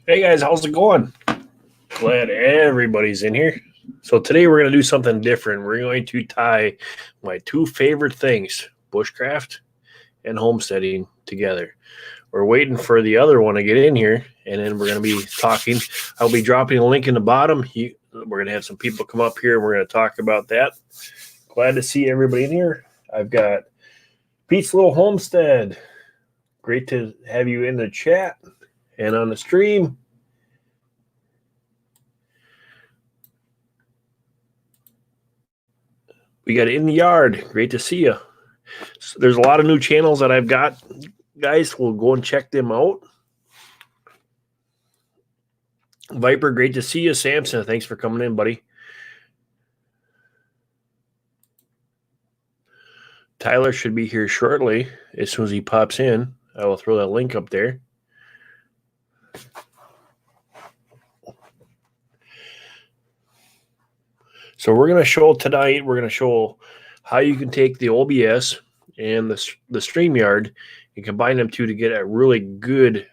Hey guys, how's it going? Glad everybody's in here. So today we're going to do something different. We're going to tie my two favorite things, bushcraft and homesteading, together. We're waiting for the other one to get in here, and then we're going to be talking. I'll be dropping a link in the bottom. We're going to have some people come up here, and we're going to talk about that. Glad to see everybody in here. I've got Pete's Little Homestead. Great to have you in the chat and on the stream. We got In the Yard. Great to see you. So there's a lot of new channels that I've got, guys. We'll go and check them out. Viper, great to see you. Samson, thanks for coming in, buddy. Tyler should be here shortly. As soon as he pops in, I will throw that link up there. So we're going to show tonight, we're going to show how you can take the OBS and the StreamYard and combine them two to get a really good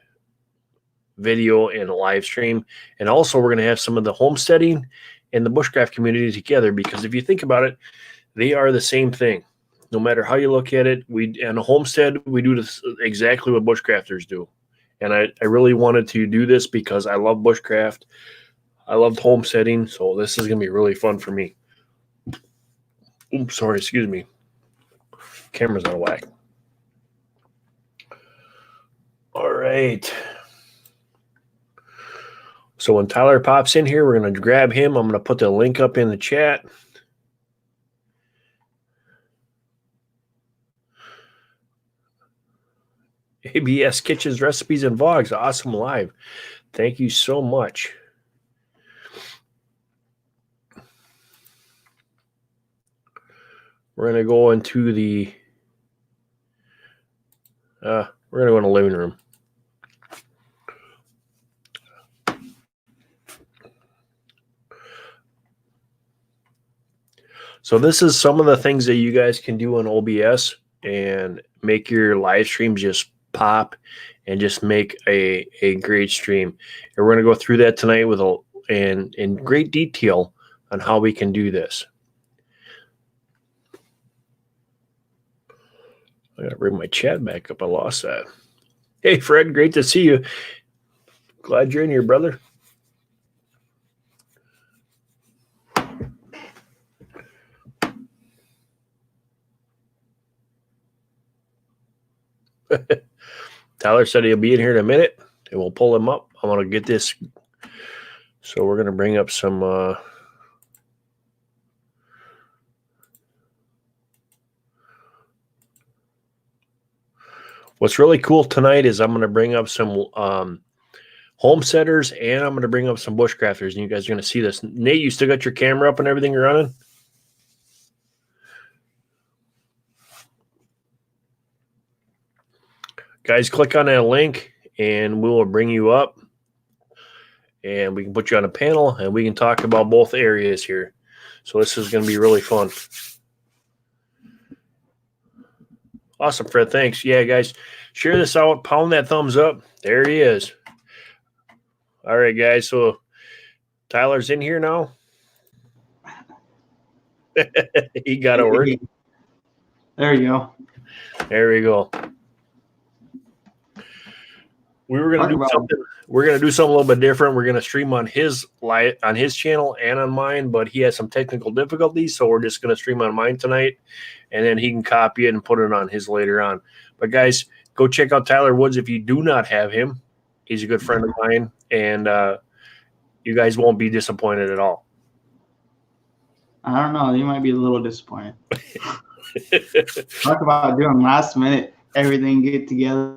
video and a live stream. And also we're going to have some of the homesteading and the bushcraft community together, because if you think about it, they are the same thing. No matter how you look at it, in a homestead, we do this exactly what bushcrafters do. And I really wanted to do this because I love bushcraft. I loved homesteading, so this is going to be really fun for me. Oops, sorry, excuse me. Camera's out of whack. All right. So when Tyler pops in here, we're going to grab him. I'm going to put the link up in the chat. ABS Kitchens, Recipes, and Vlogs. Awesome live. Thank you so much. We're going to go into the living room. So this is some of the things that you guys can do on OBS and make your live streams just pop, and just make a great stream. And we're going to go through that tonight with in great detail on how we can do this. I got to bring my chat back up. I lost that. Hey, Fred, great to see you. Glad you're in here, brother. Tyler said he'll be in here in a minute, and we'll pull him up. I want to get this. So we're going to bring up some what's really cool tonight is I'm going to bring up some homesteaders, and I'm going to bring up some bushcrafters, and you guys are going to see this. Nate, you still got your camera up and everything running? Guys, click on that link, and we will bring you up, and we can put you on a panel, and we can talk about both areas here. So this is going to be really fun. Awesome, Fred. Thanks. Yeah, guys, share this out. Pound that thumbs up. There he is. All right, guys. So Tyler's in here now. He got it working. There you go. There we go. We're gonna do something a little bit different. We're gonna stream on his channel and on mine, but he has some technical difficulties, so we're just gonna stream on mine tonight, and then he can copy it and put it on his later on. But guys, go check out Tyler Woods if you do not have him. He's a good friend of mine, and you guys won't be disappointed at all. I don't know. You might be a little disappointed. Talk about doing last minute everything get together.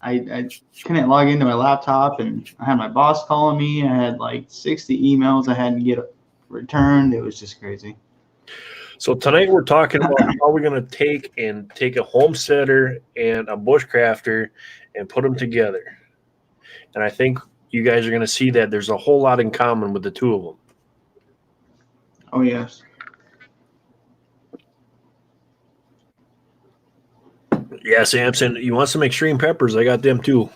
I couldn't log into my laptop, and I had my boss calling me. I had like 60 emails I had to get returned. It was just crazy. So tonight we're talking about how we're going to take a homesteader and a bushcrafter and put them together. And I think you guys are going to see that there's a whole lot in common with the two of them. Oh, yes. Yeah, Samson, you want some extreme peppers? I got them too.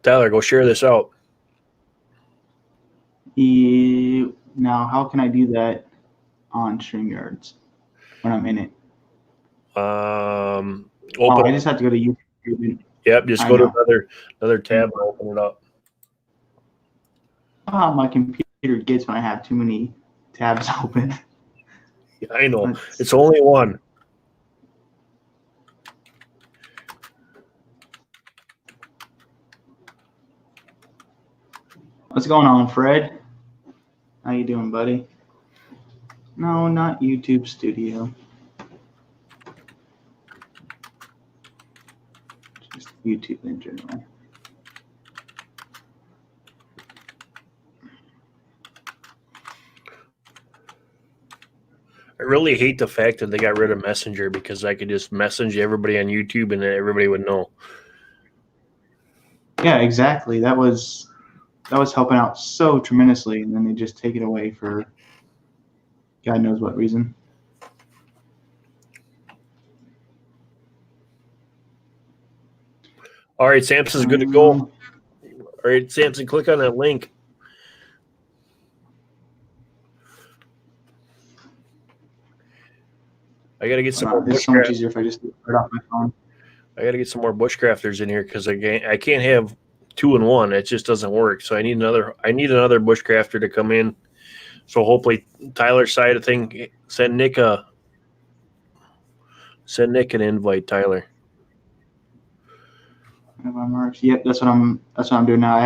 Tyler, go share this out. Now, how can I do that on StreamYards when I'm in it? I just have to go to YouTube. Yep, just go to another tab and open it up. My computer gets when I have too many tabs open. Yeah, I know. It's only one. What's going on, Fred? How you doing, buddy? No, not YouTube Studio. Just YouTube in general. I really hate the fact that they got rid of Messenger, because I could just message everybody on YouTube and everybody would know. Yeah, exactly. That was helping out so tremendously, and then they just take it away for God knows what reason. All right, Samson's good to go. All right, Samson, click on that link. I got to get some more It's so much easier if I just do it off my phone. I got to get some more bushcrafters in here, because I can't have 2 in 1. It just doesn't work. So I need another bushcrafter to come in. So hopefully Tyler's side of thing, send Nick an invite, Tyler. Yep, that's what I'm doing now.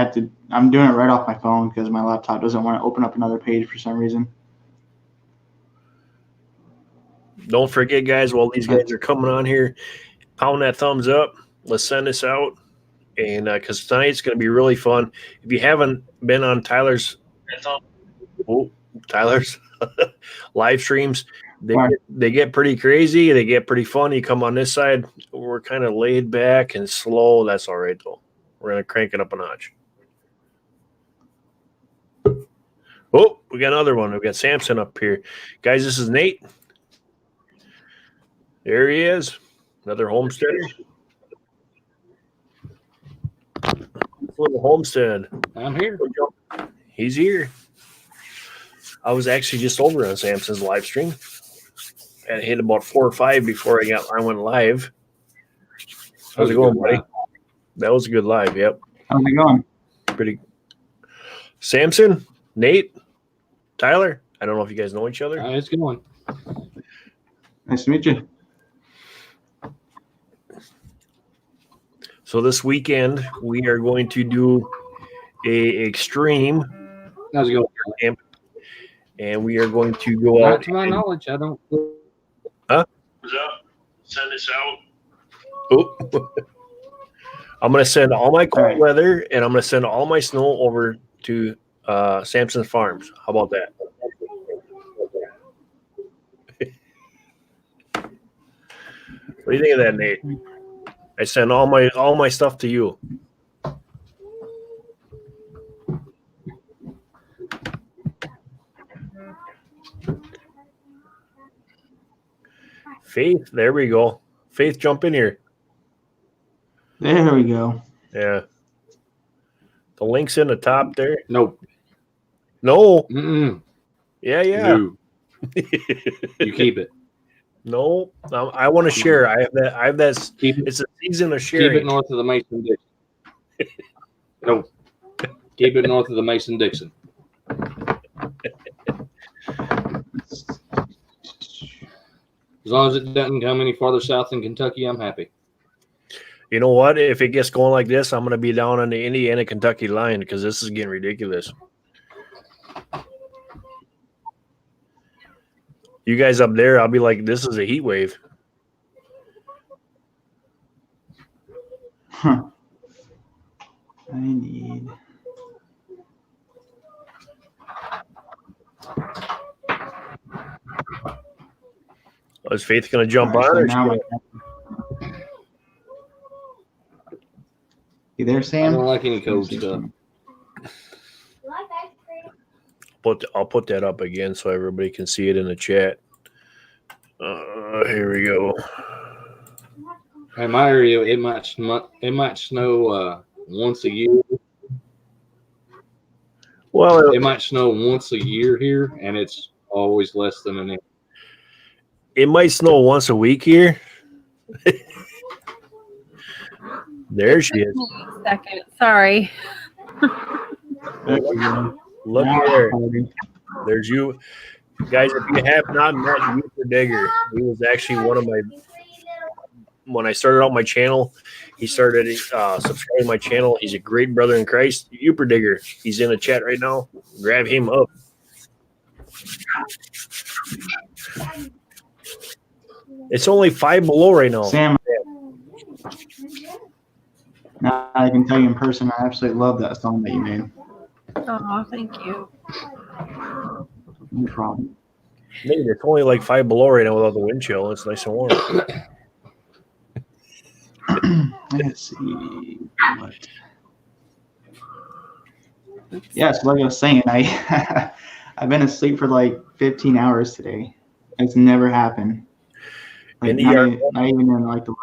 I'm doing it right off my phone because my laptop doesn't want to open up another page for some reason. Don't forget, guys, while these guys are coming on here, pound that thumbs up. Let's send this out. And because tonight's going to be really fun. If you haven't been on Tyler's live streams, they get pretty crazy. They get pretty fun. You come on this side, we're kind of laid back and slow. That's all right, though. We're going to crank it up a notch. Oh, we got another one. We got Samson up here. Guys, this is Nate. There he is. Another homesteader. Little homestead. I'm here. He's here. I was actually just over on Samson's live stream. And hit about 4 or 5 before I went live. How's it going, buddy? That was a good live. Yep. How's it going? Pretty. Samson, Nate, Tyler. I don't know if you guys know each other. It's going. Nice to meet you. So this weekend we are going to do a extreme How's it going? camp, and we are going to go Not out. to my knowledge, I don't. What's up? Send this out. Oh. I'm going to send all my cold weather and I'm going to send all my snow over to Samson Farms. How about that? What do you think of that, Nate? I send all my stuff to you. Faith, there we go. Faith, jump in here. There we go. Yeah. The link's in the top there. Nope. No. Mm-mm. Yeah. No. You keep it. No. I want to share. I have that. Keep it. It's a season of sharing. Keep it north of the Mason-Dixon. Nope. Keep it north of the Mason-Dixon. As long as it doesn't come any farther south than Kentucky, I'm happy. You know what? If it gets going like this, I'm going to be down on the Indiana-Kentucky line because this is getting ridiculous. You guys up there, I'll be like, this is a heat wave. Huh. I need. Is Faith going to jump All on? right, Or so now you there, I Sam? don't like any cold stuff. I'll put that up again so everybody can see it in the chat. Here we go. In my area, it might snow once a year. Well, It might snow once a year here, and it's always less than an inch. it might snow once a week here. There she is. Second, sorry. Look here. There's you. Guys, if you have not met Youper Digger, he was actually one of my, when I started out my channel, he started subscribing my channel. He's a great brother in Christ. Youper Digger. He's in the chat right now. Grab him up. It's only 5 below right now. Sam, now I can tell you in person, I absolutely love that song that you made. Oh, thank you. No problem. Nate, it's only like 5 below right now without the wind chill. It's nice and warm. Let's see. What? Yes, like I was saying, I've been asleep for like 15 hours today. It's never happened. Like, In the not, yard, not even in like the.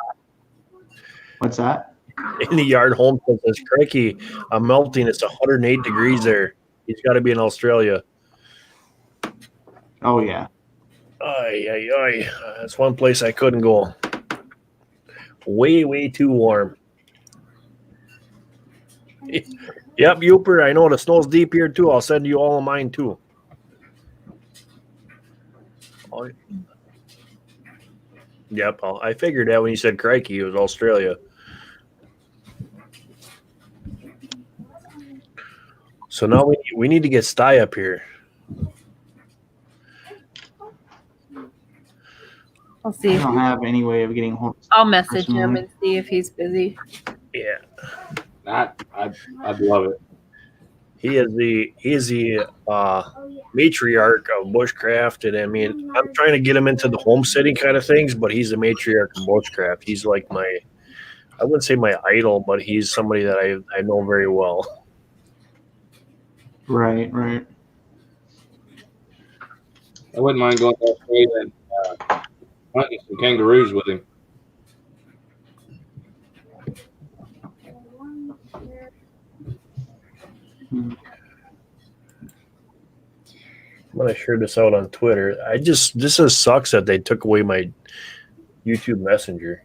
What's that? in the yard home says, Cricky, I'm melting. It's 108 degrees there. He's got to be in Australia. Oh yeah. Ay. That's one place I couldn't go. Way too warm. Yep, Youper, I know the snow's deep here too. I'll send you all of mine too. Yep, I figured that when you said crikey, it was Australia. So now we need to get Sty up here. I'll see I if don't have any way of getting hold. I'll message him and see if he's busy. Yeah. I'd love it. He is the matriarch of Bushcraft, and I mean, I'm trying to get him into the homesteading kind of things, but he's the matriarch of Bushcraft. He's like I wouldn't say my idol, but he's somebody that I know very well. Right. I wouldn't mind going to Australia and hunting some kangaroos with him. I'm gonna share this out on Twitter. This just sucks that they took away my YouTube Messenger.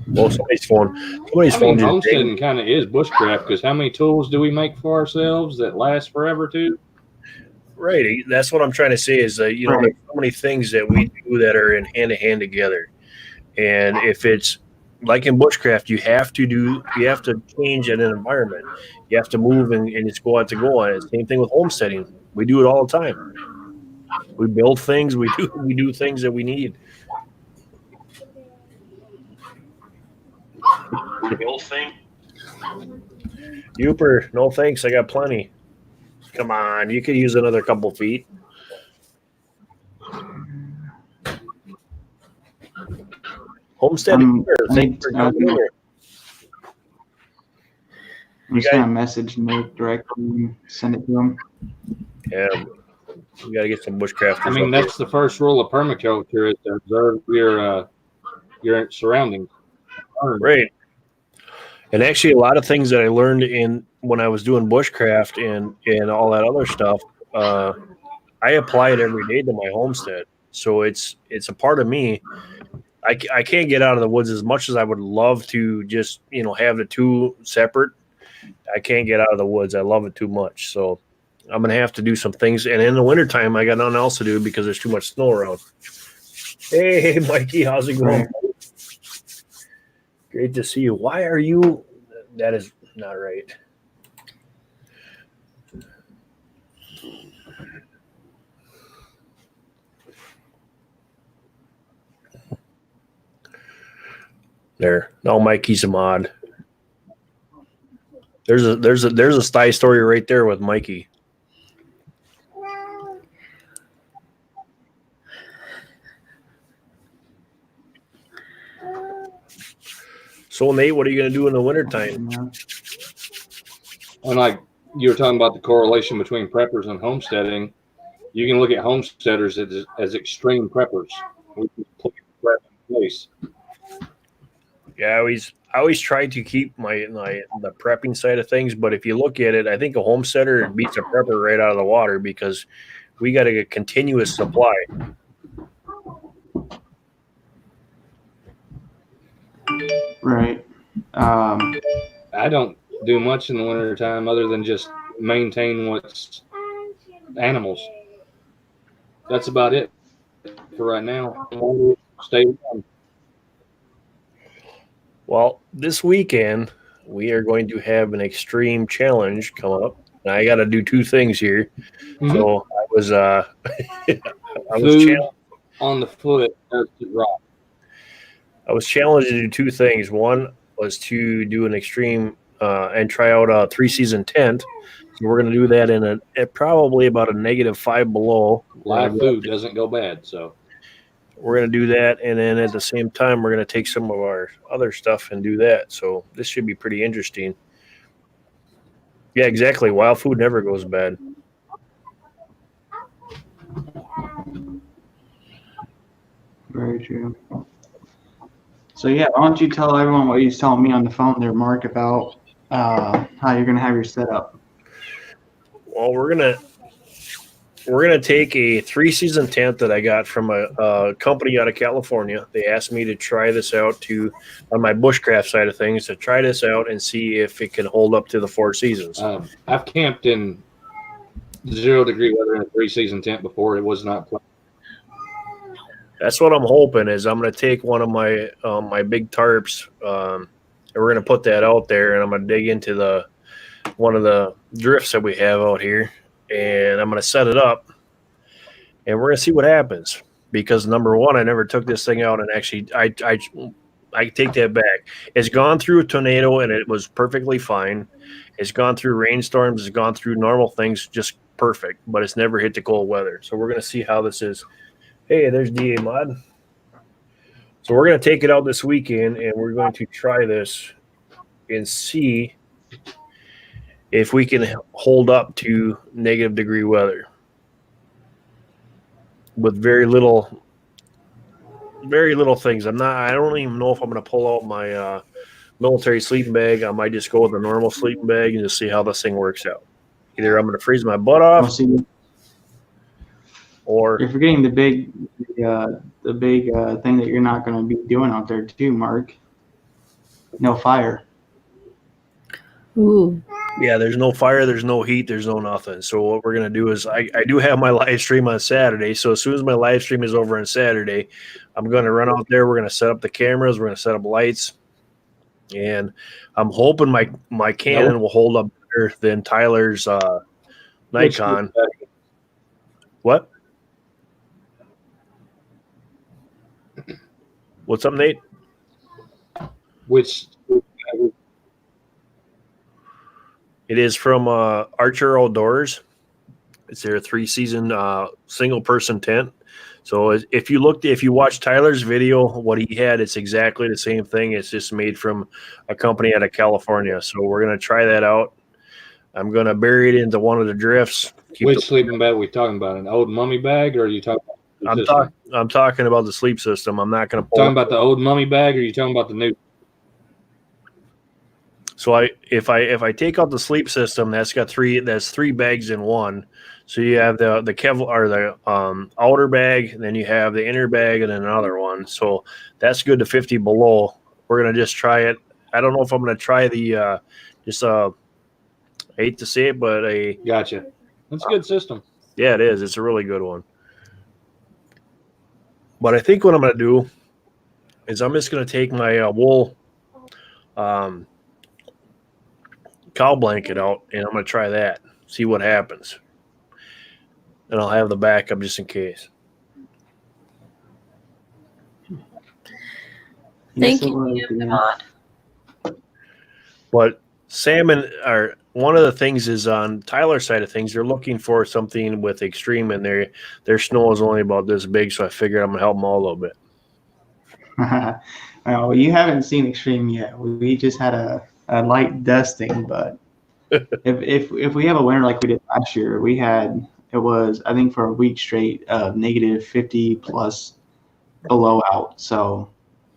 Well, somebody's phone. Somebody's I mean, phone just homesteading kind of is bushcraft because how many tools do we make for ourselves that last forever too? right. That's what I'm trying to say is that Right. there's so many things that we do that are in hand to hand together, and if it's like in bushcraft, you have to change in an environment. You have to move and just go out to go on it. Same thing with homesteading. We do it all the time. We build things. We do things that we need. Uper, no thanks. I got plenty. Come on, you could use another couple feet. Homesteading. I'm just gonna message Nick directly and send it to him. Yeah, we gotta get some bushcrafters. I mean, that's the first rule of permaculture is to observe your surroundings. Right. And actually, a lot of things that I learned when I was doing bushcraft and all that other stuff, I apply it every day to my homestead. So it's a part of me. I can't get out of the woods as much as I would love to. Just have the two separate. I can't get out of the woods. I love it too much. So I'm gonna have to do some things. And in the wintertime, I got nothing else to do because there's too much snow around. Hey, Mikey, how's it going? Great to see you. Why are you? That is not right. There. No, Mikey's a mod. There's a sty story right there with Mikey. So, Nate, what are you going to do in the wintertime? And like you were talking about the correlation between preppers and homesteading, you can look at homesteaders as extreme preppers. We can put prep in place. Yeah, I always try to keep the prepping side of things, but if you look at it, I think a homesteader beats a prepper right out of the water because we got to get continuous supply. Right. I don't do much in the wintertime other than just maintain what's animals. That's about it for right now. Stay warm. Well, this weekend we are going to have an extreme challenge come up. And I got to do two things here. Mm-hmm. So I was Food on the foot rock. I was challenged to do two things. One was to do an extreme and try out a 3-season tent. So we're going to do that at probably about a -5 below. Live food doesn't go bad, so we're going to do that, and then at the same time, we're going to take some of our other stuff and do that. So this should be pretty interesting. Yeah, exactly. Wild food never goes bad. Very true. So yeah, why don't you tell everyone what you was telling me on the phone there, Mark, about how you're going to have your setup? Well, we're gonna take a 3-season tent that I got from a company out of California. They asked me to try this out on my bushcraft side of things, to try this out and see if it can hold up to the 4 seasons. I've camped in 0-degree weather in a 3-season tent before. It was not pleasant. That's what I'm hoping is I'm going to take one of my my big tarps, and we're going to put that out there, and I'm going to dig into one of the drifts that we have out here, and I'm going to set it up, and we're going to see what happens. Because number one, I never took this thing out, and actually, I take that back. It's gone through a tornado, and it was perfectly fine. It's gone through rainstorms. It's gone through normal things, just perfect. But it's never hit the cold weather. So we're going to see how this is. Hey, there's DA Mod. So we're going to take it out this weekend, and we're going to try this and see if we can hold up to negative degree weather with very little things. I don't even know if I'm going to pull out my military sleeping bag. I might just go with a normal sleeping bag and just see how this thing works out. Either I'm going to freeze my butt Well, off, see, or you're forgetting the big thing that you're not going to be doing out there too, Mark. No fire. Ooh. yeah, there's no fire, there's no heat, there's no nothing. So what we're going to do is I do have my live stream on Saturday. So as soon as my live stream is over on Saturday, I'm going to run out there. We're going to set up the cameras. We're going to set up lights. And I'm hoping my Canon will hold up better than Tyler's Nikon. What? What's up, Nate? Which It is from Archer Outdoors. It's their 3-season single-person tent. So if you watch Tyler's video, what he had, it's exactly the same thing. It's just made from a company out of California. So we're gonna try that out. I'm gonna bury it into one of the drifts. which sleeping bag are we talking about? An old mummy bag, or are you talking about the system? I'm talking about the sleep system. I'm not gonna Talking about the old mummy bag, or are you talking about the new? So if I take out the sleep system, that's three bags in one. So you have the Kevlar or the outer bag, and then you have the inner bag, and then another one. So that's good to 50 below. We're gonna just try it. I don't know if I'm gonna try the I hate to say it, but Gotcha. That's a good system. yeah, it is. It's a really good one. But I think what I'm gonna do is I'm just gonna take my wool cow blanket out, and I'm going to try that, see what happens. And I'll have the backup just in case. Thank you, Devon. But salmon are one of the things is on Tyler's side of things, they're looking for something with extreme, and their snow is only about this big, so I figured I'm going to help them out a little bit. Well, you haven't seen extreme yet. We just had a light dusting, but if we have a winter like we did last year, it was I think for a week straight of negative 50 plus below out. So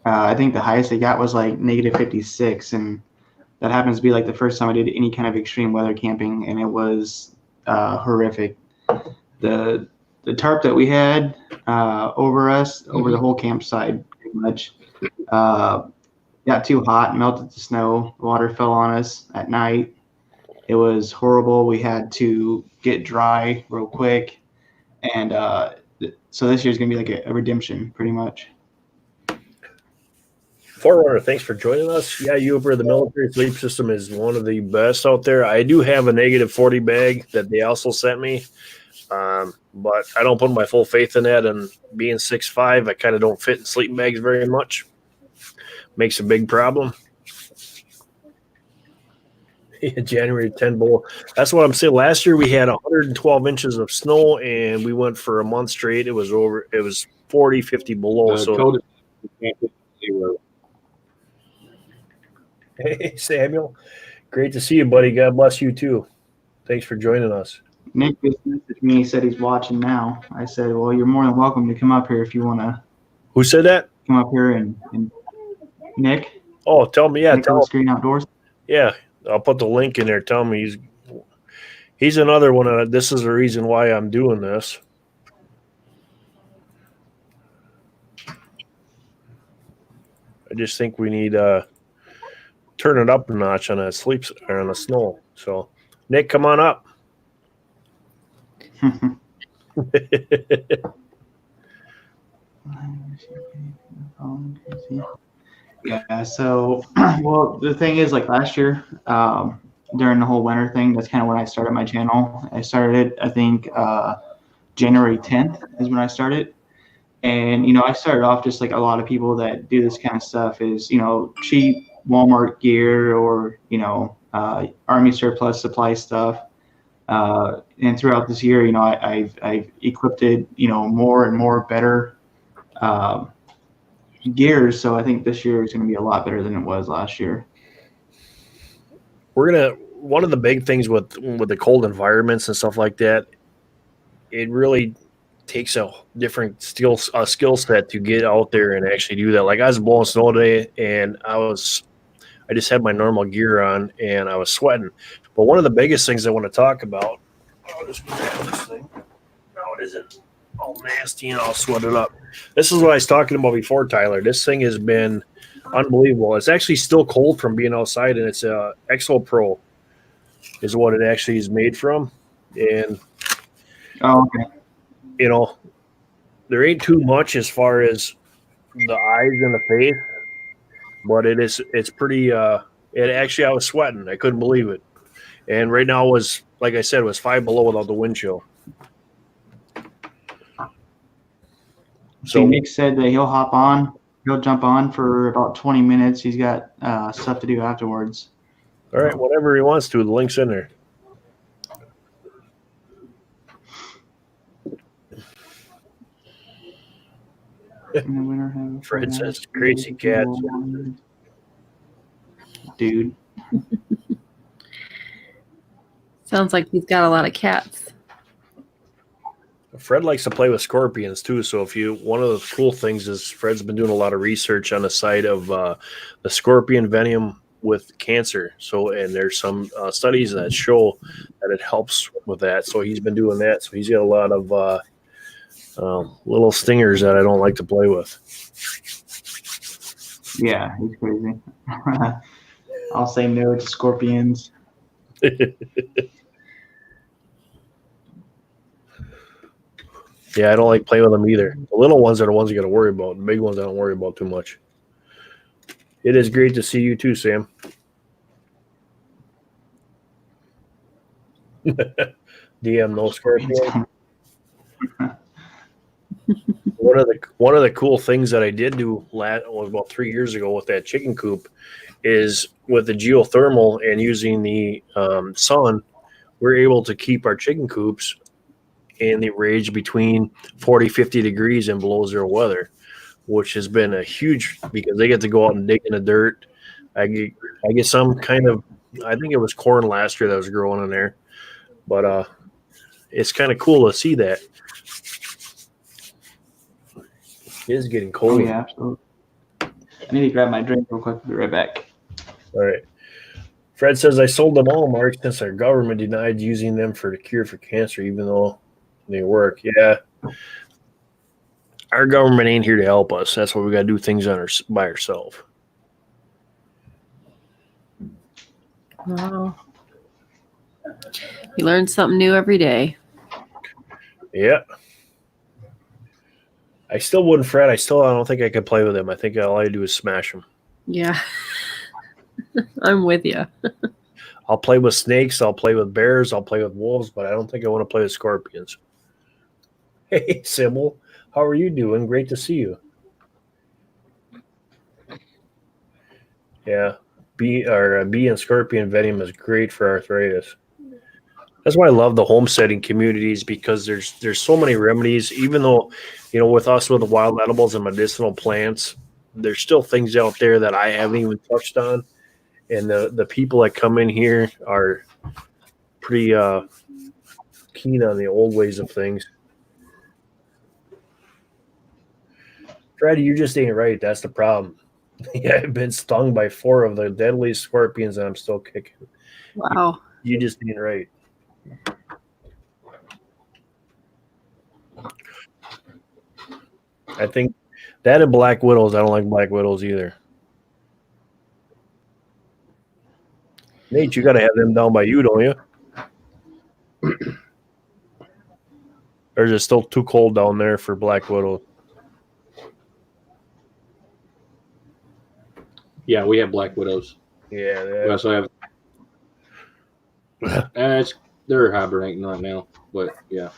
I think the highest they got was like negative 56, and that happens to be like the first time I did any kind of extreme weather camping, and it was horrific. The tarp that we had over the whole campsite pretty much got too hot, melted the snow, water fell on us at night. It was horrible. We had to get dry real quick. And so this year's going to be like a redemption pretty much. Forerunner, thanks for joining us. Yeah, the military sleep system is one of the best out there. I do have a negative 40 bag that they also sent me, but I don't put my full faith in that. And being 6'5", I kind of don't fit in sleeping bags very much. Makes a big problem. January 10 below. That's what I'm saying. Last year we had 112 inches of snow, and we went for a month straight. It was 40, 50 below. So, hey, Samuel, great to see you, buddy. God bless you too. Thanks for joining us. Nick just messaged me. He said he's watching now. I said, well, you're more than welcome to come up here if you want to. Who said that? Come up here and Nick. Oh, tell me. Yeah, Nick on Screen Outdoors. Yeah, I'll put the link in there. Tell me he's another one. This is the reason why I'm doing this. I just think we need turn it up a notch on that sleep or on the snow. So, Nick, come on up. Yeah, so well, the thing is, like last year, during the whole winter thing, that's kind of when I started my channel. I started it, I think, January 10th is when I started. And, I started off just like a lot of people that do this kind of stuff is, cheap Walmart gear or, Army surplus supply stuff. And throughout this year, I've equipped it, more and more better gears, so I think this year is going to be a lot better than it was last year. One of the big things with the cold environments and stuff like that, it really takes a different skill set to get out there and actually do that. Like I was blowing snow today, and I just had my normal gear on, and I was sweating. But one of the biggest things I want to talk about, I'll just grab this thing. No, it isn't all nasty, and I'll sweat it up. This is what I was talking about before, Tyler. This thing has been unbelievable. It's actually still cold from being outside, and it's a Exo Pro is what it actually is made from. And okay. There ain't too much as far as the eyes and the face, but it's pretty it actually, I was sweating. I couldn't believe it. And right now was, like I said, it was 5 below without the wind chill. So Nick said that he'll jump on for about 20 minutes. He's got stuff to do afterwards. All right, whatever he wants to. The link's in there. Fred says crazy cats. Dude. Sounds like he's got a lot of cats. Fred likes to play with scorpions too. So one of the cool things is Fred's been doing a lot of research on the side of the scorpion venom with cancer. So, and there's some studies that show that it helps with that. So he's been doing that. So he's got a lot of little stingers that I don't like to play with. Yeah, he's crazy. I'll say no to scorpions. Yeah, I don't like playing with them either. The little ones are the ones you got to worry about. The big ones I don't worry about too much. It is great to see you too, Sam. DM no scorpion. One of the cool things that I did do was about 3 years ago with that chicken coop is with the geothermal and using the sun, we're able to keep our chicken coops in the range between 40, 50 degrees and below zero weather, which has been a huge, because they get to go out and dig in the dirt. I get some kind of, I think it was corn last year that was growing in there, but it's kind of cool to see that. It is getting cold. Oh, yeah, absolutely. I need to grab my drink real quick. I'll be right back. All right. Fred says, I sold them all, Mark, since our government denied using them for the cure for cancer, even though they work. Yeah. Our government ain't here to help us. That's why we got to do things by ourselves. Wow. You learn something new every day. Yeah. I still wouldn't, Fred. I don't think I could play with him. I think all I do is smash him. Yeah. I'm with you. I'll play with snakes. I'll play with bears. I'll play with wolves, but I don't think I want to play with scorpions. Hey, Sybil. How are you doing? Great to see you. Yeah. Bee and scorpion venom is great for arthritis. That's why I love the homesteading communities, because there's so many remedies. Even though, with us with the wild edibles and medicinal plants, there's still things out there that I haven't even touched on. And the people that come in here are pretty keen on the old ways of things. Freddy, you just ain't right. That's the problem. Yeah, I've been stung by 4 of the deadliest scorpions, and I'm still kicking. Wow. You just ain't right. I think that and black widows. I don't like black widows either. Nate, you got to have them down by you, don't you? Or is it still too cold down there for black widow? Yeah, we have black widows. Yeah. We also have. They're hibernating right now, but yeah.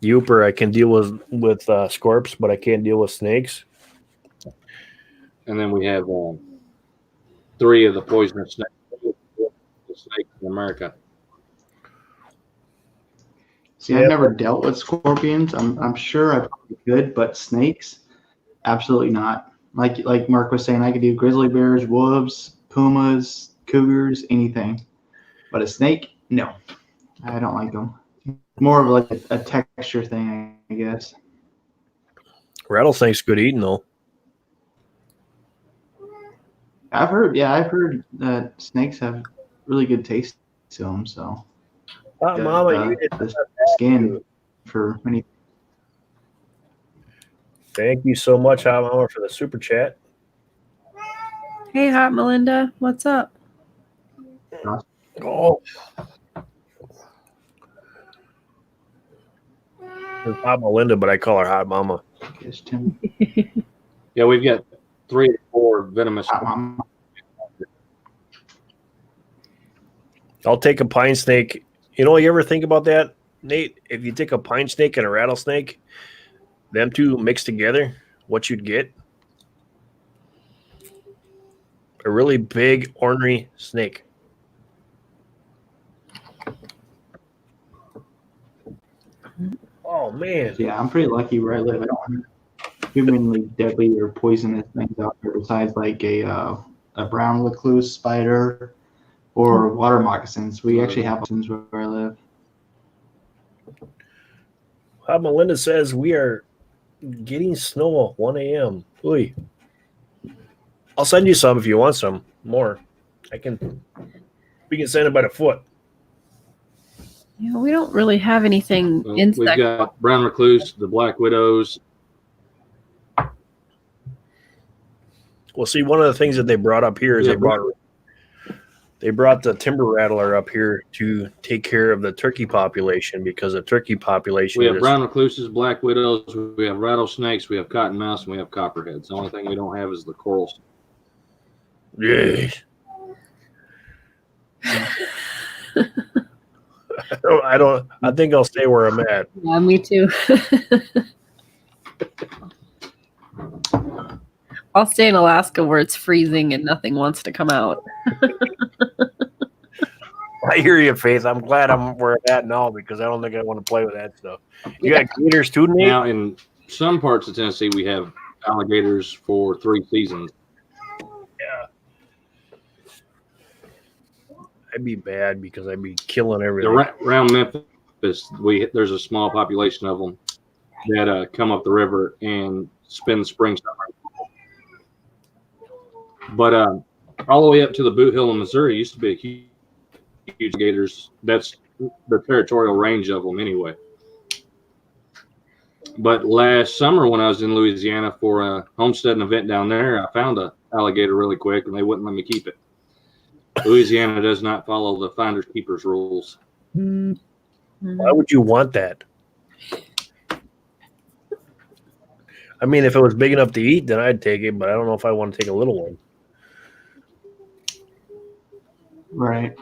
Youper, I can deal with scorps, but I can't deal with snakes. And then we have 3 of the poisonous snakes in America. See, I've never dealt with scorpions. I'm sure I probably could, but snakes, absolutely not. Like Mark was saying, I could do grizzly bears, wolves, pumas, cougars, anything. But a snake, no, I don't like them. More of like a texture thing, I guess. Rattlesnake's good eating though. I've heard that snakes have really good taste to them. So Mama, you did the skin for many. Thank you so much, Hot Mama, for the super chat. Hey, Hot Melinda, what's up? Oh, it's Hot Melinda, but I call her Hot Mama. Yes, Tim. Yeah, we've got 3 or 4 venomous. I'll take a pine snake. You ever think about that, Nate? If you take a pine snake and a rattlesnake, them two mixed together, what you'd get? A really big, ornery snake. Oh, man. Yeah, I'm pretty lucky where I live. I don't have humanly deadly or poisonous things out there besides like a brown recluse spider or water moccasins. We actually have moccasins where I live. Melinda says we are getting snow at 1 a.m. Oy. I'll send you some if you want some more. We can send it by the foot. Yeah, we don't really have anything insect. We've got brown recluse, the black widows. Well, see, one of the things that they brought up here is they brought the timber rattler up here to take care of the turkey population because the turkey population. We have brown recluses, black widows, we have rattlesnakes, we have cottonmouths, and we have copperheads. The only thing we don't have is the corals. Yes. I think I'll stay where I'm at. Yeah, me too. I'll stay in Alaska where it's freezing and nothing wants to come out. I hear you, Faith. I'm glad I'm where I'm at now because I don't think I want to play with that stuff. You got gators too, Nate? Now, in some parts of Tennessee, we have alligators for 3 seasons. Yeah. I'd be bad because I'd be killing everything. Around Memphis, there's a small population of them that come up the river and spend the spring, summer. But all the way up to the Boot Hill in Missouri used to be a huge gators. That's the territorial range of them anyway. But last summer when I was in Louisiana for a homesteading event down there, I found an alligator really quick and they wouldn't let me keep it. Louisiana does not follow the finders keepers rules. Why would you want that? I mean, if it was big enough to eat, then I'd take it, but I don't know if I want to take a little one. Right.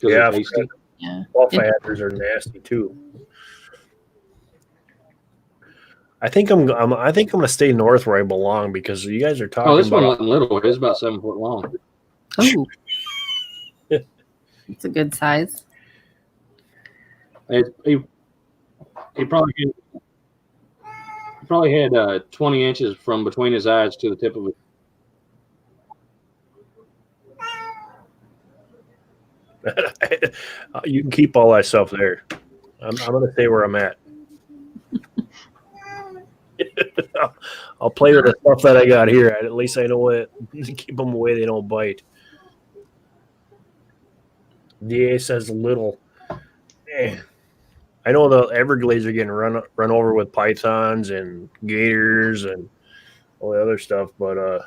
Yeah, Yeah. buffhatters are nasty too. I think I'm gonna stay north where I belong because you guys are talking. Oh, this about one wasn't little. It was about 7 foot long. Oh, it's a good size. He probably had 20 inches from between his eyes to the tip of it. You can keep all that stuff there. I'm gonna stay where I'm at. I'll play with the stuff that I got here. At least I know what. Keep them away; they don't bite. DA says little. I know the Everglades are getting run over with pythons and gators and all the other stuff, but I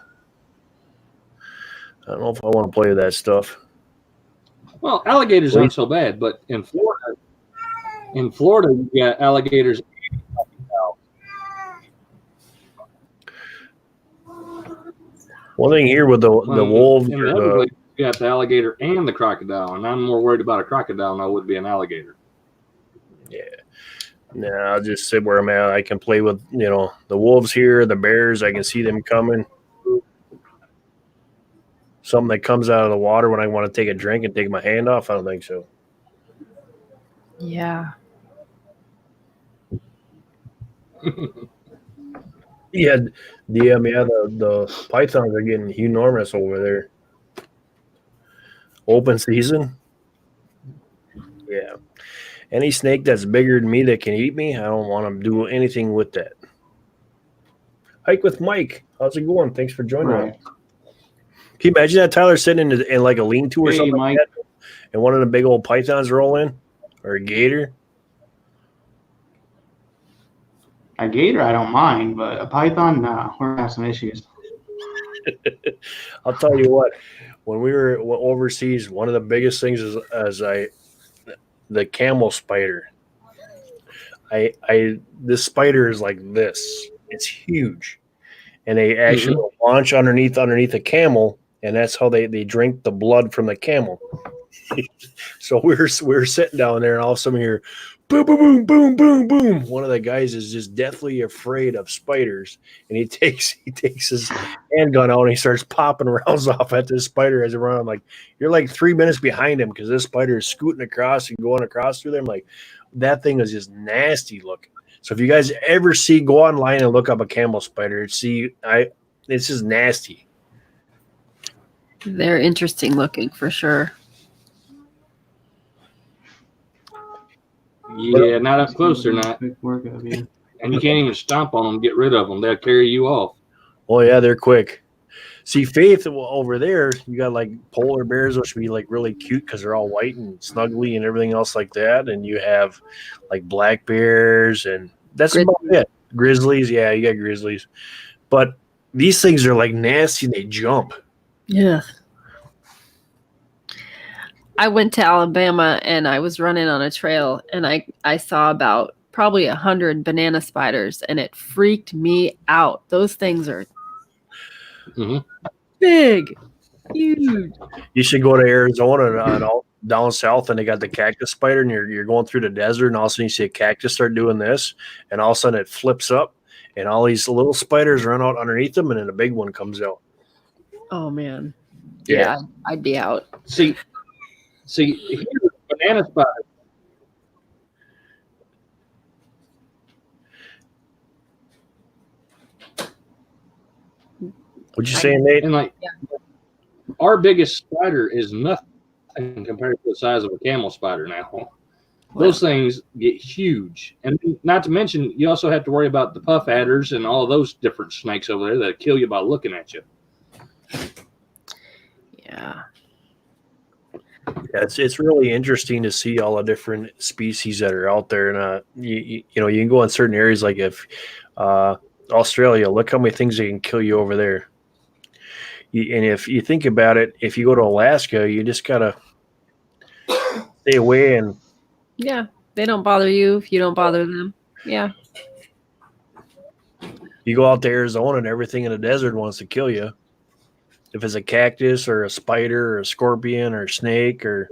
don't know if I want to play with that stuff. Well, alligators aren't so bad, but in Florida, you got alligators. One thing here with the wolves, in the Everglades, you got the alligator and the crocodile, and I'm more worried about a crocodile than I would be an alligator. yeah. Nah, I'll just sit where I'm at. I can play with the wolves here, the bears. I can see them coming. Something that comes out of the water when I want to take a drink and take my hand off. I don't think so. Yeah. Yeah, the pythons are getting enormous over there. Open season. Yeah. Any snake that's bigger than me that can eat me, I don't want to do anything with that. Hike with Mike. How's it going? Thanks for joining us. Right. Can you imagine that, Tyler, sitting in like a lean-to or Hey, something Mike. like that, and one of the big old pythons roll in, or a gator? A gator, I don't mind, but a python, nah, we're gonna have some issues. I'll tell you what. When we were overseas, one of the biggest things is the camel spider. This spider is like this. It's huge, and they actually launch underneath a camel, and that's how they drink the blood from the camel. So we were sitting down there, and all of a sudden we hear boom, boom, boom, boom, boom, boom. One of the guys is just deathly afraid of spiders, and he takes his handgun out and he starts popping rounds off at this spider as it runs. I'm like, you're like 3 minutes behind him because this spider is scooting across and going across through there. I'm like, that thing is just nasty looking. So if you guys ever go online and look up a camel spider, it's just nasty. They're interesting looking for sure. Yeah, not up close they're not. Quick work of you. And you can't even stomp on them, get rid of them. They'll carry you off. Oh yeah, they're quick. See, Faith over there, you got like polar bears, which would be like really cute because they're all white and snuggly and everything else like that. And you have like black bears, and that's about it. Grizzlies, yeah, you got grizzlies. But these things are like nasty and they jump. Yeah. I went to Alabama and I was running on a trail and I saw about probably 100 banana spiders and it freaked me out. Those things are big, huge. You should go to Arizona and all down south, and they got the cactus spider, and you're going through the desert, and all of a sudden you see a cactus start doing this, and all of a sudden it flips up, and all these little spiders run out underneath them, and then a big one comes out. Oh man, Yeah. I'd be out. See, here's a banana spider. What you saying, Nate? And our biggest spider is nothing compared to the size of a camel spider now. Those things get huge. And not to mention, you also have to worry about the puff adders and all those different snakes over there that kill you by looking at you. Yeah. It's really interesting to see all the different species that are out there, and you can go in certain areas like if Australia, look how many things they can kill you over there. And if you think about it, if you go to Alaska, you just gotta stay away, and they don't bother you if you don't bother them. Yeah. you go out to Arizona and everything in the desert wants to kill you. If it's a cactus or a spider or a scorpion or a snake or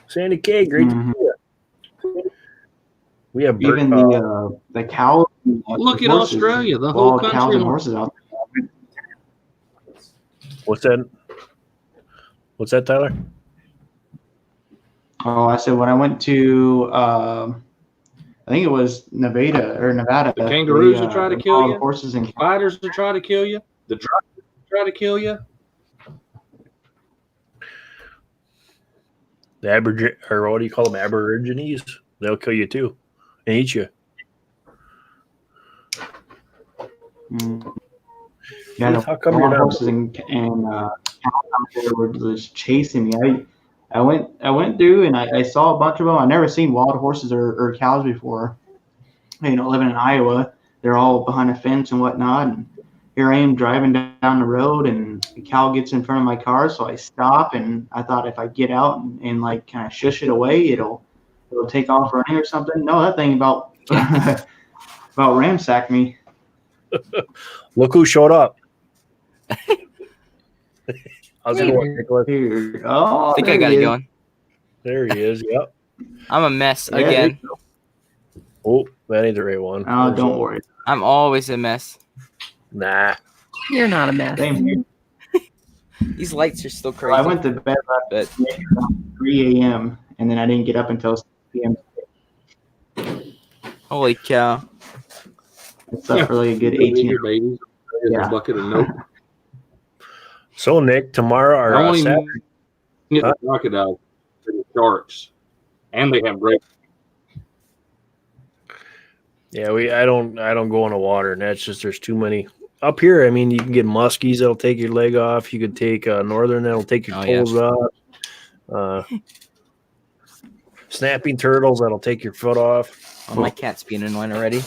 Sandy K, great to see you. We have even the cows. Look at Australia, the whole country. Cows and horses out there. What's that? What's that, Tyler? Oh, I said when I went to, I think it was Nevada. The kangaroos will try to kill you. Horses and spiders will try to kill you. The dragons will try to kill you. The or what do you call them? Aborigines. They'll kill you too and eat you. Yeah, how come you're not horses and cows out there were just chasing me. I went through and I saw a bunch of them. I've never seen wild horses or cows before. Living in Iowa, they're all behind a fence and whatnot. And here I am driving down the road, and a cow gets in front of my car, so I stop. And I thought if I get out and like kind of shush it away, it'll take off running or something. No, that thing about ransacked me. Look who showed up. How's it going, Nicholas? Oh, I think I got it going. There he is. Yep. I'm a mess again. Oh, that ain't the right one. Oh, don't worry. I'm always a mess. Nah. You're not a mess. Same here. These lights are still So crazy. I went to bed last night around 3 a.m. and then I didn't get up until 6 p.m. Holy cow. I slept for like a good You eat 18 your babies. There's Yeah. a bucket of milk. So Nick, tomorrow I or only Saturday, get the crocodiles for the sharks, and they have great. yeah, I don't go in the water, and that's just there's too many up here. I mean, you can get muskies that'll take your leg off. You could take northern that'll take your Oh, yeah. toes off. Snapping turtles that'll take your foot off. Oh, my cat's being annoying already.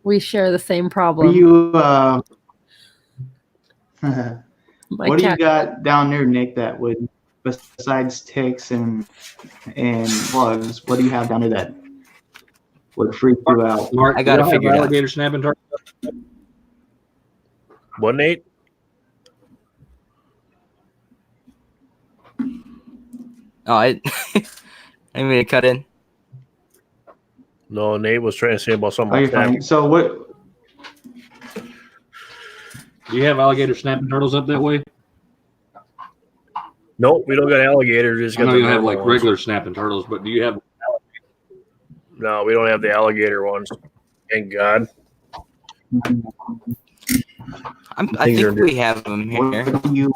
We share the same What problem. do you My what do you cat. got down there, Nick, that would besides ticks and bugs, what do you have down there that would freak you out? Mark, I gotta y'all have figure it out. alligator snapping turtles. What, Nate? Oh, I didn't mean to cut in. No, Nate was trying to say about something Oh, you're about snapping. fine. So what Do you have alligator snapping turtles up that way? Nope, we don't got alligators. Just I got know the you have normal like ones. regular snapping turtles, but do you have? No, we don't have the alligator ones. Thank God. I Things are think we have them here what do you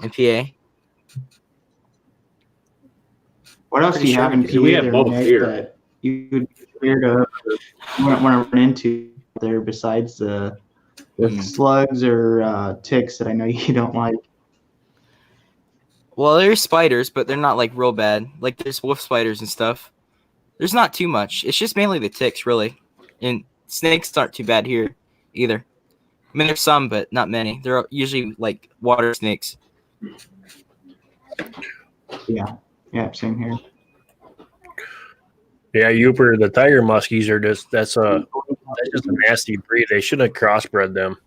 in PA. what else do you have in Pretty sure we PA have there, both Nick, here. that you would be scared of or want to run into there besides the slugs or ticks that I know you don't like? Well, there's spiders, but they're not like real bad. Like there's wolf spiders and stuff. There's not too much. It's just mainly the ticks, really. And snakes aren't too bad here either. I mean, there's some, but not many. They're usually like water snakes. Yeah, same here. Yeah, Uper, the tiger muskies are just that's just a nasty breed. They shouldn't have crossbred them.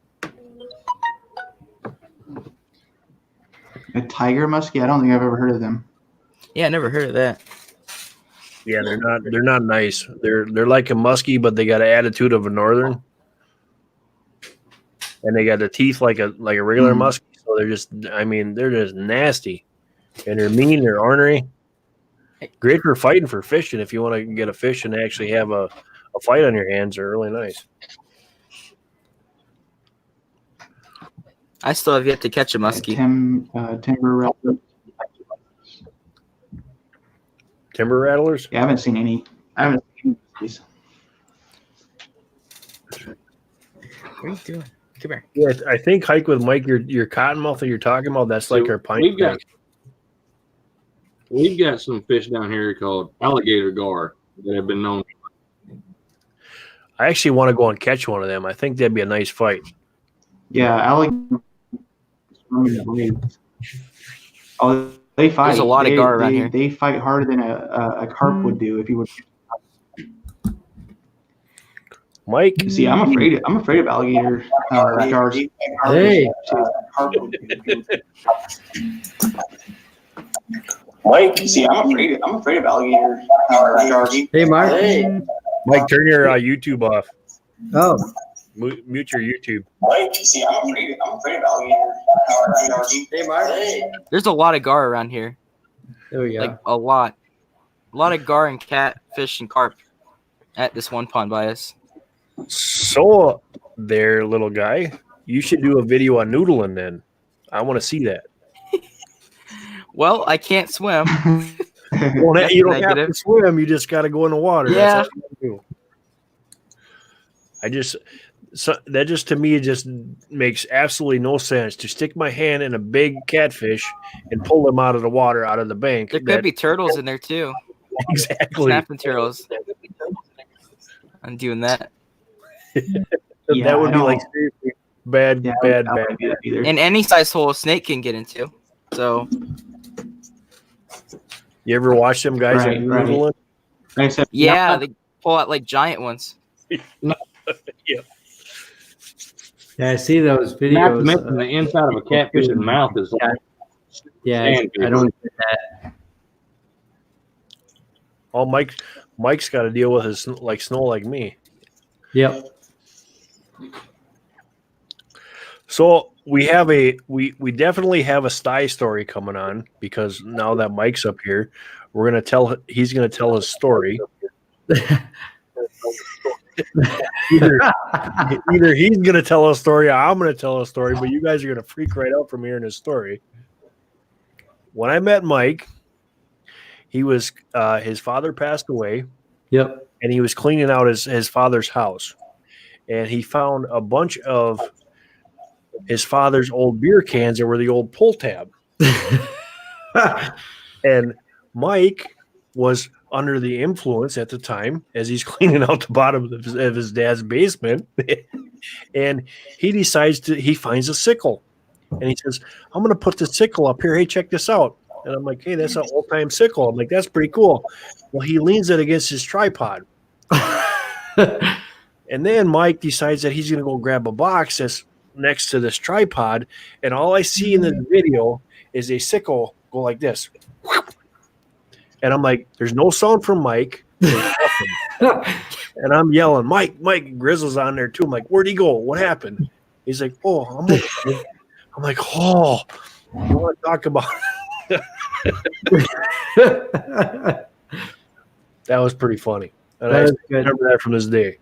A tiger muskie? I don't think I've ever heard of them. Yeah, I never heard of that. Yeah, they're not nice. They're like a muskie, but they got an attitude of a northern, and they got the teeth like a regular muskie. So they're just nasty, and they're mean. They're ornery. Great for fighting for fishing. If you want to get a fish and actually have a fight on your hands, they're really nice. I still have yet to catch a muskie. Timber rattlers. Timber rattlers? Yeah, I haven't seen any. I haven't seen these. What are you doing? Come here. Yeah, I think hike with Mike. Your cottonmouth that you're talking about. That's like our pine. We've got some fish down here called alligator gar that have been known. I actually want to go and catch one of them. I think that'd be a nice fight. Yeah, alligator. Oh, they fight. There's a lot of gar around here. They fight harder than a carp would do if you would. Mike, See, I'm afraid of alligator gars. Hey. Mike, see, I'm afraid of alligator gars. Hey, Mark. Hey. Mike, turn your YouTube off. Oh, Mute your YouTube. Mike, see, I'm afraid of alligator gars. hey, Mark. Hey. There's a lot of gar around here. There we go. Like a lot of gar and catfish and carp at this one pond by us. So, there, little guy, you should do a video on noodling. Then I want to see that. Well, I can't swim. Well, That's you don't have negative. to swim. You just got to go in the water. Yeah. That's all you do. That just to me just makes absolutely no sense to stick my hand in a big catfish and pull them out of the water, out of the bank. There could be turtles in there too. Exactly. Snapping turtles. I'm doing that. Yeah, that would I be don't- like seriously bad. I bad. wouldn't do that either. And any size hole a snake can get into. So You ever watch them guys Right, that right. noodling? Except yeah, they pull out like giant ones. Yeah, I see those Not to videos. mention the inside of a catfish's mouth is like Yeah, I don't get that. All Mike's got to deal with is like snow like me. Yep. So we have we definitely have a sty story coming on because now that Mike's up here, he's gonna tell his story. Either he's gonna tell a story or I'm gonna tell a story, but you guys are gonna freak right out from hearing his story. When I met Mike, he was his father passed away. Yep. And he was cleaning out his father's house, and he found a bunch of his father's old beer cans that were the old pull tab. And Mike was under the influence at the time as he's cleaning out the bottom of his dad's basement. And he finds a sickle, and he says, I'm going to put the sickle up here. Hey, check this out. And I'm like, hey, that's an old time sickle. I'm like, that's pretty cool. Well, he leans it against his tripod. And then Mike decides that he's going to go grab a box that's next to this tripod. And all I see in this video is a sickle go like this. And I'm like, there's no sound from Mike. And I'm yelling, Mike, Grizzle's on there too. I'm like, where'd he go? What happened? He's like, oh, I'm okay. I'm like, oh, you want to talk about it? That was pretty funny. And I remember that from this day.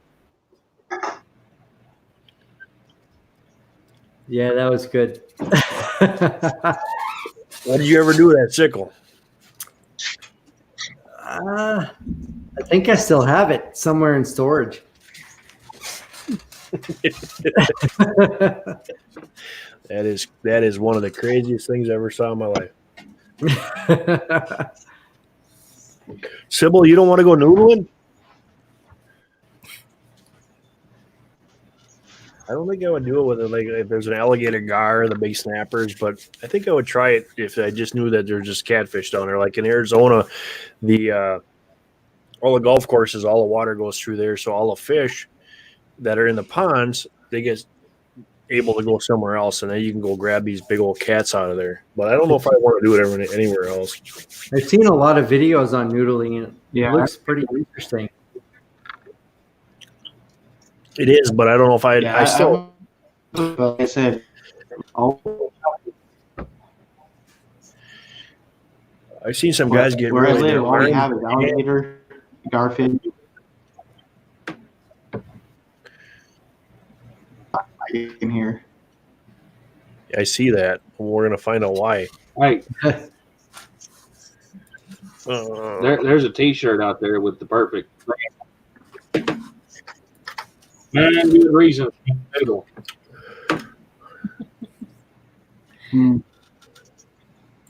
Yeah, that was good. What did you ever do with that sickle? I think I still have it somewhere in storage. That is one of the craziest things I ever saw in my life. Sybil, you don't want to go noodling? I don't think I would do it with it. Like if there's an alligator gar, the big snappers, but I think I would try it if I just knew that there's just catfish down there. Like in Arizona, all the golf courses, all the water goes through there, so all the fish that are in the ponds, they get able to go somewhere else, and then you can go grab these big old cats out of there. But I don't know if I want to do it anywhere else. I've seen a lot of videos on noodling, and Yeah. it looks pretty interesting. It is, but I don't know if I like I said, I've seen some guys get where I really live, all we have is alligator, garfish. In here. I see that. We're gonna find out why. Hey, there's a T-shirt out there with the perfect man. Good reason.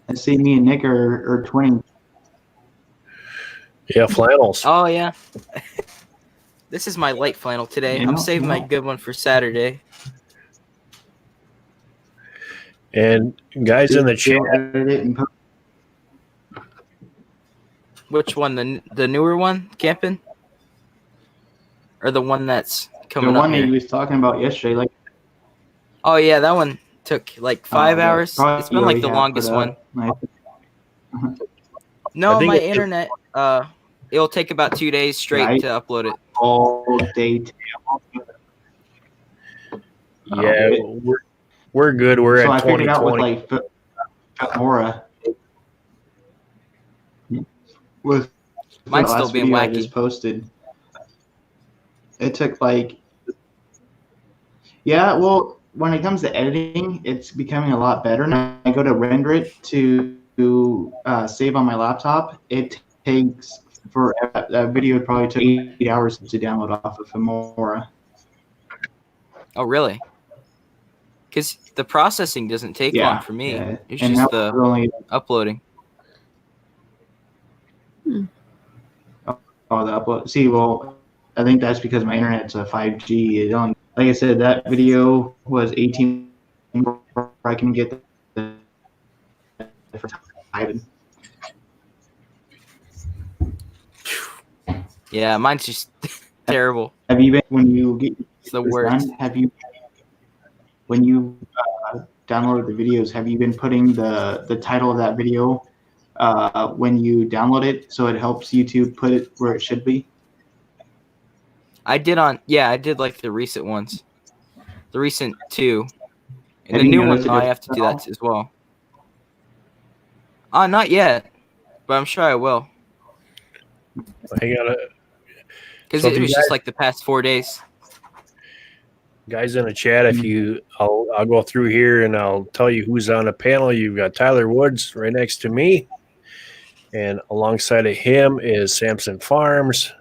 I see me and Nick are twinning. Yeah, flannels. Oh yeah. This is my light flannel today. I'm saving my good one for Saturday. And guys in the chat, Which one? The newer one, camping, or the one that's coming the up one that here? he was talking about yesterday, like Oh yeah, that one took like 5 hours. probably It's been like the have longest for one. that. No, I think my it- internet. It'll take about 2 days straight Right. to upload it. All day. yeah, we're good. We're So I at figured out with 2020. like Mora. With Mine's the still last being video I wacky. just posted. It took like, yeah. Well, when it comes to editing, it's becoming a lot better now. I go to render it to save on my laptop. It takes for that video. It probably took 8 hours to download off of Filmora. Oh really? Because the processing doesn't take long for me. Yeah. It's And just that the was only uploading. Oh, the upload. See, well, I think that's because my internet's a 5G. It only, like I said, that video was 18. I can get the for time. Yeah, mine's just terrible. Have you been when you get It's the this worst. done? Have you when you downloaded the videos? Have you been putting the title of that video when you download it, so it helps YouTube put it where it should be? I did like the recent ones. The recent two. And Have the you new one, noticed a I have to do difference that as well. Not yet, but I'm sure I will. Hang on. Because So if it you was just like the past 4 days. guys in the chat, I'll go through here and I'll tell you who's on the panel. You've got Tyler Woods right next to me, and alongside of him is Samson Farms.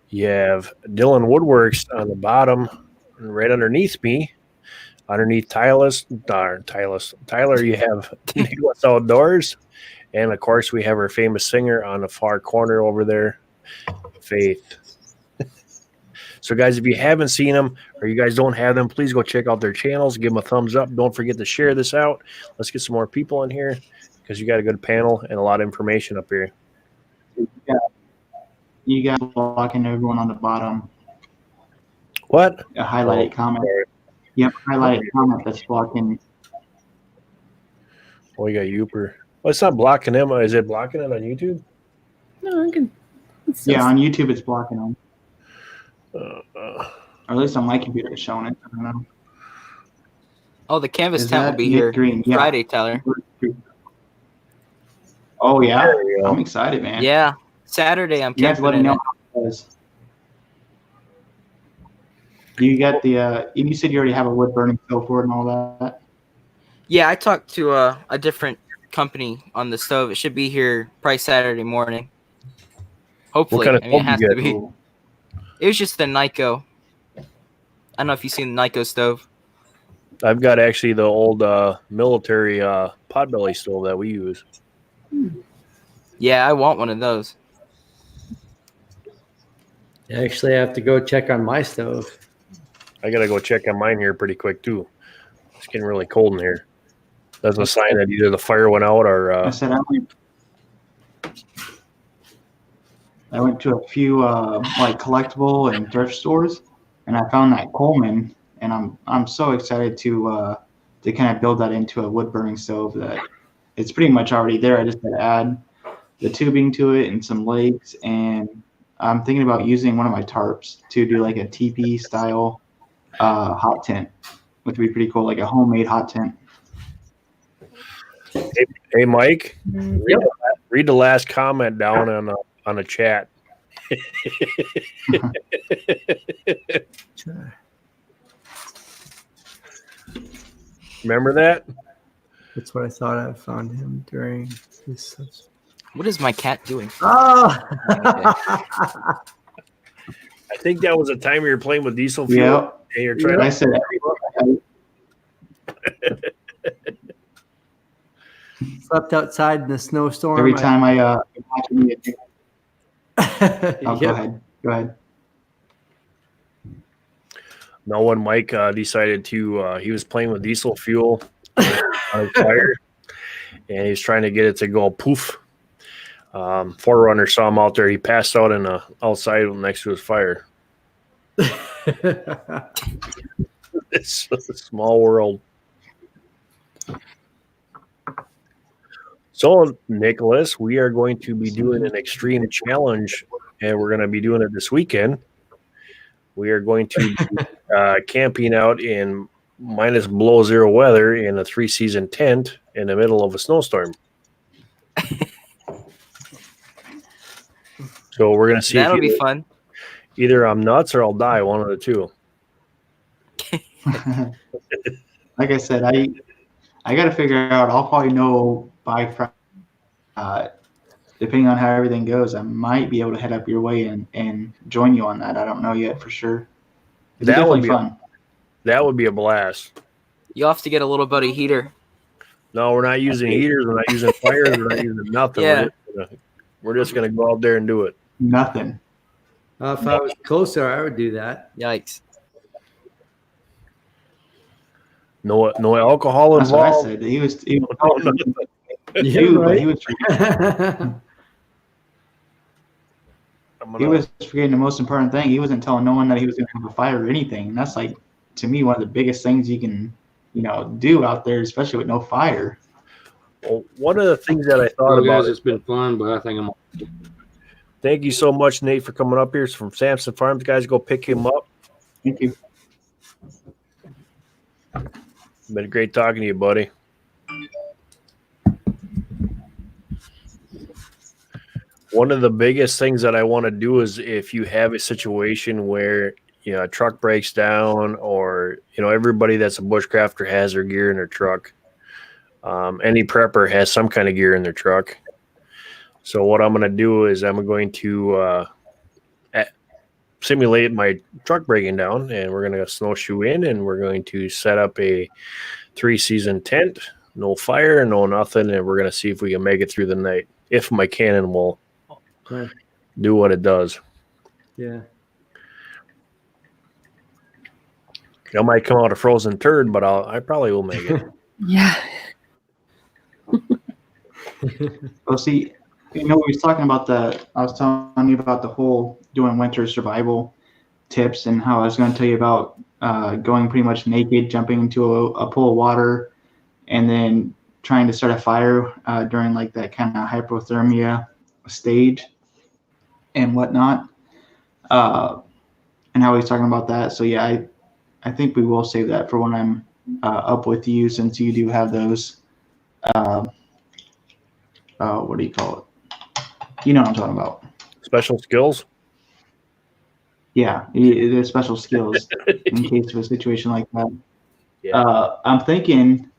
You have Dylan Woodworks on the bottom, and right underneath me. Underneath Tyler, you have Nicholas Outdoors. And of course, we have our famous singer on the far corner over there, Faith. So, guys, if you haven't seen them or you guys don't have them, please go check out their channels. Give them a thumbs up. Don't forget to share this out. Let's get some more people in here because you got a good panel and a lot of information up here. You got blocking everyone on the bottom. What? A highlighted comment. Yep, highlighted comment that's blocking. Oh, we got Youper. Well, it's not blocking them. Is it blocking it on YouTube? No, I can. Yeah, on YouTube it's blocking them. Uh, Or at least on my computer it's showing it. I don't know. Oh, the canvas Is tent will that be Nick here Green? Yeah. Friday, Tyler. Oh yeah, There we go. I'm excited, man. Yeah, Saturday I'm You guys camping let me in know it. how it goes. You got the you said you already have a wood burning stove for it and all that. Yeah, I talked to a different company on the stove. It should be here probably Saturday morning. Hopefully. What kind of I mean, it stove has you to get? be. It was just the Nyko. I don't know if you've seen the Nyko stove. I've got actually the old military potbelly stove that we use. Yeah, I want one of those. Actually, I have to go check on my stove. I got to go check on mine here pretty quick, too. It's getting really cold in here. That's a sign that either the fire went out or... I said I went to a few like collectible and thrift stores, and I found that Coleman, and I'm so excited to kind of build that into a wood burning stove. That it's pretty much already there. I just got to add the tubing to it and some legs, and I'm thinking about using one of my tarps to do like a teepee style hot tent, which would be pretty cool, like a homemade hot tent. Hey Mike, read the last comment down on the chat. Remember that? That's what I thought I found him during this. What is my cat doing? Oh! I think that was a time you were playing with diesel fuel. Yeah, And you're trying I said Slept outside in the snowstorm. every time I oh, Yep. go ahead. No, when Mike decided to, he was playing with diesel fuel on his fire, and he was trying to get it to go poof. Forerunner saw him out there. He passed out in the outside next to his fire. It's a small world. So, Nicholas, we are going to be doing an extreme challenge, and we're going to be doing it this weekend. We are going to be camping out in minus below zero weather in a 3-season tent in the middle of a snowstorm. So we're going to see. That'll be fun. Either I'm nuts or I'll die, one of the two. Like I said, I got to figure out. I'll probably know by Friday, depending on how everything goes. I might be able to head up your way and join you on that. I don't know yet for sure. It's That would definitely be fun. That would be a blast. You'll have to get a little buddy heater. No, we're not using heaters. We're not using fires. We're not using nothing. Yeah. We're just gonna go out there and do it. Nothing. If I was closer, I would do that. Yikes. No alcohol That's what I involved. said. He was Yeah, dude, but right. he was forgetting the most important thing. He wasn't telling no one that he was going to have a fire or anything. And that's like, to me, one of the biggest things you can, do out there, especially with no fire. Well, one of the things that I thought Well, about. guys, it's been fun, but I think I'm. Thank you so much, Nate, for coming up here. It's from Samson Farms. Guys, go pick him up. Thank you. Been great talking to you, buddy. One of the biggest things that I want to do is if you have a situation where a truck breaks down, or everybody that's a bushcrafter has their gear in their truck. Any prepper has some kind of gear in their truck. So what I'm going to do is I'm going to simulate my truck breaking down, and we're going to snowshoe in, and we're going to set up a 3-season tent, no fire, no nothing, and we're going to see if we can make it through the night. If my cannon will do what it does. Yeah. I might come out a frozen turd, but I probably will make it. Yeah. Well, see, we was talking about I was telling you about the whole doing winter survival tips, and how I was going to tell you about going pretty much naked, jumping into a pool of water, and then trying to start a fire during like that kind of hypothermia stage and whatnot. And how he's talking about that. So yeah, I think we will save that for when I'm up with you, since you do have those. What do you call it? You know what I'm talking about. Special skills? Yeah, there's special skills in case of a situation like that. Yeah. I'm thinking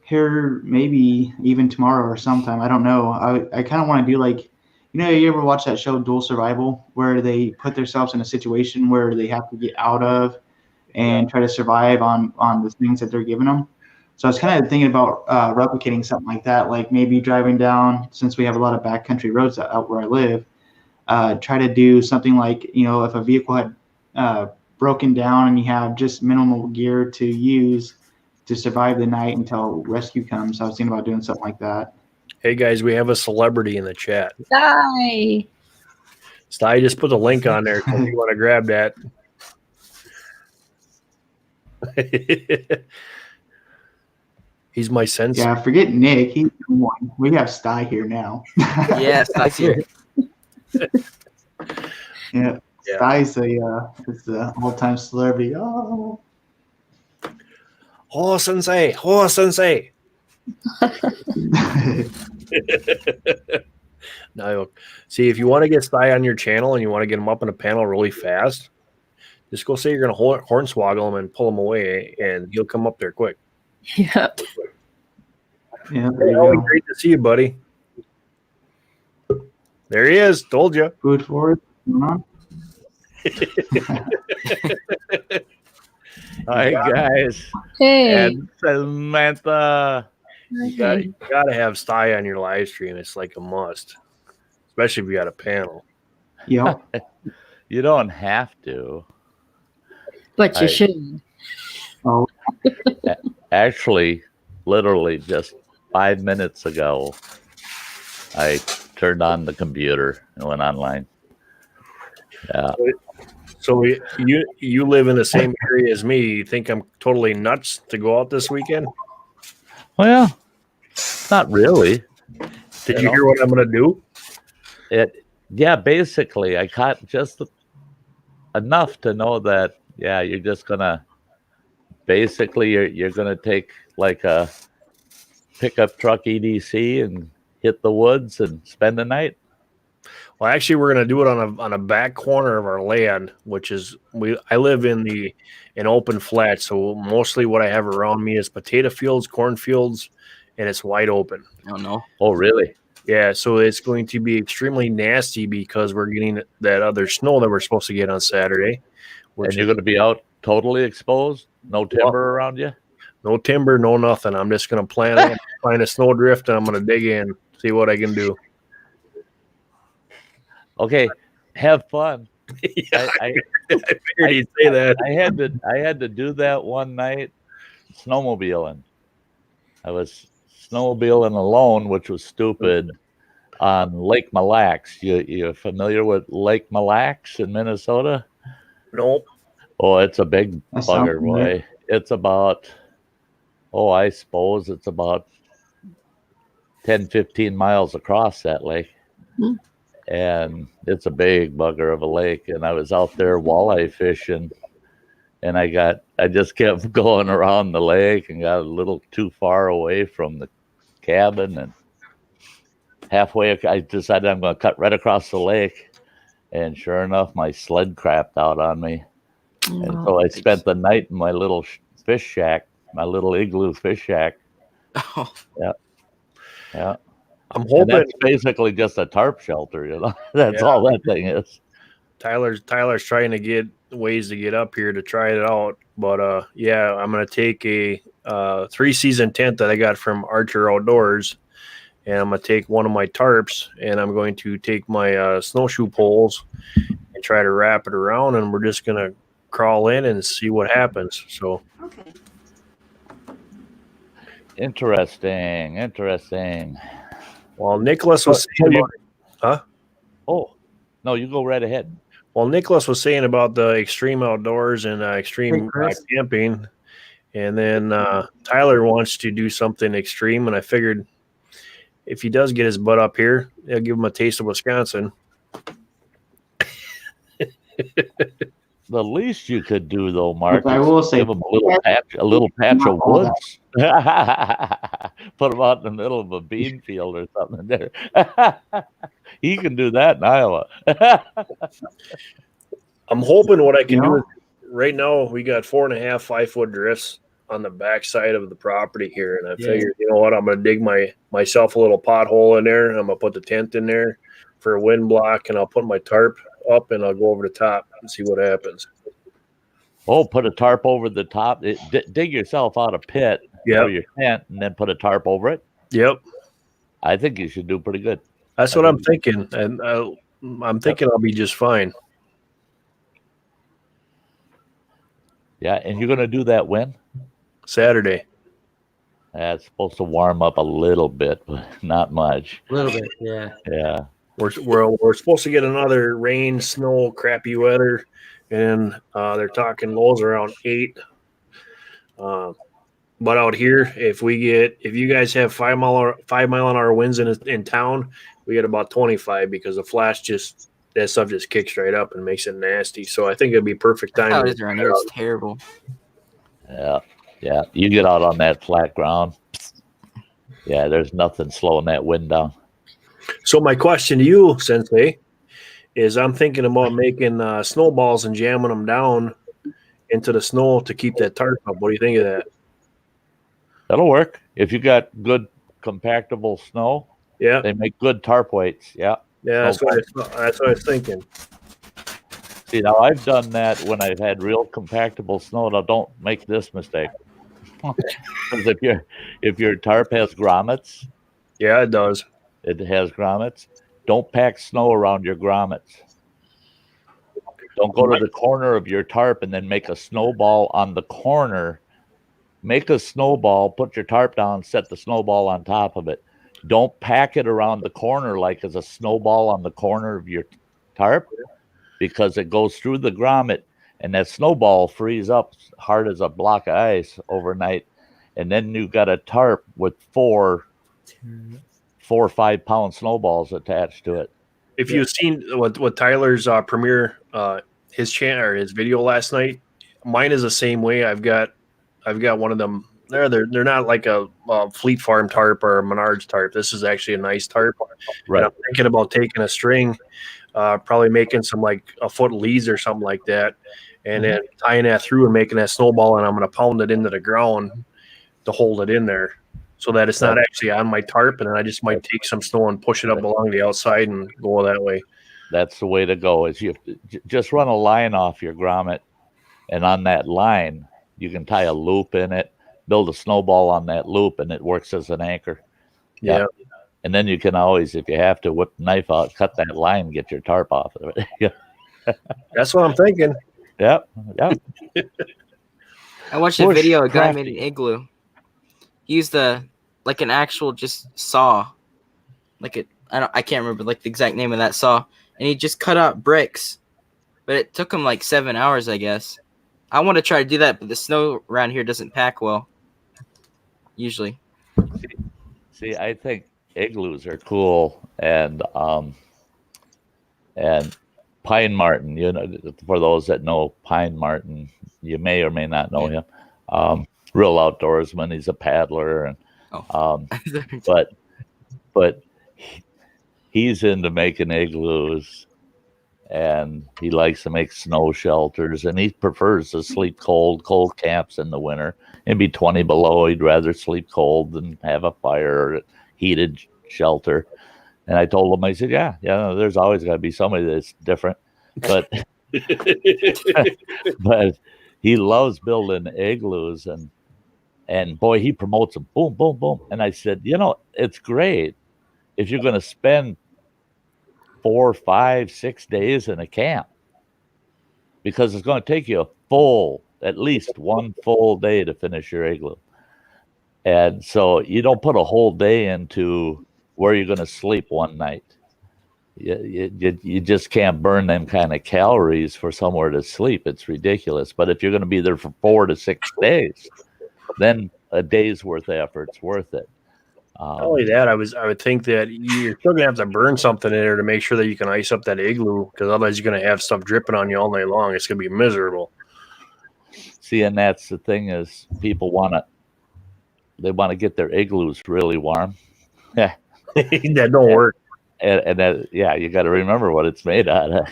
here, maybe even tomorrow or sometime. I don't know. I kind of want to do like, you ever watch that show Dual Survival, where they put themselves in a situation where they have to get out of and try to survive on the things that they're giving them. So I was kind of thinking about replicating something like that, like maybe driving down, since we have a lot of backcountry roads out where I live, try to do something like, if a vehicle had broken down and you have just minimal gear to use to survive the night until rescue comes. I was thinking about doing something like that. Hey guys, we have a celebrity in the chat. Die. Sty just put the link on there, so if you want to grab that. He's my sensei. Yeah, forget Nick. He's the one. We have Sty here now. Yes, that's here. Yeah, Sty's the all-time celebrity. Oh, Sensei. Oh, Sensei. Now, see, if you want to get Sty on your channel and you want to get him up in a panel really fast, just go say you're going to hornswoggle him and pull him away, and he'll come up there quick. Yeah. yeah. Hey, Owen, great to see you, buddy. There he is. Told you. Food for it. Hi, guys. Hey. And Samantha. You got to have Sty on your live stream. It's like a must, especially if you got a panel. Yep. You don't have to. But you should. Oh, Actually, literally just 5 minutes ago, I turned on the computer and went online. Yeah. So you live in the same area as me. You think I'm totally nuts to go out this weekend? Well, not really. Did you hear what I'm going to do? Yeah, basically, I caught just enough to know that, yeah, you're just going to, basically, you're going to take like a pickup truck EDC and hit the woods and spend the night. Well, actually, we're going to do it on a back corner of our land, which is I live in an open flat, so mostly what I have around me is potato fields, cornfields, and it's wide open. Oh no! Oh, really? Yeah, so it's going to be extremely nasty because we're getting that other snow that we're supposed to get on Saturday. And you're going to be out totally exposed? No timber around you? No timber, no nothing. I'm just going to find a snow drift, and I'm going to dig in, see what I can do. Okay, have fun. Yeah, I figured he'd say that. I had to do that one night snowmobiling. I was snowmobiling alone, which was stupid, on Lake Mille Lacs. You familiar with Lake Mille Lacs in Minnesota? Nope. Oh, it's a big bugger, boy. It's about, I suppose it's about 10, 15 miles across that lake. Hmm. And it's a big bugger of a lake. And I was out there walleye fishing. and I just kept going around the lake and got a little too far away from the cabin, and halfway I decided I'm going to cut right across the lake, and sure enough, my sled crapped out on me, and so I spent the night in my little fish shack, my little igloo fish shack. Oh, Yeah. I'm And hoping that's basically just a tarp shelter, you know. That's Yeah. all that thing is. Tyler's trying to get ways to get up here to try it out. But yeah, I'm gonna take a 3-season tent that I got from Archer Outdoors, and I'm gonna take one of my tarps, and I'm going to take my snowshoe poles and try to wrap it around, and we're just gonna crawl in and see what happens. So Interesting. while Nicholas was saying about, huh? Oh, no, you go right ahead. Well, Nicholas was saying about the extreme outdoors and Hey, extreme Chris. camping, and then Tyler wants to do something extreme, and I figured if he does get his butt up here, it'll give him a taste of Wisconsin. The least you could do, though, Mark, I is will say, give them a little patch of woods. Put them out in the middle of a bean field or something there. He can do that in Iowa. I'm hoping what I can do Yeah. is right now we got 4.5 5-foot drifts on the backside of the property here, and I figured, you know what, I'm gonna dig myself a little pothole in there. I'm gonna put the tent in there for a wind block, and I'll put my tarp up, and I'll go over the top and see what happens. Oh, put a tarp over the top. Dig yourself out a pit for your tent, and then put a tarp over it. Yep. I think you should do pretty good. That's what I'm thinking, and I'm thinking I'll be just fine. Yeah, and you're going to do that when? Saturday. It's supposed to warm up a little bit, but not much. A little bit, yeah. Yeah. We're supposed to get another rain, snow, crappy weather, and they're talking lows around 8. But out here, if you guys have 5 mile an hour winds in town, we get about 25 because the flash that stuff just kicks right up and makes it nasty. So I think it'd be perfect time. how it is around here. It's terrible. Yeah. Yeah. You get out on that flat ground. Yeah, there's nothing slowing that wind down. So my question to you, Sensei, is I'm thinking about making snowballs and jamming them down into the snow to keep that tarp up. What do you think of that? That'll work. If you got good compactable snow, Yeah. they make good tarp weights. Yeah. Yeah, that's what I was thinking. See, now I've done that when I've had real compactable snow. Now, don't make this mistake. Because if your tarp has grommets, Yeah, it does. it has grommets. Don't pack snow around your grommets. Don't go to the corner of your tarp and then make a snowball on the corner. Make a snowball, put your tarp down, set the snowball on top of it. Don't pack it around the corner like as a snowball on the corner of your tarp, because it goes through the grommet and that snowball frees up hard as a block of ice overnight. And then you've got a tarp with 4 or 5 pound snowballs attached to it. If you've seen what Tyler's premiere his channel or his video last night, mine is the same way. I've got one of them. They're not like a Fleet Farm tarp or a Menards tarp. This is actually a nice tarp. Right. And I'm thinking about taking a string, probably making some like a foot leads or something like that, and then tying that through and making that snowball, and I'm going to pound it into the ground to hold it in there, so that it's not actually on my tarp, and then I just might take some snow and push it up along the outside and go that way. That's the way to go. Is you just run a line off your grommet, and on that line you can tie a loop in it, build a snowball on that loop, and it works as an anchor. Yeah. And then you can always, if you have to, whip the knife out, cut that line, get your tarp off of it. Yeah. That's what I'm thinking. Yep. I watched a video. A guy made an igloo. He used like an actual just saw, I can't remember like the exact name of that saw, and he just cut out bricks. But it took him like 7 hours, I guess. I want to try to do that, but the snow around here doesn't pack well. Usually. See, I think igloos are cool, and Pine Martin, you know, for those that know Pine Martin, you may or may not know him. Real outdoorsman. He's a paddler, and Oh. but he's into making igloos, and he likes to make snow shelters, and he prefers to sleep cold camps in the winter. It'd be 20 below. He'd rather sleep cold than have a fire or heated shelter. And I told him, I said, yeah, there's always got to be somebody that's different, but but he loves building igloos, and boy, he promotes them. Boom, boom, boom. And I said, it's great if you're going to spend 4, 5, 6 days in a camp, because it's going to take you at least one full day to finish your igloo. And so you don't put a whole day into where you're going to sleep one night. You just can't burn them kind of calories for somewhere to sleep. It's ridiculous. But if you're going to be there for 4 to 6 days, then a day's worth of effort's worth it. Not only that, I would think that you're still gonna have to burn something in there to make sure that you can ice up that igloo, because otherwise you're gonna have stuff dripping on you all night long. It's gonna be miserable. See, and that's the thing is, people want to get their igloos really warm. That don't work. And that, you got to remember what it's made out of,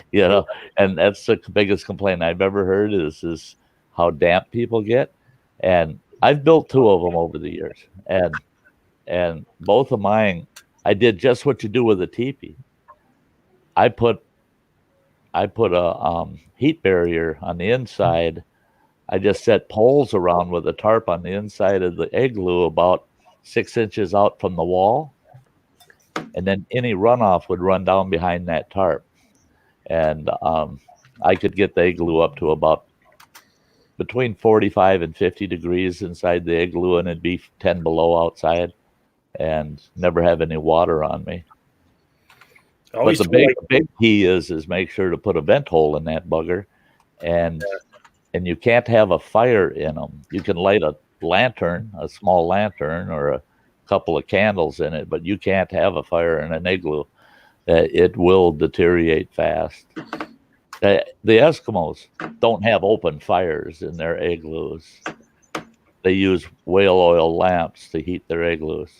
And that's the biggest complaint I've ever heard is how damp people get. And I've built 2 of them over the years, and both of mine, I did just what you do with a teepee. I put a heat barrier on the inside. I just set poles around with a tarp on the inside of the igloo about 6 inches out from the wall. And then any runoff would run down behind that tarp. And I could get the igloo up to about between 45 and 50 degrees inside the igloo, and it'd be 10 below outside, and never have any water on me. But the big key is make sure to put a vent hole in that bugger, and you can't have a fire in them. You can light a lantern, a small lantern, or a couple of candles in it, but you can't have a fire in an igloo. It will deteriorate fast. The Eskimos don't have open fires in their igloos. They use whale oil lamps to heat their igloos.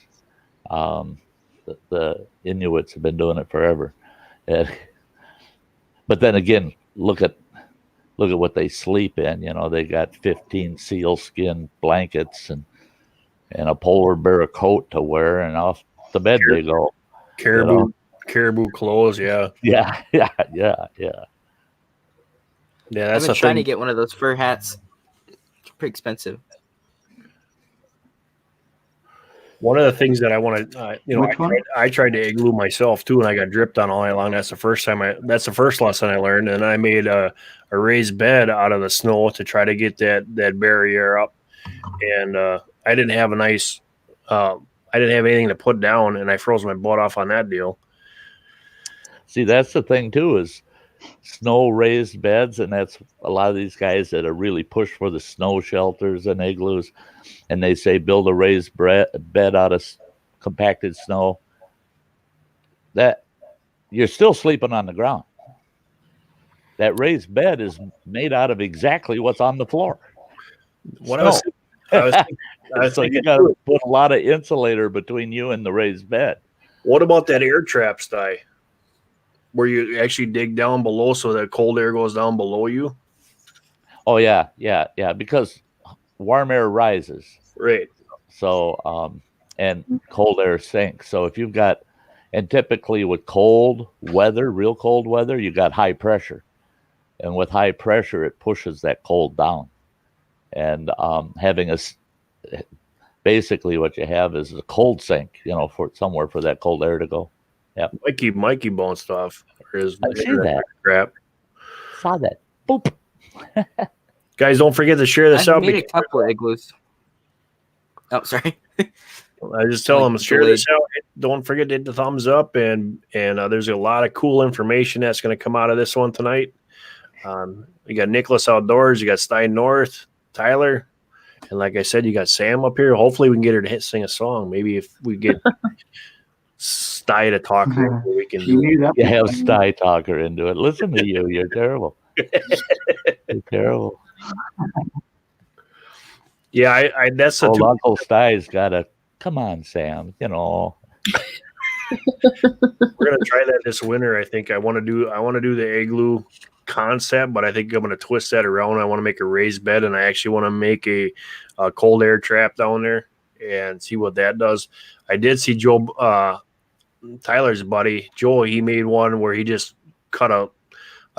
The Inuits have been doing it forever. But then again, look at what they sleep in. They got 15 sealskin blankets and a polar bear coat to wear, and off to bed they go. Caribou clothes, yeah. Yeah. Yeah, that's I've been trying to get one of those fur hats. It's pretty expensive. One of the things that I want to, I tried to igloo myself too, and I got dripped on all night long. That's the first lesson I learned. And I made a raised bed out of the snow to try to get that barrier up. And I didn't have I didn't have anything to put down, and I froze my butt off on that deal. See, that's the thing too, is snow raised beds, and that's a lot of these guys that are really pushed for the snow shelters and igloos, and they say build a raised bed out of compacted snow. That you're still sleeping on the ground. That raised bed is made out of exactly what's on the floor. So you got to put a lot of insulator between you and the raised bed. What about that air trap sty, where you actually dig down below so that cold air goes down below you? Oh yeah, because warm air rises, right? So and cold air sinks. So if you've got, and typically with cold weather, real cold weather, you got high pressure, and with high pressure, it pushes that cold down. And basically what you have is a cold sink, for somewhere for that cold air to go. Yeah, Mikey bounced off. I see that crap. Saw that. Boop. Guys, don't forget to share this out. I made a couple of igloos. Oh, sorry. I just tell them share this out. Don't forget to hit the thumbs up, and there's a lot of cool information that's going to come out of this one tonight. You got Nicholas Outdoors, you got Stein North, Tyler, and like I said, you got Sam up here. Hopefully, we can get her to sing a song. Maybe if we get Sty to talk to. We can You do knew that. You have Sty Talker into it. Listen to you. You're terrible. You're terrible. Yeah, I that's the Old two. Uncle Sty's got to, come on, Sam, We're gonna try that this winter. I think I want to do the igloo concept, but I think I'm gonna twist that around. I want to make a raised bed, and I actually want to make a cold air trap down there and see what that does. I did see Joe Tyler's buddy Joel. He made one where he just cut a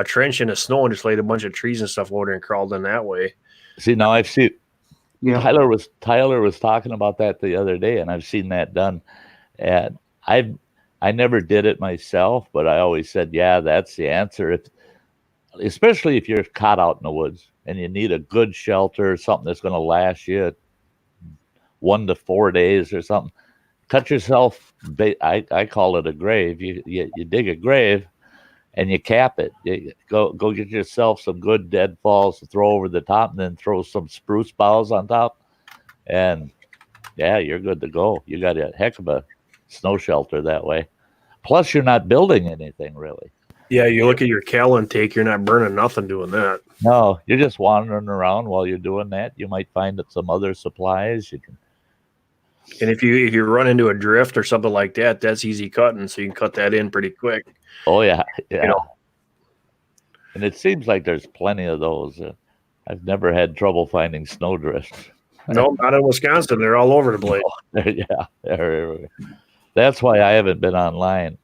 trench in the snow and just laid a bunch of trees and stuff over there and crawled in that way. See, now I've seen Yeah. Tyler was talking about that the other day, and I've seen that done. And I never did it myself, but I always said, yeah, that's the answer. Especially if you're caught out in the woods and you need a good shelter, something that's going to last you 1 to 4 days or something. Cut yourself. I call it a grave. You dig a grave and you cap it. You go get yourself some good deadfalls to throw over the top, and then throw some spruce boughs on top, and yeah, you're good to go. You got a heck of a snow shelter that way. Plus, you're not building anything really. Yeah, you look at your cal intake, you're not burning nothing doing that. No, you're just wandering around while you're doing that. You might find some other supplies. You can. And if you run into a drift or something like that, that's easy cutting, so you can cut that in pretty quick. Oh yeah. You know. And it seems like there's plenty of those. I've never had trouble finding snowdrifts. No, not in Wisconsin. They're all over the place. Yeah, that's why I haven't been online.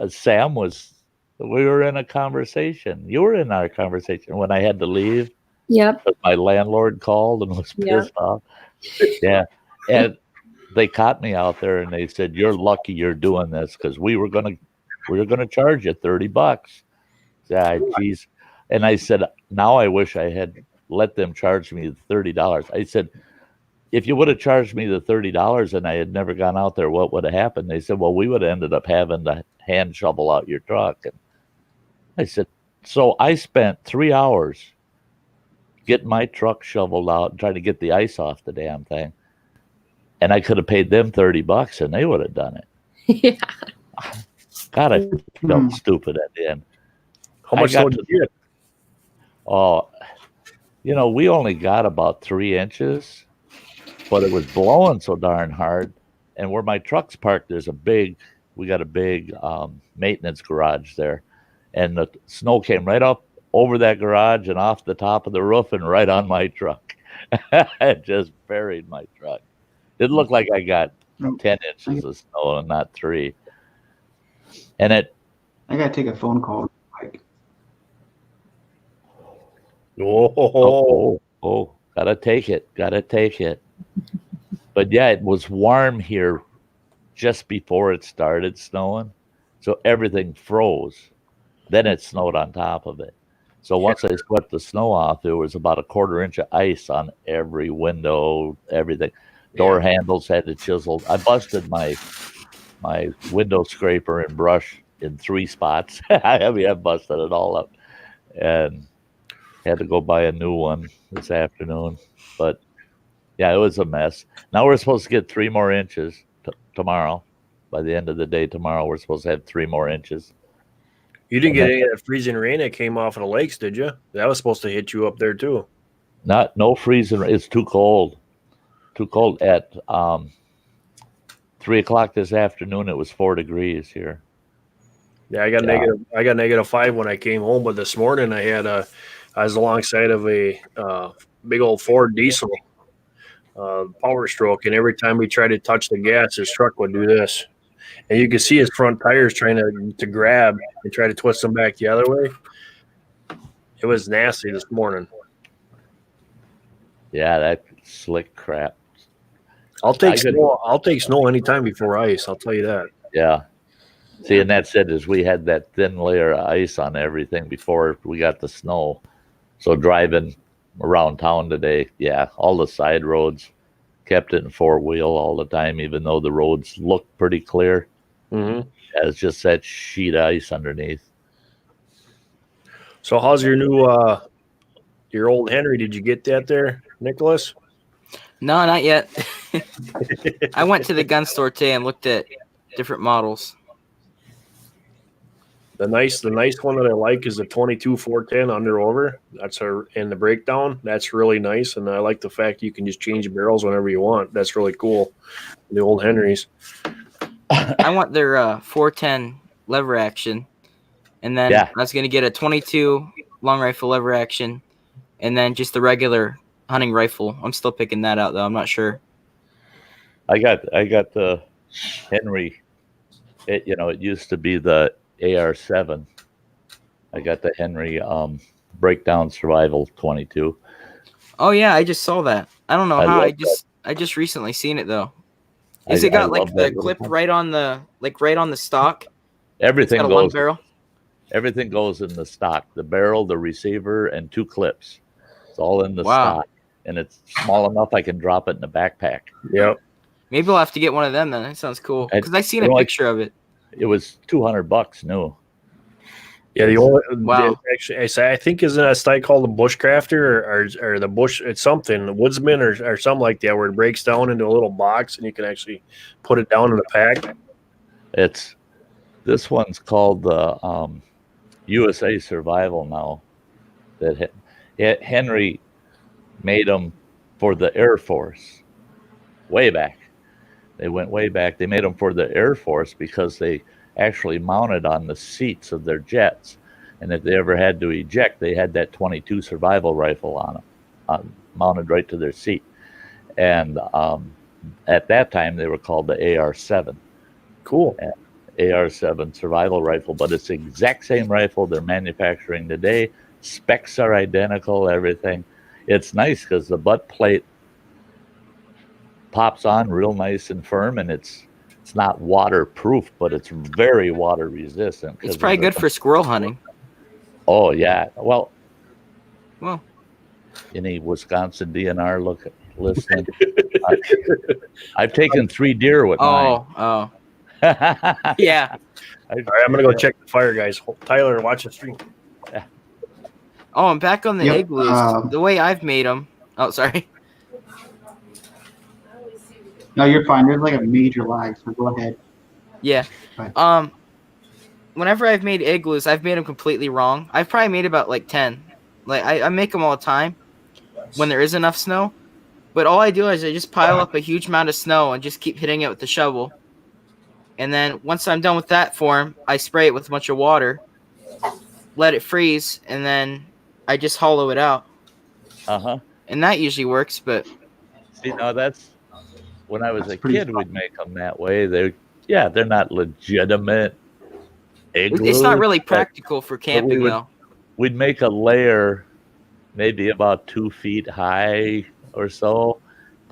Sam we were in a conversation. You were in our conversation when I had to leave. Yep. My landlord called and was pissed off. Yeah. And they caught me out there and they said, "You're lucky you're doing this, because we were gonna charge you $30." Yeah, geez. And I said, now I wish I had let them charge me the $30. I said, if you would have charged me the $30 and I had never gone out there, what would have happened? They said, well, we would have ended up having to hand shovel out your truck. And I said, so I spent 3 hours getting my truck shoveled out and trying to get the ice off the damn thing. And I could have paid them $30 and they would have done it. Yeah. God, I felt stupid at the end. How much snow did you get? Oh, we only got about 3 inches, but it was blowing so darn hard. And where my truck's parked, we got a big maintenance garage there. And the snow came right up over that garage and off the top of the roof and right on my truck. It just buried my truck. It looked like I got 10 inches of snow and not 3. And I gotta take a phone call. Gotta take it. But yeah, it was warm here just before it started snowing, so everything froze. Then it snowed on top of it. So once I swept the snow off, there was about a 1/4 inch of ice on every window, everything. Door handles had to chisel. I busted my window scraper and brush in 3 spots. I busted it all up, and had to go buy a new one this afternoon. But yeah, it was a mess. Now we're supposed to get 3 more inches tomorrow. By the end of the day tomorrow, we're supposed to have 3 more inches. You didn't get any of that freezing rain that came off of the lakes, did you? That was supposed to hit you up there too. No freezing. It's too cold. Too cold. At 3 o'clock this afternoon, it was 4 degrees here. Yeah, I got -5 when I came home, but this morning I was alongside of a big old Ford diesel Power Stroke, and every time we tried to touch the gas, his truck would do this, and you could see his front tires trying to grab and try to twist them back the other way. It was nasty this morning. Yeah, that slick crap. I'll take snow anytime before ice. I'll tell you that. Yeah. See, and that's it, is we had that thin layer of ice on everything before we got the snow. So driving around town today, yeah, all the side roads kept it in 4-wheel all the time, even though the roads look pretty clear. Mm-hmm. Yeah, it's just that sheet of ice underneath. So how's your new, your old Henry? Did you get that there, Nicholas? No, not yet. I went to the gun store today and looked at different models. The nice one that I like is the 22 410 under over. That's in the breakdown. That's really nice, and I like the fact you can just change the barrels whenever you want. That's really cool. The old Henrys. I want their 410 lever action, and then I was gonna get a 22 long rifle lever action, and then just the regular hunting rifle. I'm still picking that out though. I'm not sure. I got the Henry. It used to be the AR7. I got the Henry Breakdown Survival 22. Oh yeah, I just saw that. I don't know how. I just recently seen it though. Is it got like the clip right on the stock? Everything got a goes. long barrel. Everything goes in the stock. The barrel, the receiver, and 2 clips. It's all in the stock, and it's small enough I can drop it in the backpack. Yep. Maybe I'll have to get one of them then. That sounds cool. Because I seen a picture of it. It was $200 new. Yeah, the only actually, I think isn't a style called the Bushcrafter or the Bush? It's something, the Woodsman or something like that, where it breaks down into a little box and you can actually put it down in the pack. This one's called the USA Survival now. That Henry made them for the Air Force way back. They went way back. They made them for the Air Force because they actually mounted on the seats of their jets, and if they ever had to eject, they had that 22 survival rifle on them, mounted right to their seat. And at that time, they were called the AR-7. Cool. AR-7 survival rifle, but it's the exact same rifle they're manufacturing today. Specs are identical, everything. It's nice because the butt plate pops on real nice and firm, and it's not waterproof, but it's very water resistant. It's probably good for squirrel hunting. Oh yeah. Well, any Wisconsin DNR listening? I've taken 3 deer with mine. Oh. Yeah. All right, I'm gonna go check the fire, guys. Tyler, watch the stream. Oh, I'm back on the igloos. The way I've made them. Oh, sorry. No, you're fine. There's like a major lag, so go ahead. Yeah. Whenever I've made igloos, I've made them completely wrong. I've probably made about like 10. Like I make them all the time when there is enough snow. But all I do is I just pile up a huge amount of snow and just keep hitting it with the shovel. And then once I'm done with that form, I spray it with a bunch of water, let it freeze, and then I just hollow it out. And that usually works, but see, now that's when I was a kid, we'd make them that way. They're not legitimate igloos. It's not really practical for camping, though. We'd make a layer maybe about 2 feet high or so,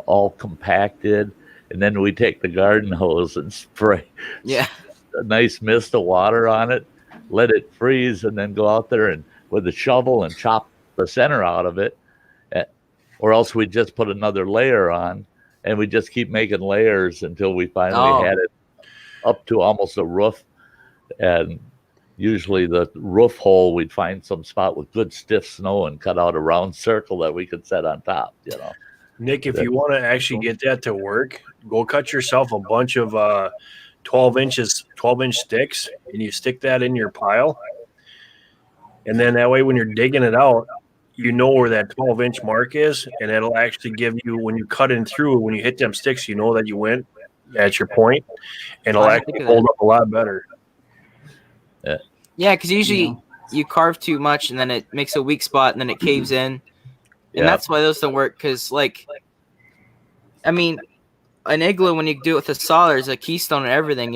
all compacted, and then we'd take the garden hose and spray a nice mist of water on it, let it freeze, and then go out there and with a shovel and chop the center out of it, or else we'd just put another layer on. And we just keep making layers until we finally had it up to almost a roof. And usually the roof hole, we'd find some spot with good stiff snow and cut out a round circle that we could set on top, Nick, if you want to actually get that to work, go cut yourself a bunch of 12-inch sticks, and you stick that in your pile. And then that way when you're digging it out, you know where that 12-inch mark is, and it'll actually give you, when you cut in through, when you hit them sticks, you know that you went at your point, and it'll actually hold up a lot better. Yeah, because usually you carve too much, and then it makes a weak spot, and then it caves in. And that's why those don't work, because, an igloo, when you do it with a saw, there's a keystone and everything,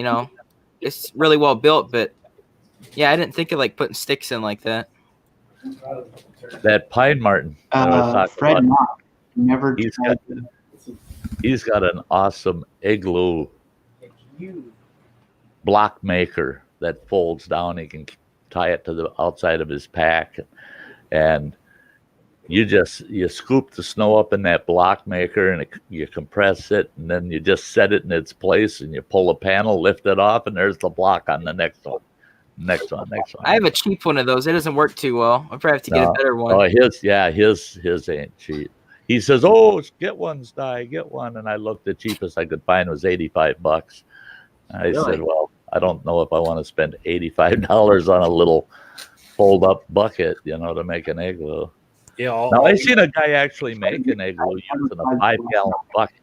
It's really well built, but, I didn't think of, putting sticks in like that. That pine marten. Fred Knock. He's got an awesome igloo block maker that folds down. He can tie it to the outside of his pack, and you scoop the snow up in that block maker, and you compress it, and then you just set it in its place, and you pull a panel, lift it off, and there's the block on the next one. Next one. I have a cheap one of those. It doesn't work too well. I probably have to get a better one. Oh, his ain't cheap. He says, "Oh, get one, Sty, get one." And I looked. The cheapest I could find was $85. I said, well, I don't know if I want to spend $85 on a little fold-up bucket, to make an igloo. Yeah. Now, I seen a guy actually make an igloo using a 5-gallon bucket.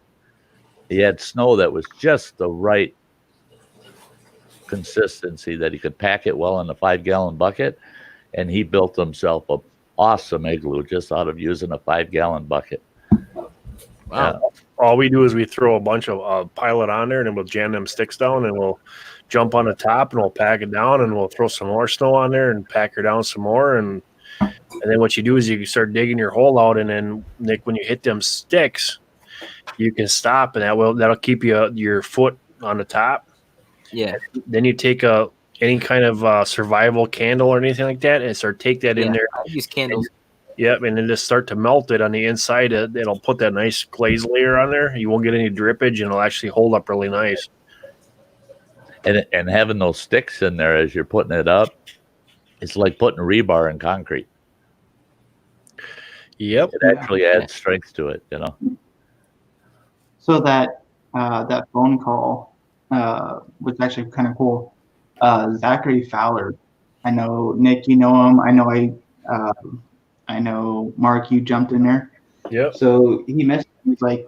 He had snow that was just the right consistency that he could pack it well in a 5-gallon bucket, and he built himself an awesome igloo just out of using a 5-gallon bucket. Wow. Yeah. All we do is we throw a bunch of pile it on there, and then we'll jam them sticks down, and we'll jump on the top, and we'll pack it down, and we'll throw some more snow on there and pack her down some more, and then what you do is you start digging your hole out, and then Nick, when you hit them sticks, you can stop, and that'll keep your foot on the top. Yeah. Then you take any kind of survival candle or anything like that, and take that in there. I use candles. Yep, and then just start to melt it on the inside. It'll put that nice glaze layer on there. You won't get any drippage, and it'll actually hold up really nice. And having those sticks in there as you're putting it up, it's like putting rebar in concrete. Yep. It actually adds strength to it, So that phone call was actually kind of cool. Zachary Fowler, I know Nick, you know him. I know Mark, you jumped in there. Yep. So he messaged me, he's like,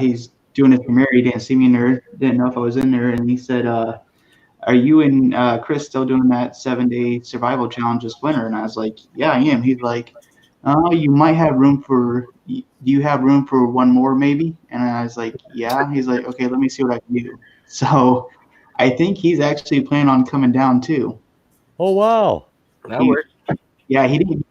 he's doing his premiere. He didn't see me in there, didn't know if I was in there, and he said, "Are you and Chris still doing that 7-day survival challenge this winter?" And I was like, "Yeah, I am." He's like, "Oh, you might have room for. Do you have room for one more, maybe?" And I was like, "Yeah." He's like, "Okay, let me see what I can do." So I think he's actually planning on coming down too. Oh wow, That worked. Yeah, he didn't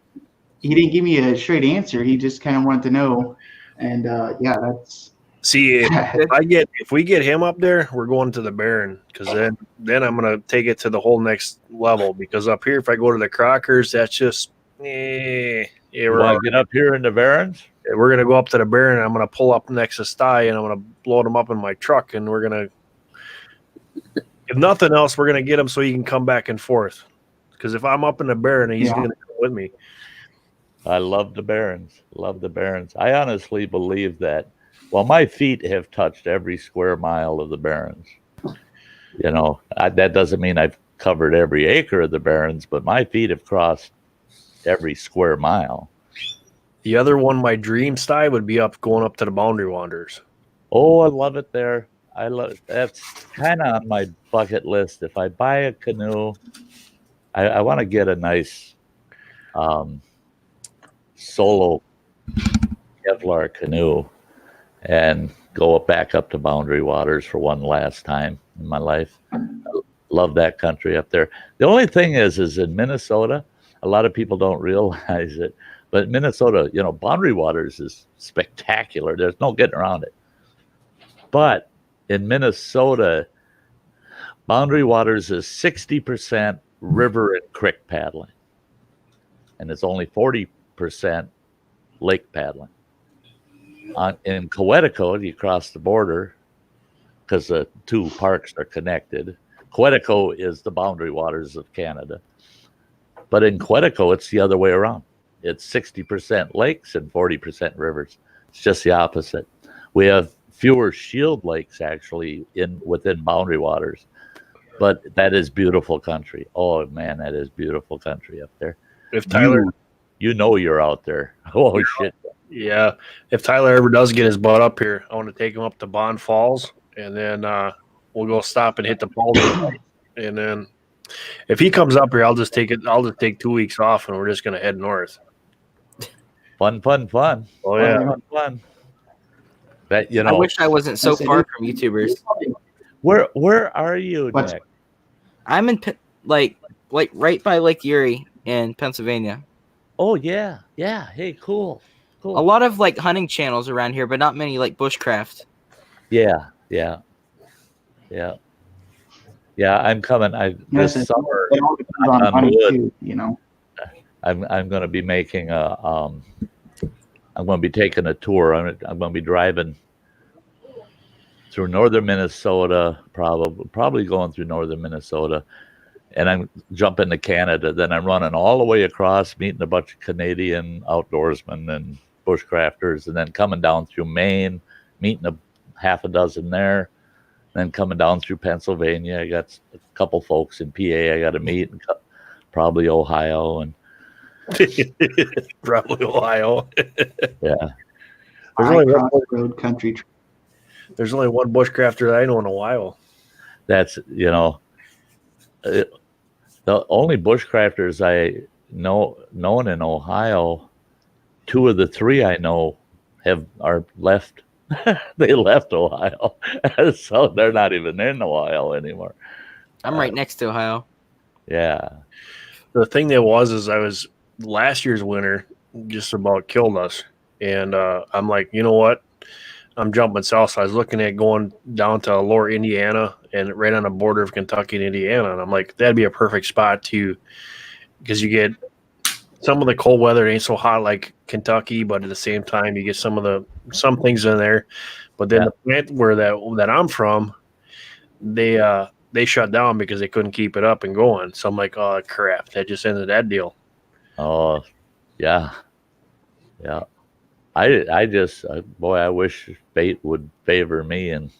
give me a straight answer. He just kind of wanted to know, and yeah, that's. See, if we get him up there, we're going to the Barren, because then I'm gonna take it to the whole next level. Because up here, if I go to the Crockers, that's just you want to get up here in the Barrens? We're gonna go up to the Barren, and I'm gonna pull up next to Sty, and I'm gonna load him up in my truck, and we're gonna, if nothing else, we're gonna get him so he can come back and forth. Because if I'm up in the Barren, he's gonna come with me. I love the Barrens. Love the Barrens. I honestly believe that. Well, my feet have touched every square mile of the Barrens. That doesn't mean I've covered every acre of the Barrens, but my feet have crossed every square mile. The other one, my dream style, would be going up to the Boundary Wanderers. Oh, I love it there. That's kind of on my bucket list. If I buy a canoe, I want to get a nice solo Kevlar canoe and go back up to Boundary Waters for one last time in my life. I love that country up there. The only thing is in Minnesota, a lot of people don't realize it, but Minnesota, Boundary Waters is spectacular. There's no getting around it. But in Minnesota, Boundary Waters is 60% river and creek paddling, and it's only 40% lake paddling. In Quetico, you cross the border because the two parks are connected. Quetico is the Boundary Waters of Canada. But in Quetico, it's the other way around. It's 60% lakes and 40% rivers. It's just the opposite. We have fewer shield lakes, actually, within Boundary Waters. But that is beautiful country. Oh, man, that is beautiful country up there. If Tyler... you're out there. Oh, shit. Yeah, if Tyler ever does get his butt up here, I want to take him up to Bond Falls, and then we'll go stop and hit the boulder. And then if he comes up here, I'll just take 2 weeks off, and we're just gonna head north. Fun. Oh yeah, fun. That I wish I wasn't so far from YouTubers. Where are you, Nick? I'm in like right by Lake Erie in Pennsylvania. Oh yeah. Hey, cool. A lot of hunting channels around here, but not many Bushcraft. Yeah. I'm coming. This summer. I'm going to be making I'm going to be taking a tour. I'm going to be driving through northern Minnesota, probably going through northern Minnesota, and I'm jumping to Canada. Then I'm running all the way across, meeting a bunch of Canadian outdoorsmen and bushcrafters, and then coming down through Maine, meeting half a dozen there, Then coming down through Pennsylvania, I got a couple folks in PA I got to meet, and probably Ohio, and Probably Ohio. yeah. There's I only one, crossroad country. there's only one bushcrafter that I know in Ohio. That's the only bushcrafters I known in Ohio. Two of the three I know are left. They left Ohio, so they're not even in Ohio anymore. I'm right next to Ohio. Yeah. The thing that was I was last year's winter just about killed us, and I'm like, you know what? I'm jumping south. So I was looking at going down to lower Indiana and right on the border of Kentucky and Indiana, and I'm like, that'd be a perfect spot because you get some of the cold weather. It ain't so hot like Kentucky, but at the same time, you get some things in there. But then the plant where that I'm from, they shut down because they couldn't keep it up and going. So I'm like, oh crap, that just ended that deal. Oh, yeah. Yeah. I just boy, I wish fate would favor me and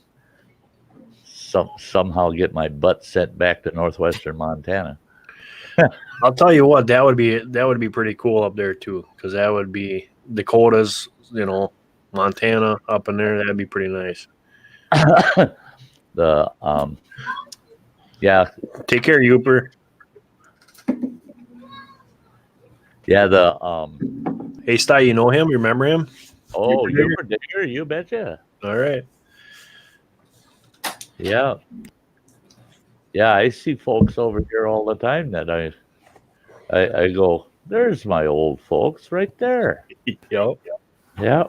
somehow get my butt sent back to northwestern Montana. I'll tell you what, that would be pretty cool up there too, because that would be Dakotas, Montana up in there. That'd be pretty nice. Yeah. Take care, Youper. Yeah, Hey, Sty, you know him? You remember him? oh, Youper Digger, you betcha. All right. Yeah. Yeah, I see folks over here all the time that I go, there's my old folks right there. Yep. Yeah.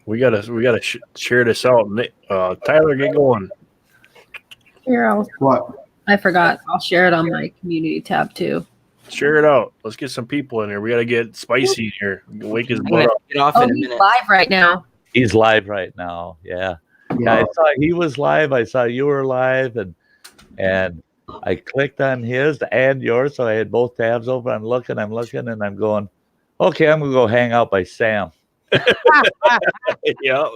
We gotta share this out. Tyler, get going. Here, What? I forgot. I'll share it on my community tab too. Share it out. Let's get some people in here. We gotta get Spicy in here. Wake his I'm butt gonna up. get off Oh, in a he's minute. live right now. He's live right now. Yeah. Yeah. I saw he was live. I saw you were live, and I clicked on his and yours, so I had both tabs open. I'm looking, and I'm going, okay, I'm gonna go hang out by Sam. Yeah.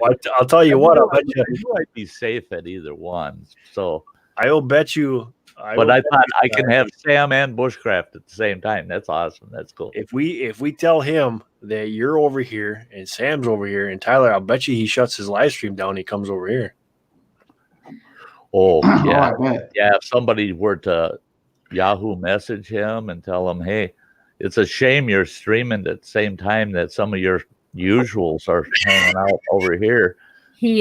Well, I'll tell you what. I'll bet you. You might be safe at either one. So, I'll bet you. but I thought I can have Sam and Bushcraft at the same time. That's awesome. That's cool. If we tell him that you're over here and Sam's over here and Tyler, I'll bet you he shuts his live stream down. And he comes over here. Oh yeah, Oh, I bet. yeah. If somebody were to Yahoo message him and tell him, hey, it's a shame you're streaming at the same time that some of your usuals are hanging out over here. He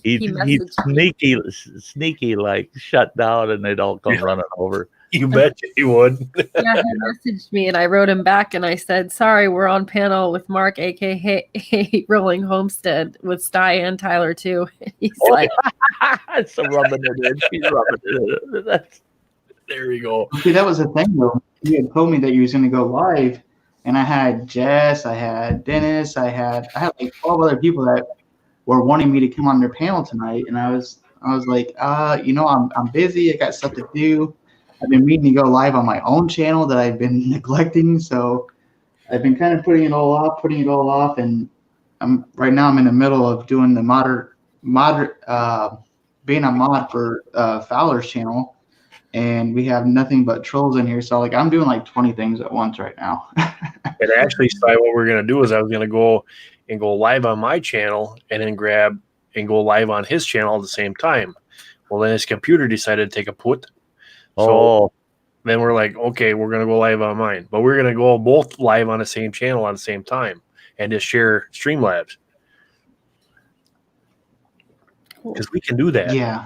He messaged sneaky like shut down and they'd all come running over. You bet he would. Yeah, he messaged me and I wrote him back and I said, sorry, we're on panel with Mark, aka Rolling Homestead, with Sty and Tyler too. He's like, So rubbing it in. She's rubbing it in. That's, There we go. See, that was the thing though. You had told me that you was going to go live, and I had Jess, I had Dennis, I had like 12 other people that were wanting me to come on their panel tonight, and I was like, I'm busy. I got stuff to do. I've been meaning to go live on my own channel that I've been neglecting, so I've been kind of putting it all off, and right now I'm in the middle of doing the being a mod for Fowler's channel. And we have nothing but trolls in here. So like I'm doing like 20 things at once right now. And actually, Sty, what we're gonna do is I was gonna go live on my channel and then grab and go live on his channel at the same time. Well, then his computer decided to take a put. So then we're like, okay, we're gonna go live on mine, but we're gonna go both live on the same channel at the same time and just share Streamlabs because we can do that. Yeah.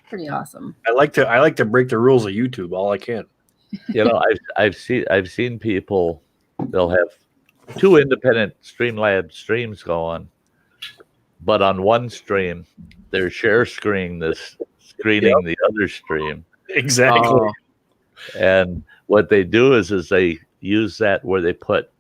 pretty awesome. I like to break the rules of YouTube all I can. you know, I've seen people, they'll have two independent Streamlabs streams going, but on one stream they're share screening the other stream. Exactly. And what they do is they use that where they put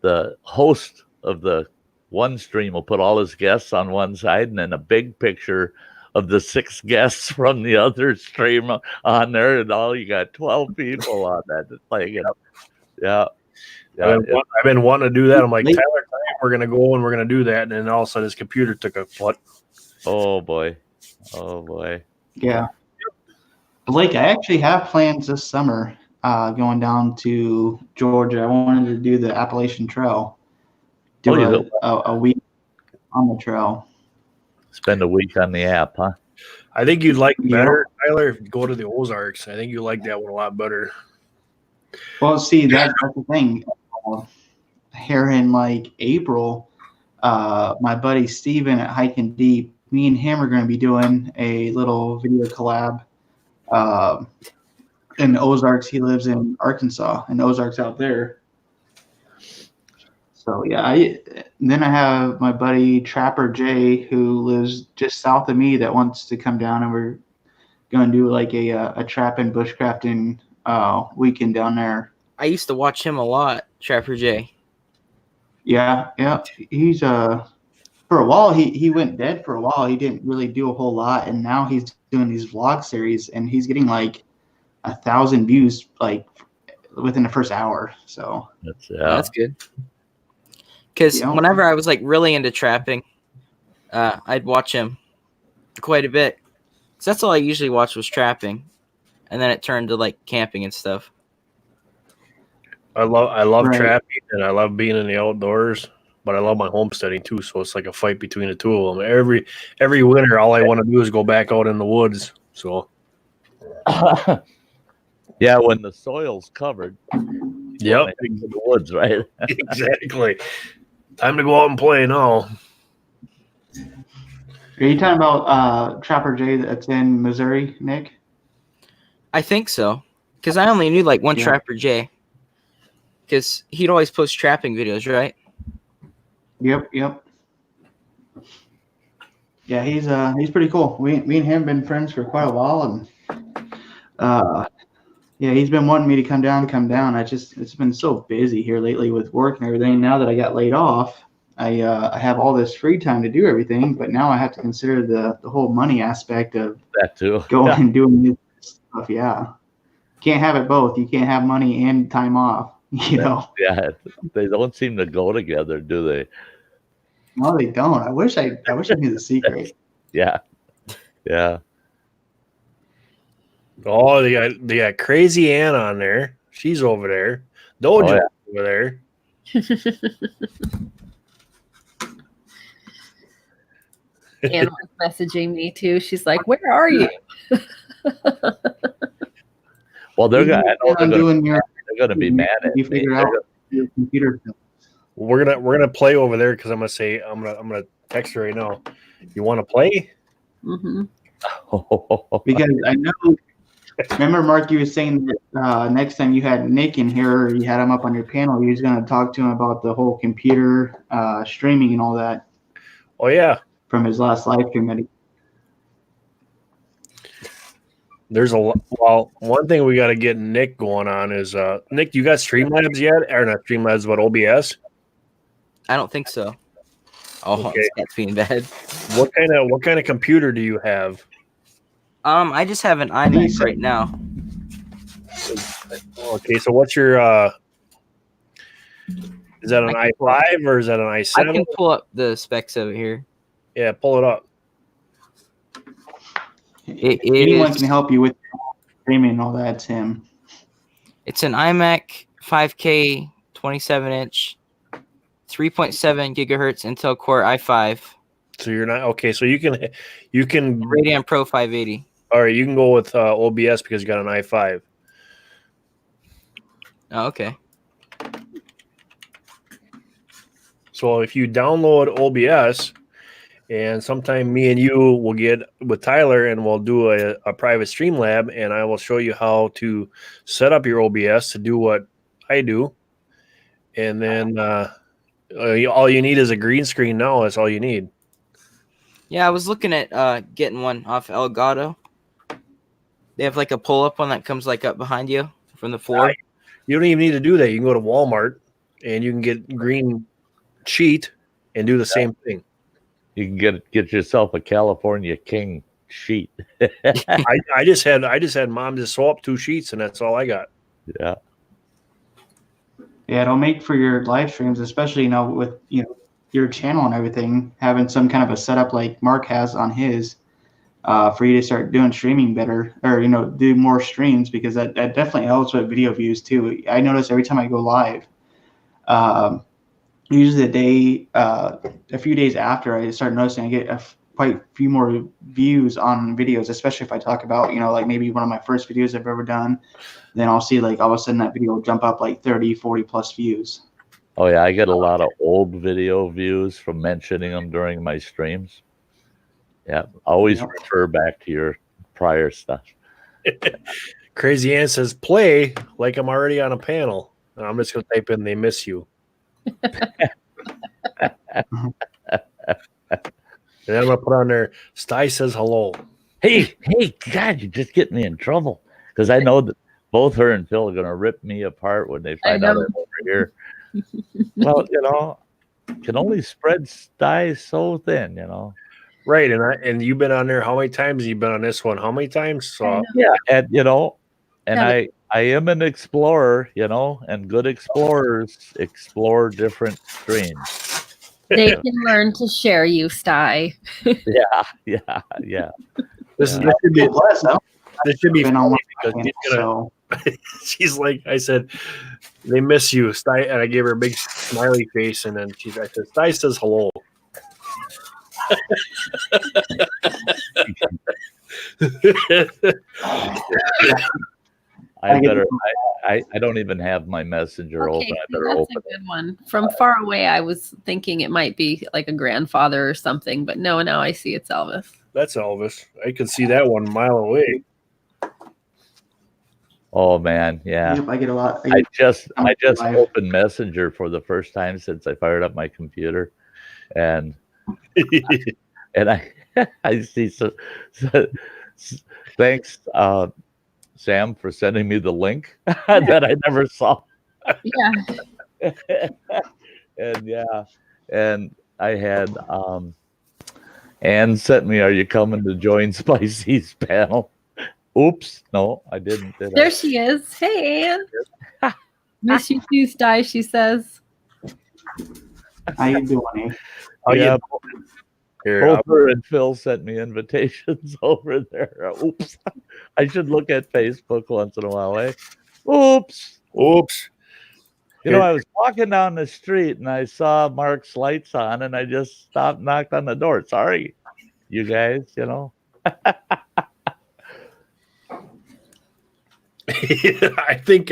the host of the one stream will put all his guests on one side and then a big picture of the 6 guests from the other stream on there, and all you got 12 people on that thing. Yeah. Yeah, I've been wanting to do that. I'm like, Late- Tyler, we're gonna go and we're gonna do that, and then all of a sudden his computer took a foot. oh boy. Oh boy. Yeah. Blake, I actually have plans this summer going down to Georgia. I wanted to do the Appalachian Trail, do you a week on the trail. Spend a week on the app, huh? I think you'd like Yeah. better, Tyler, if you go to the Ozarks. I think you like that one a lot better. Well, see, that's the thing. Here in like April, my buddy Steven at Hiking Deep, me and him are going to be doing a little video collab in the Ozarks. He lives in Arkansas, and Ozarks out there. So yeah, then I have my buddy Trapper Jay, who lives just south of me, that wants to come down, and we're going to do like a trap and bushcrafting weekend down there. I used to watch him a lot, Trapper J. Yeah. He's for a while he went dead for a while. He didn't really do a whole lot, and now he's doing these vlog series, and he's getting like 1,000 views like within the first hour. So That's good. Because whenever I was like really into trapping, I'd watch him quite a bit. Because that's all I usually watched was trapping, and then it turned to like camping and stuff. I love Right. trapping and I love being in the outdoors, but I love my homesteading too. So it's like a fight between the two of them. Every winter, all I want to do is go back out in the woods. So Yeah, when the soil's covered. yep, In the woods, right? exactly. Time to go out and play now. Are you talking about Trapper Jay that's in Missouri, Nick? I think so. Because I only knew like one Yeah. Trapper J. Because he'd always post trapping videos, right? Yep. Yeah, he's pretty cool. Me and him have been friends for quite a while, and yeah, he's been wanting me to come down. It's been so busy here lately with work and everything. Now that I got laid off, I have all this free time to do everything, but now I have to consider the whole money aspect of That too. going and doing this stuff. Yeah, can't have it both. You can't have money and time off. You know. Yeah, they don't seem to go together, do they? No, they don't. I wish I knew the secret. Yeah. Oh, they got Crazy Ann on there. She's over there. Dojo's over there. Anna was messaging me too. She's like, "Where are you?" Well, they're gonna. I know they're doing gonna. They're gonna be mad at You me. figure out your computer. We're gonna play over there because I'm gonna text her right now. You want to play? Hmm. Because I know. Remember, Mark, you were saying that next time you had Nick in here, or you had him up on your panel, you was going to talk to him about the whole computer streaming and all that Oh yeah. from his last live stream. That There's one thing we got to get Nick going on is Nick. You got Streamlabs yet? Or not Streamlabs, but OBS? I don't think so. Oh, Okay. that's being bad. What kind of computer do you have? I just have an iMac right now. Okay, so what's your is that an i5 or is that an I i7? can pull up the specs over here. Yeah, pull it up. anyone is- can help you with streaming and all that. It's him. It's an iMac 5K 27-inch, 3.7 gigahertz Intel Core i5 So you're not okay. So you can Radeon Pro 580. all right. You can go with OBS because you got an i5. Oh, okay. So if you download OBS, and sometime me and you will get with Tyler and we'll do a private stream lab, and I will show you how to set up your OBS to do what I do. And then all you need is a green screen now. That's all you need. Yeah, I was looking at getting one off Elgato. They have like a pull-up one that comes like up behind you from the floor. You don't even need to do that. You can go to Walmart and you can get green sheet and do the same thing. You can get yourself a California King sheet. I just had mom just sew up 2 sheets and that's all I got. Yeah. Yeah, it'll make for your live streams, especially with your channel and everything, having some kind of a setup like Mark has on his, for you to start doing streaming better, or do more streams, because that definitely helps with video views too. I notice every time I go live, usually a few days after, I start noticing I get quite a few more views on videos, especially if I talk about like maybe one of my first videos I've ever done. Then I'll see like all of a sudden that video will jump up like 30, 40 plus views. Oh yeah, I get a lot of old video views from mentioning them during my streams. Yeah, always refer back to your prior stuff. Crazy Ann says, play like I'm already on a panel. And I'm just going to type in, they miss you. And then I'm going to put on there, Sty says hello. Hey, God, you just get me in trouble. Because I know that both her and Phil are going to rip me apart when they find out I'm over here. Well, can only spread Sty so thin, Right, and you've been on there. How many times have you been on this one? How many times? So yeah, and I am an explorer, and good explorers explore different streams. They can learn to share you, Sty. Yeah. This should be funny because she's like, I said, they miss you, Sty, and I gave her a big smiley face, and then I said, Sty says hello. I don't even have my messenger open. I better that's open a good one. From far away, I was thinking it might be like a grandfather or something, but no, now I see it's Elvis. That's Elvis. I can see that one a mile away. Oh man, yeah. Yep, I get a lot. I just opened Messenger for the first time since I fired up my computer, and I see so thanks Sam for sending me the link that I never saw. Yeah. and I had Ann sent me, "Are you coming to join Spicy's panel?" Oops, no, I didn't. There she is. Hey, Ann. Miss you too, Sty, she says. How you doing? Oh yeah. Here, her and Phil sent me invitations over there. Oops. I should look at Facebook once in a while, eh? Oops. I was walking down the street and I saw Mark's lights on and I just stopped, knocked on the door. Sorry, you guys, I think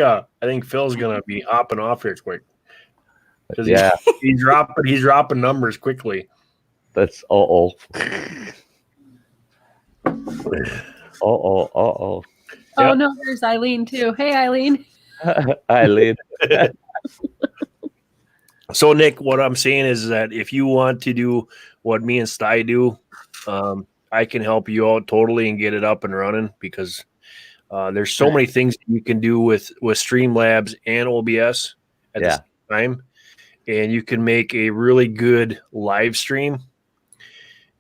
Phil's gonna be hopping off here quick. Yeah, he's dropping numbers quickly. That's oh. Oh no, there's Eileen too. Hey, Eileen. Eileen. So Nick, what I'm saying is that if you want to do what me and Sty do, I can help you out totally and get it up and running, because there's so many things you can do with Streamlabs and OBS at the same time, and you can make a really good live stream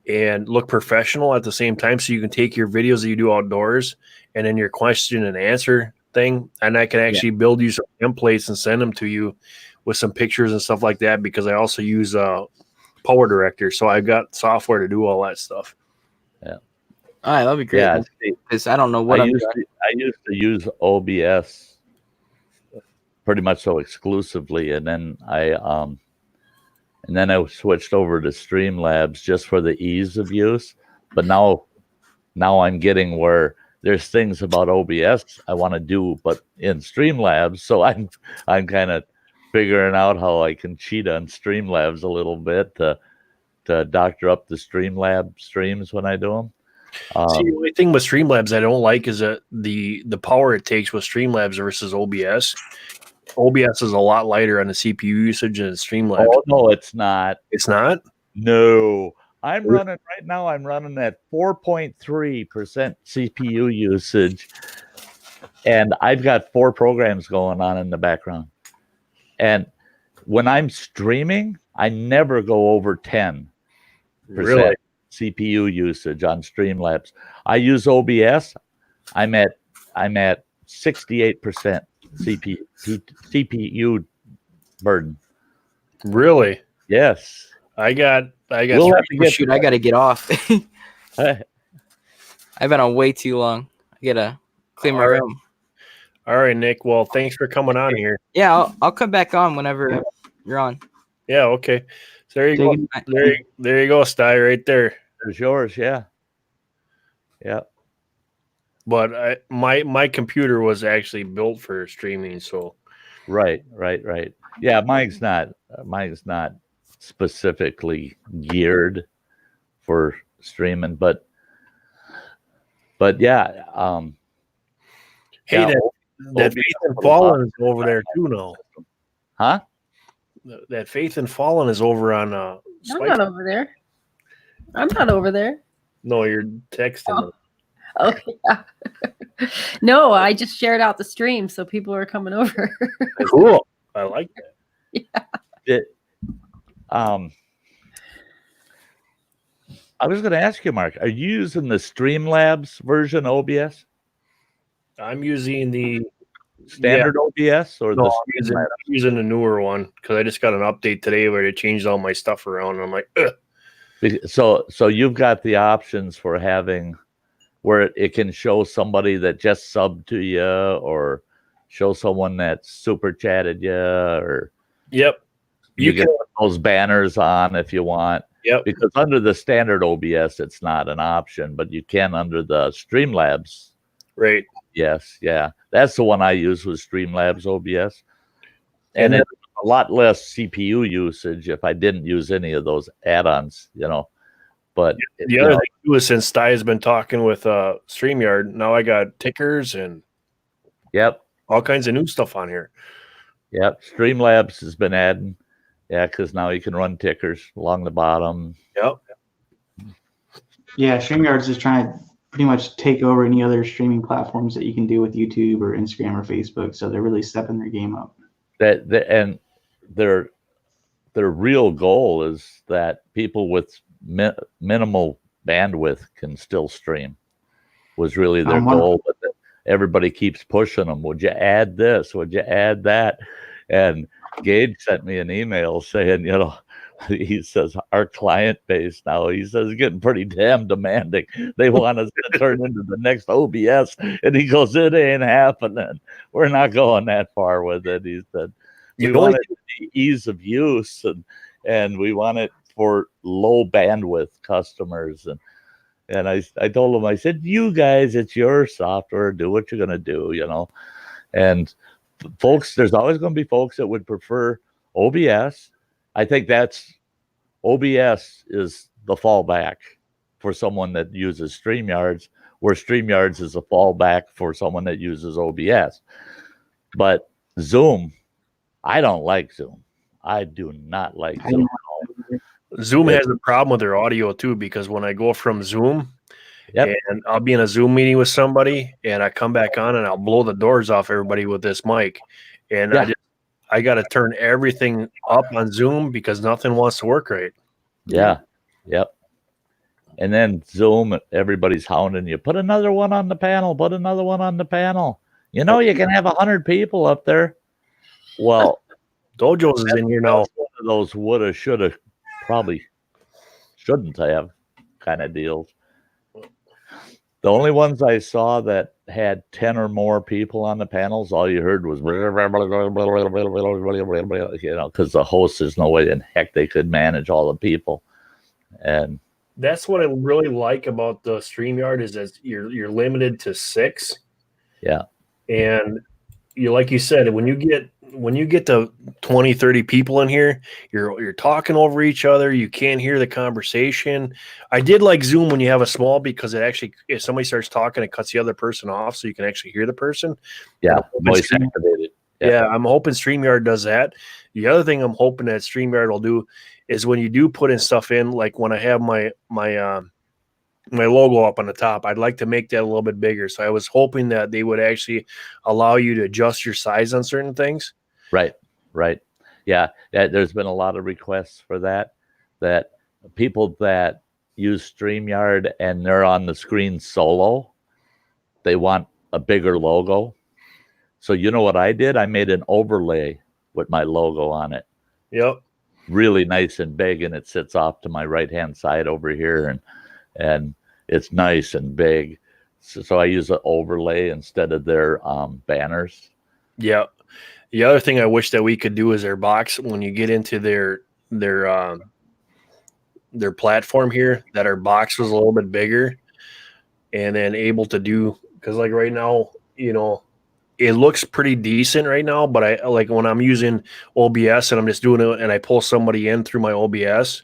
and look professional at the same time. So you can take your videos that you do outdoors and then your question and answer thing, and I can actually build you some templates and send them to you with some pictures and stuff like that, because I also use Power Director, so I've got software to do all that stuff. All right, that'd be great. Yeah, because I don't know what I used to use OBS pretty much so exclusively, and then I switched over to Streamlabs just for the ease of use. But now I'm getting where there's things about OBS I want to do, but in Streamlabs. So I'm kind of figuring out how I can cheat on Streamlabs a little bit to doctor up the Streamlabs streams when I do them. See, the only thing with Streamlabs I don't like is that the power it takes with Streamlabs versus OBS. OBS is a lot lighter on the CPU usage than Streamlabs. Oh no, it's not. It's not? No. I'm running at 4.3% CPU usage, and I've got 4 programs going on in the background. And when I'm streaming, I never go over 10% CPU usage on Streamlabs. I use OBS. I'm at 68% CPU burden. Really? Yes. I got We'll have to Oh, get shoot, I gotta get off. Hey, I've been on way too long. I gotta clean my All right. room. All right, Nick. Well, thanks for coming on here. Yeah, I'll come back on whenever you're on. Yeah, okay. So there you Take go. it- There you go, Sty, right there. there's yours. Yeah. Yeah. But my computer was actually built for streaming, so Right. Yeah, mine's not specifically geared for streaming, but yeah, hey, yeah, that OBS Faith and for a lot. Fallen is over there too now. Huh? That Faith and Fallen is over on I'm Spike. not over there. I'm not over there. No, you're texting them. Okay. Yeah. No, I just shared out the stream, so people are coming over. Cool. I like that. I was going to ask you, Mark, are you using the Streamlabs version OBS, I'm using the standard OBS, or no, the I'm using the newer one because I just got an update today where they changed all my stuff around. And I'm like, ugh. So you've got the options for having where it can show somebody that just subbed to you, or show someone that super chatted you, or Yep. you can put those banners on if you want. Yep. Because under the standard OBS, it's not an option, but you can under the Streamlabs. Right. Yes, yeah, that's the one I use with Streamlabs OBS, and it's a lot less CPU usage if I didn't use any of those add-ons, But The other thing too is since Sty has been talking with StreamYard, now I got tickers and yep, all kinds of new stuff on here. yep, Streamlabs has been adding, because now you can run tickers along the bottom. Yep. Yeah, StreamYard's just trying to pretty much take over any other streaming platforms that you can do with YouTube or Instagram or Facebook. So they're really stepping their game up. And their real goal is that people with minimal bandwidth can still stream. Was really their goal, but everybody keeps pushing them. Would you add this? Would you add that? And Gage sent me an email saying, he says, our client base now, he says, is getting pretty damn demanding. They want us to turn into the next OBS. And he goes, it ain't happening. We're not going that far with it. He said, we want it to be ease of use, and we want it for low bandwidth customers. And I told him, I said, you guys, it's your software. Do what you're going to do, And folks, there's always going to be folks that would prefer OBS. I think OBS is the fallback for someone that uses StreamYards, where StreamYards is a fallback for someone that uses OBS. But Zoom, I don't like Zoom. I do not like Zoom. Zoom has a problem with their audio too, because when I go from Zoom, Yep. and I'll be in a Zoom meeting with somebody, and I come back on and I'll blow the doors off everybody with this mic, and I got to turn everything up on Zoom because nothing wants to work right. Yeah. Yep. And then Zoom, everybody's hounding you. Put another one on the panel. Put another one on the panel. You can have 100 people up there. Well, Dojo's is in here now. One of those woulda, shoulda, probably shouldn't have kind of deals. The only ones I saw that had 10 or more people on the panels, all you heard was, because the host, there's no way in heck they could manage all the people. And that's what I really like about the StreamYard is that you're limited to 6. Yeah. And like you said, when you get to 20, 30 people in here, you're talking over each other. You can't hear the conversation. I did like Zoom when you have a small, because it actually, if somebody starts talking, it cuts the other person off so you can actually hear the person. Yeah, voice activated. Yeah, I'm hoping StreamYard does that. The other thing I'm hoping that StreamYard will do is when you do put in stuff in, like when I have my logo up on the top, I'd like to make that a little bit bigger. So I was hoping that they would actually allow you to adjust your size on certain things. Right. Yeah, there's been a lot of requests for that people that use StreamYard and they're on the screen solo, they want a bigger logo. So you know what I did? I made an overlay with my logo on it. Yep. Really nice and big, and it sits off to my right hand side over here, and it's nice and big. So I use an overlay instead of their banners. Yeah. The other thing I wish that we could do is their box when you get into their platform here, that our box was a little bit bigger, and then able to do, because like right now, it looks pretty decent right now, but I like when I'm using OBS and I'm just doing it and I pull somebody in through my OBS,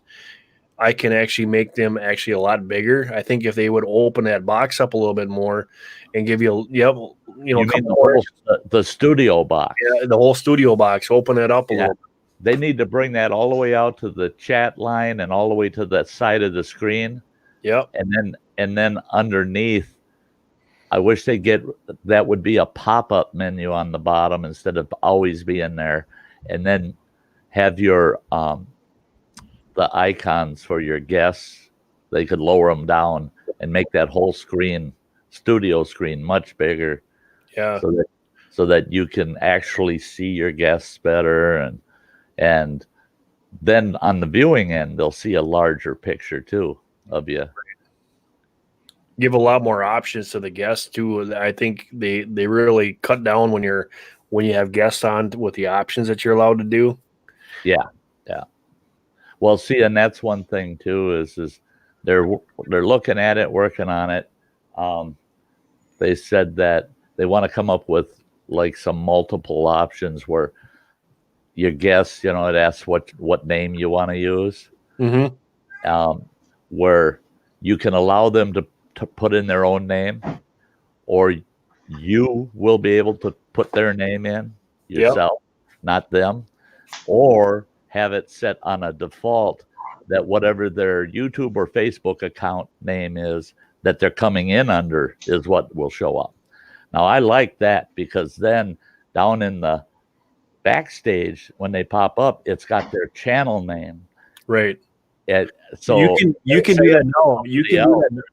I can actually make them actually a lot bigger. I think if they would open that box up a little bit more and give you, You mean the studio box? Yeah, the whole studio box, open it up a little bit. They need to bring that all the way out to the chat line and all the way to the side of the screen. Yep. And then underneath, I wish they get that would be a pop-up menu on the bottom instead of always being there, and then have your the icons for your guests. They could lower them down and make that whole screen, studio screen, much bigger. Yeah. So that you can actually see your guests better, and then on the viewing end they'll see a larger picture too of you. Give a lot more options to the guests too. I think they really cut down when you have guests on with the options that you're allowed to do. Yeah. Well, see, and that's one thing too is they're looking at it, working on it. They said that they want to come up with like some multiple options where your guests, it asks what name you want to use, where you can allow them to put in their own name, or you will be able to put their name in yourself, not them, or have it set on a default that whatever their YouTube or Facebook account name is that they're coming in under is what will show up. Now, I like that because then down in the backstage, when they pop up, it's got their channel name. Right. So you can do that now. You can do that.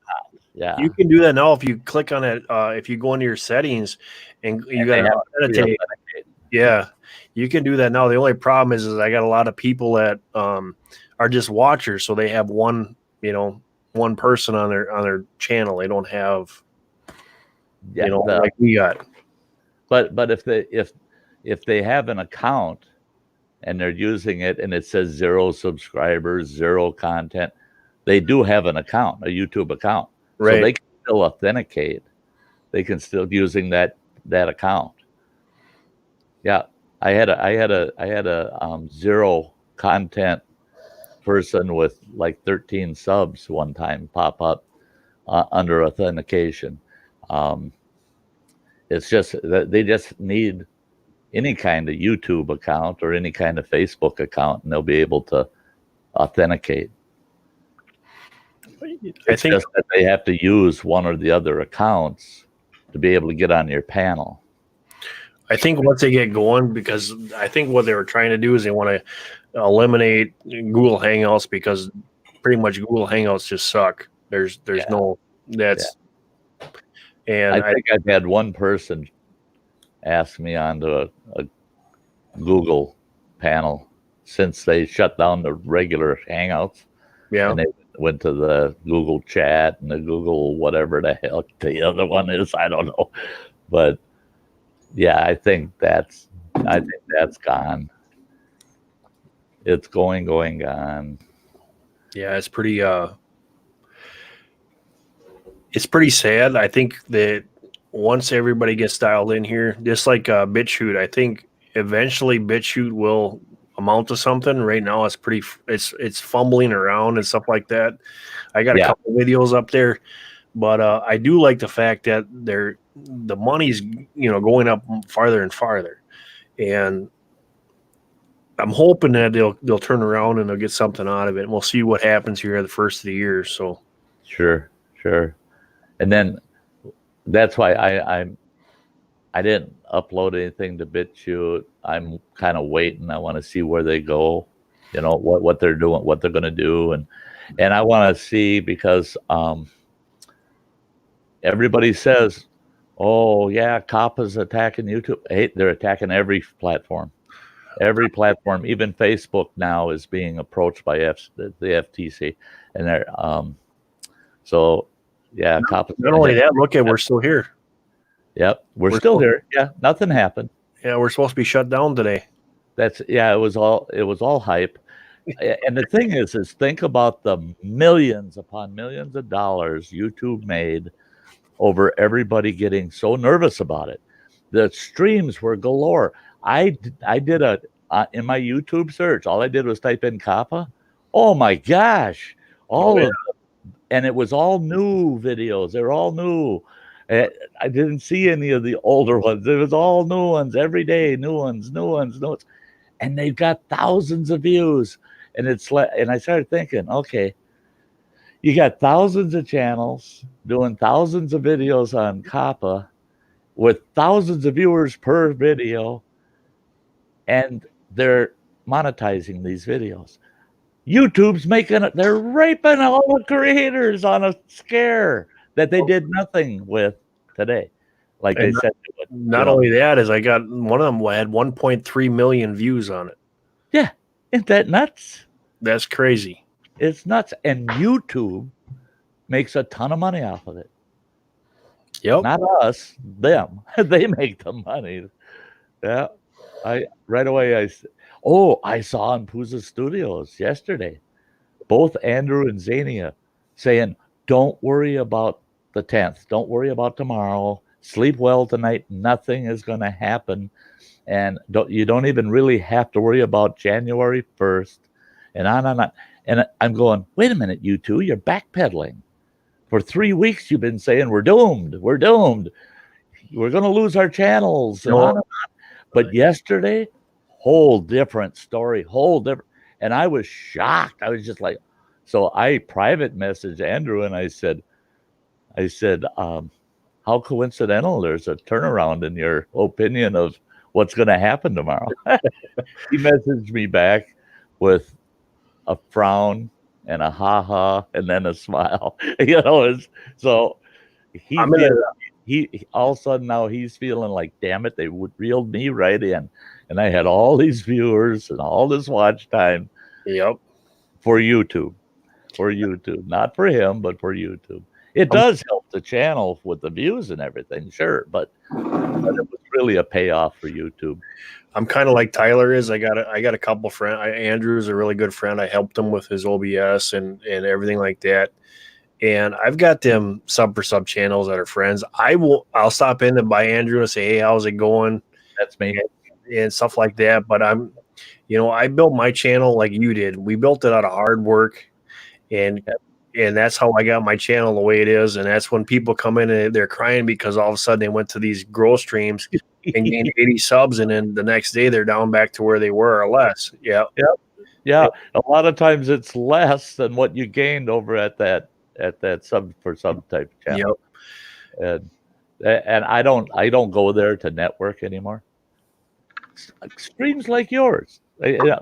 Yeah. You can do that now if you click on it. If you go into your settings and you got to authenticate. Yeah, you can do that now. The only problem is I got a lot of people that are just watchers, so they have one person on their channel. They don't have like we got. But if they have an account and they're using it and it says 0 subscribers, 0 content, they do have an account, a YouTube account. Right. So they can still authenticate. They can still using that account. Yeah, I had a 0 content person with like 13 subs one time pop up under authentication. It's just that they just need any kind of YouTube account or any kind of Facebook account, and they'll be able to authenticate. I think just that they have to use one or the other accounts to be able to get on your panel. I think once they get going, because I think what they were trying to do is they want to eliminate Google Hangouts, because pretty much Google Hangouts just suck. There's no that's. Yeah. And I think I've had one person ask me onto a Google panel since they shut down the regular Hangouts. Yeah. And they went to the Google Chat and the Google whatever the hell the other one is. I don't know. But yeah, I think that's gone. It's gone. Yeah, it's pretty sad. I think that once everybody gets dialed in here, just like BitChute, I think eventually BitChute will amount to something. Right now, it's fumbling around and stuff like that. I got a couple videos up there, but I do like the fact that the money's going up farther and farther, and I'm hoping that they'll turn around and they'll get something out of it. And we'll see what happens here at the first of the year. So sure. And then that's why I didn't upload anything to BitChute. I'm kind of waiting. I want to see where they go, what they're doing, what they're going to do. And I want to see, because everybody says, oh yeah, COPPA's attacking YouTube. Hey, they're attacking every platform. Every platform, even Facebook now, is being approached by the FTC, and they're so yeah. Not only that, look at we're still here. Yep, we're We're still still- here. Yeah, nothing happened. Yeah, we're supposed to be shut down today. It was all hype. And the thing is think about the millions upon millions of dollars YouTube made over everybody getting so nervous about it. The streams were galore. I did in my YouTube search, all I did was type in Kappa. Oh my gosh, and it was all new videos. They're all new. I didn't see any of the older ones. It was all new ones every day, new ones, and they've got thousands of views. And and I started thinking, okay, you got thousands of channels doing thousands of videos on Kappa with thousands of viewers per video, and they're monetizing these videos. YouTube's they're raping all the creators on a scare that they did nothing with today. Like they said. Not only that, is I got one of them had 1.3 million views on it. Yeah. Isn't that nuts? That's crazy. It's nuts. And YouTube makes a ton of money off of it. Yep. Not us, them. They make the money. Yeah. Right away I saw on Puza Studios yesterday, both Andrew and Zania saying, don't worry about the 10th. Don't worry about tomorrow. Sleep well tonight. Nothing is going to happen. And you don't even really have to worry about January 1st. And on. And I'm going, wait a minute, you two, you're backpedaling. For 3 weeks, you've been saying we're doomed. We're doomed. We're going to lose our channels. And on and on. But yesterday, whole different story, whole different. And I was shocked. I was just like, so I private messaged Andrew and I said, how coincidental there's a turnaround in your opinion of what's going to happen tomorrow. He messaged me back with a frown and a ha-ha and then a smile. So he all of a sudden now he's feeling like, damn it, they reeled me right in. And I had all these viewers and all this watch time. Yep. For YouTube. Not for him, but for YouTube. It does help the channel with the views and everything, sure, but it was really a payoff for YouTube. I'm kind of like Tyler is. I got a couple friends. Andrew is a really good friend. I helped him with his OBS and everything like that. And I've got them sub for sub channels that are friends. I'll stop in and by Andrew and say, hey, how's it going? That's me. And stuff like that. But I built my channel like you did. We built it out of hard work, and that's how I got my channel the way it is. And that's when people come in and they're crying because all of a sudden they went to these growth streams and gained 80 subs, and then the next day they're down back to where they were or less. Yeah. Yeah. A lot of times it's less than what you gained over at that sub for sub type channel. Yep. And I don't go there to network anymore. Streams like yours.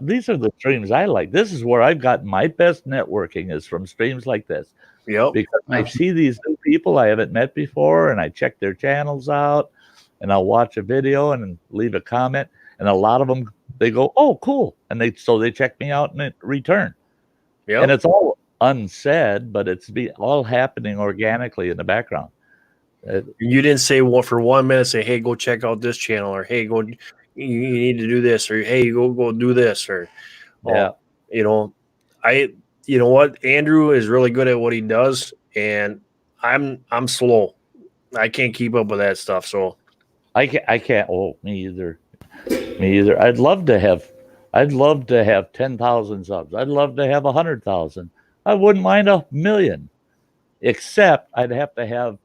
These are the streams I like. This is where I've got my best networking is from streams like this. Yep. Because I see these new people I haven't met before, and I check their channels out, and I'll watch a video and leave a comment. And a lot of them, they go, "Oh, cool," and they check me out and return. Yeah. And it's all unsaid, but it's all happening organically in the background. You didn't say for 1 minute, say, "Hey, go check out this channel," or "Hey, go." You need to do this, or hey, go do this, or yeah, you know what, Andrew is really good at what he does, and I'm slow. I can't keep up with that stuff, so I can't. Oh, me either. I'd love to have 10,000 subs. I'd love to have 100,000. I wouldn't mind 1 million, except I'd have to have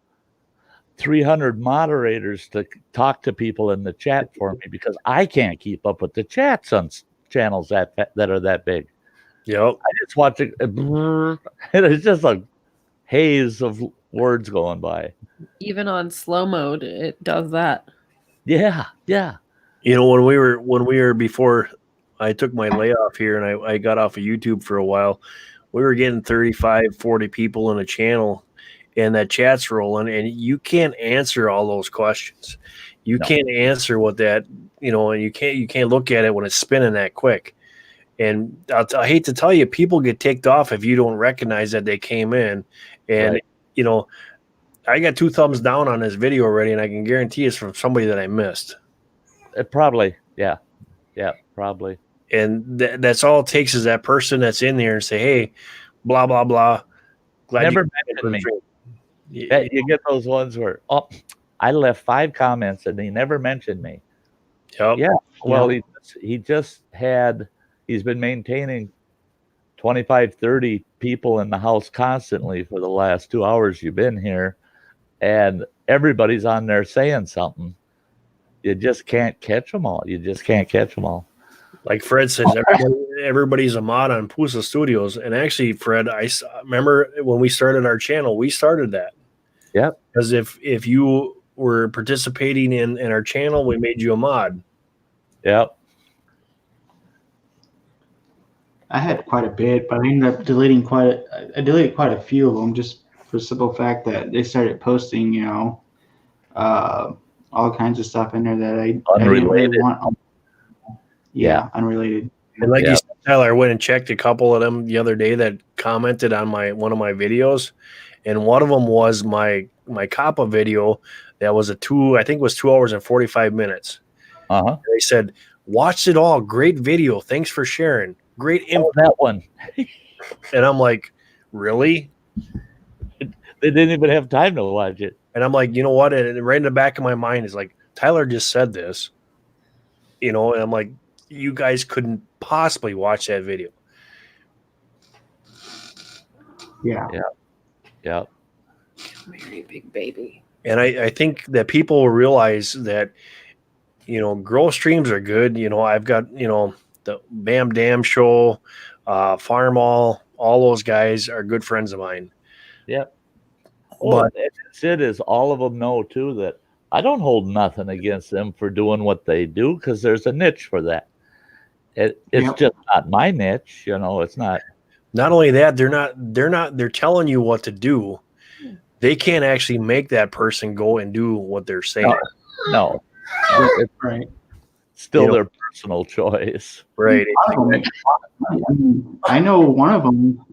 300 moderators to talk to people in the chat for me because I can't keep up with the chats on channels that are that big. Yep. I just watch it, and it's just a haze of words going by. Even on slow mode, it does that. Yeah. When we were before I took my layoff here and I got off of YouTube for a while, we were getting 35, 40 people in a channel. And that chat's rolling, and you can't answer all those questions. You can't answer what that and you can't look at it when it's spinning that quick. And I hate to tell you, people get ticked off if you don't recognize that they came in. And, Right. I got 2 thumbs down on this video already, and I can guarantee it's from somebody that I missed. Probably, yeah, probably. And that's all it takes is that person that's in there and say, hey, blah, blah, blah. Glad Never you mentioned me. Yeah. Yeah, you get those ones where, oh, I left 5 comments and he never mentioned me. Yep. Yeah, well, he's been maintaining 25, 30 people in the house constantly for the last 2 hours you've been here, and everybody's on there saying something. You just can't catch them all. Like Fred says, everybody's a mod on Pusa Studios. And actually, Fred, I remember when we started our channel, we started that. Yep. Because if you were participating in our channel, we made you a mod. Yep. I had quite a bit, but I ended up deleting I deleted quite a few of them just for the simple fact that they started posting, all kinds of stuff in there that I didn't really Unrelated. want. Yeah, unrelated. And like Yeah. you said, Tyler, I went and checked a couple of them the other day that commented on one of my videos, and one of them was my Kappa video that was I think it was 2 hours and 45 minutes. Uh-huh. They said, watched it all. Great video. Thanks for sharing. Great info. That one. And I'm like, really? They didn't even have time to watch it. And I'm like, you know what? And right in the back of my mind is like, Tyler just said this, and I'm like, you guys couldn't possibly watch that video. Yeah. Yeah. Very big baby. And I think that people will realize that, grow streams are good. I've got, the Bam Dam Show, Farm all those guys are good friends of mine. Yep. Well, But it is all of them know too that I don't hold nothing against them for doing what they do because there's a niche for that. It's just not my niche, it's not. Not only that, they're telling you what to do. They can't actually make that person go and do what they're saying. No. It's Right. still their personal choice. Right. I know one of them,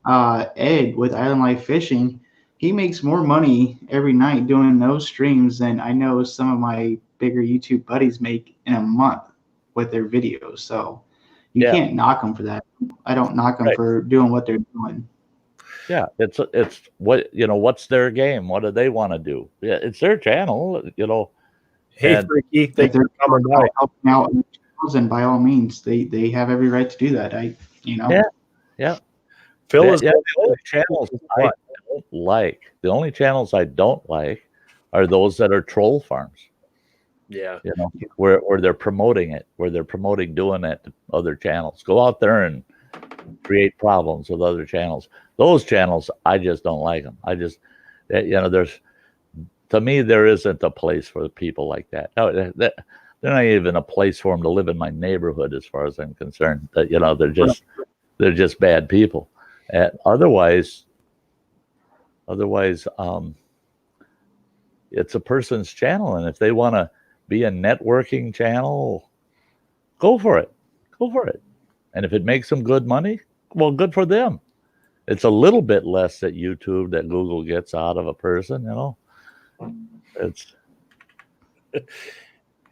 Ed with Island Life Fishing. He makes more money every night doing those streams than I know some of my bigger YouTube buddies make in a month with their videos. So you can't knock them for that. I don't knock them for doing what they're doing. Yeah, it's what what's their game? What do they want to do? Yeah, it's their channel. Hey, Freaky, thank you for coming by. Helping out, and by all means, they have every right to do that. Yeah. Phil is the only channels I don't like. The only channels I don't like are those that are troll farms. Yeah. Where they're promoting it, where they're promoting doing it to other channels. Go out there and create problems with other channels. Those channels, I just don't like them. I just, to me, there isn't a place for people like that. No, they're not even a place for them to live in my neighborhood, as far as I'm concerned. That they're just bad people. Otherwise, it's a person's channel, and if they want to be a networking channel, go for it. And if it makes them good money, well, good for them. It's a little bit less that YouTube, that Google gets out of a person, It's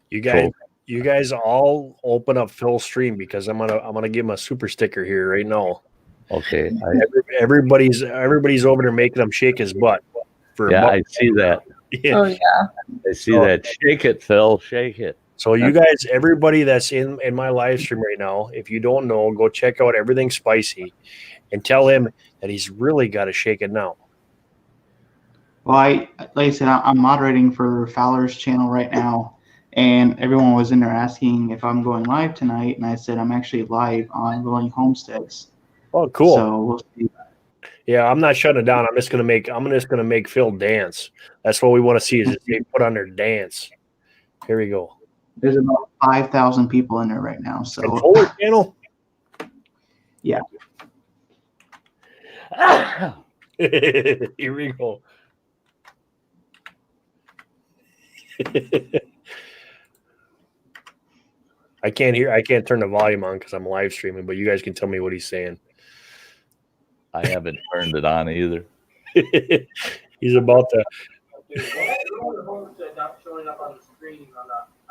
you guys all open up Phil's stream because I'm gonna give him a super sticker here right now. Okay. Everybody's over there making him shake his butt. I see that. Yeah. Oh yeah. I see that. Shake it, Phil. Shake it. So you guys, everybody that's in my live stream right now, if you don't know, go check out Everything Spicy and tell him that he's really got to shake it now. Well, like I said, I'm moderating for Fowler's channel right now, and everyone was in there asking if I'm going live tonight, and I said I'm actually live on Rolling Homesteads. Oh, cool. So we'll see. Yeah, I'm not shutting it down. I'm just gonna make Phil dance. That's what we want to see, is they put on their dance. Here we go. There's about 5,000 people in there right now. So And Fuller channel. Yeah. Here we go. I can't hear. I can't turn the volume on because I'm live streaming. But you guys can tell me what he's saying. I haven't turned it on either. He's about to. Not showing up on the screen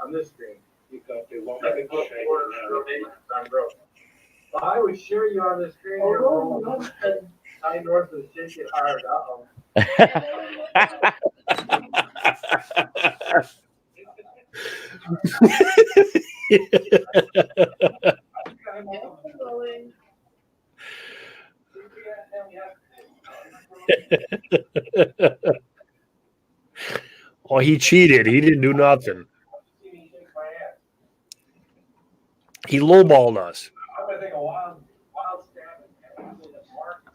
on this screen because it won't let me go forward. I would share you on the screen. I north of the shit get hard. Oh, he cheated. He didn't do nothing. He lowballed us.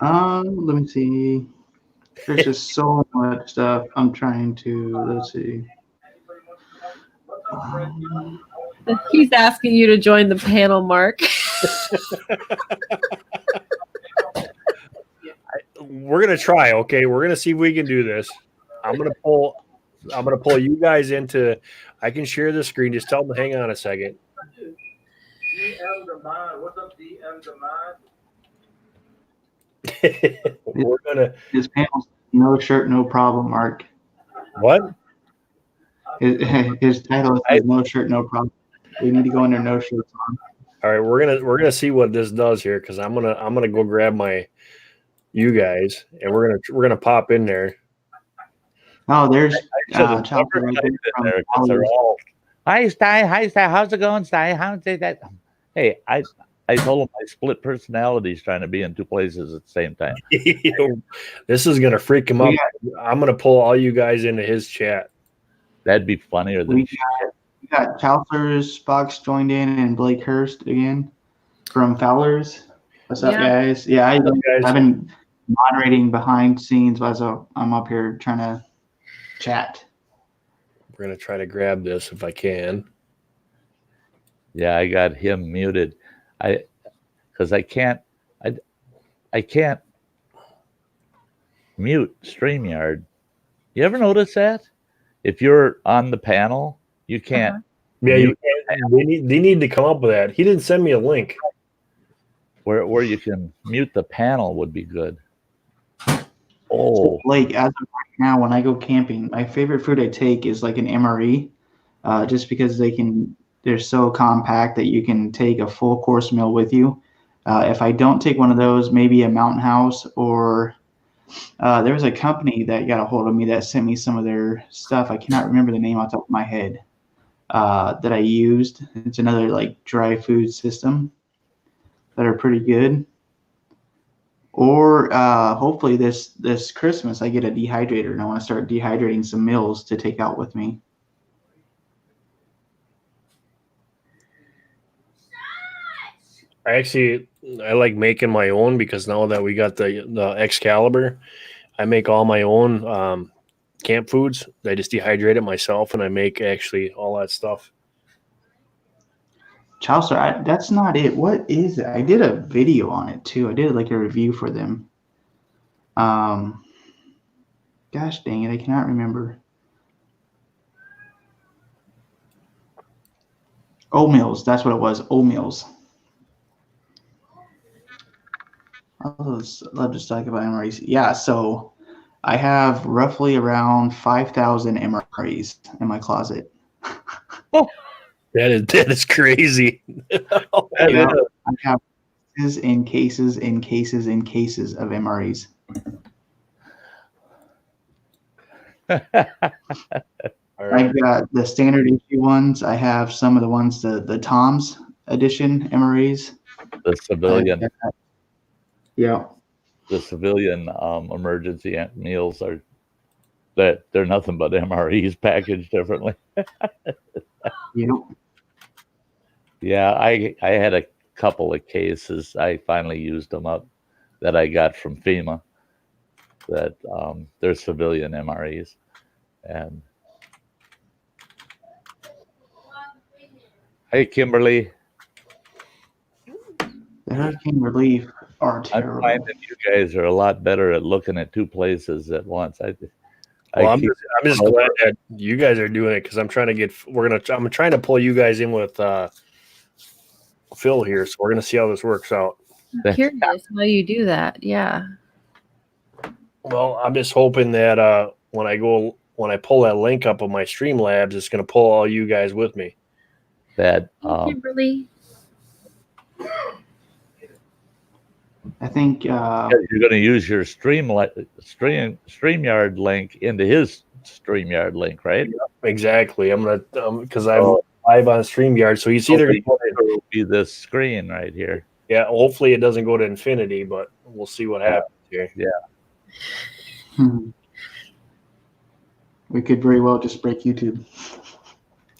Let me see. There's just so much stuff I'm trying to. Let's see. He's asking you to join the panel, Mark. We're gonna try. Okay, we're gonna see if we can do this. I'm gonna pull you guys into. I can share the screen. Just tell them to hang on a second. DM Demond. What's up, DM Demond? We're gonna. His panel's no shirt, no problem, Mark. What? His title is no shirt, no problem. We need to go under no shirts on. All right, we're gonna see what this does here because I'm gonna go grab you guys and we're gonna pop in there. Oh, there's Chopper right there, 'cause they're all, hi Sty, how's it going, Sty? How's that? Hey, I told him I split personalities trying to be in two places at the same time. This is gonna freak him up. I'm gonna pull all you guys into his chat. That'd be funnier than we got Chalfers, Fox joined in, and Blake Hurst again from Fowlers. What's up, guys? Yeah, I've been moderating behind scenes as I'm up here trying to chat. We're gonna try to grab this if I can. Yeah, I got him muted. Because I can't mute StreamYard. You ever notice that? If you're on the panel, you can't. Yeah, you can't. They need to come up with that. He didn't send me a link. Where you can mute the panel would be good. So, Blake, as of right now, when I go camping, my favorite food I take is like an MRE, just because they're so compact that you can take a full course meal with you. If I don't take one of those, maybe a Mountain House or there was a company that got a hold of me that sent me some of their stuff. I cannot remember the name off the top of my head that I used. It's another like dry food system that are pretty good. Or hopefully this Christmas I get a dehydrator and I want to start dehydrating some meals to take out with me. I like making my own because now that we got the Excalibur, I make all my own camp foods. I just dehydrate it myself and I make actually all that stuff. Chaucer, that's not it. What is it? I did a video on it too. I did like a review for them. Gosh dang it, I cannot remember. Oatmeals, that's what it was. Oatmeals. I'll just talk about MREs. Yeah, so I have roughly around 5,000 MREs in my closet. Oh, that is crazy. I have cases and cases and cases and cases of MREs. I've got the standard issue ones. I have some of the ones, the Tom's edition MREs. The civilian. Yeah. The civilian emergency meals they're nothing but MREs packaged differently. Yep. Yeah, I had a couple of cases. I finally used them up that I got from FEMA. That they're civilian MREs, and hey, Kimberly. The hurricane relief are terrible. I'm finding you guys are a lot better at looking at two places at once. I'm just glad that you guys are doing it because I'm trying to I'm trying to pull you guys in with Phil here, so we're gonna see how this works out. I'm curious how you do that. Yeah. Well, I'm just hoping that when I pull that link up of my Streamlabs, it's gonna pull all you guys with me. That Kimberly. I think you're going to use your StreamYard link into his StreamYard link, right? Exactly. I'm gonna because I'm live on StreamYard, so he's either gonna be this screen right here. yeah. Hopefully, it doesn't go to infinity, but we'll see what happens here. Yeah. we could very well just break YouTube.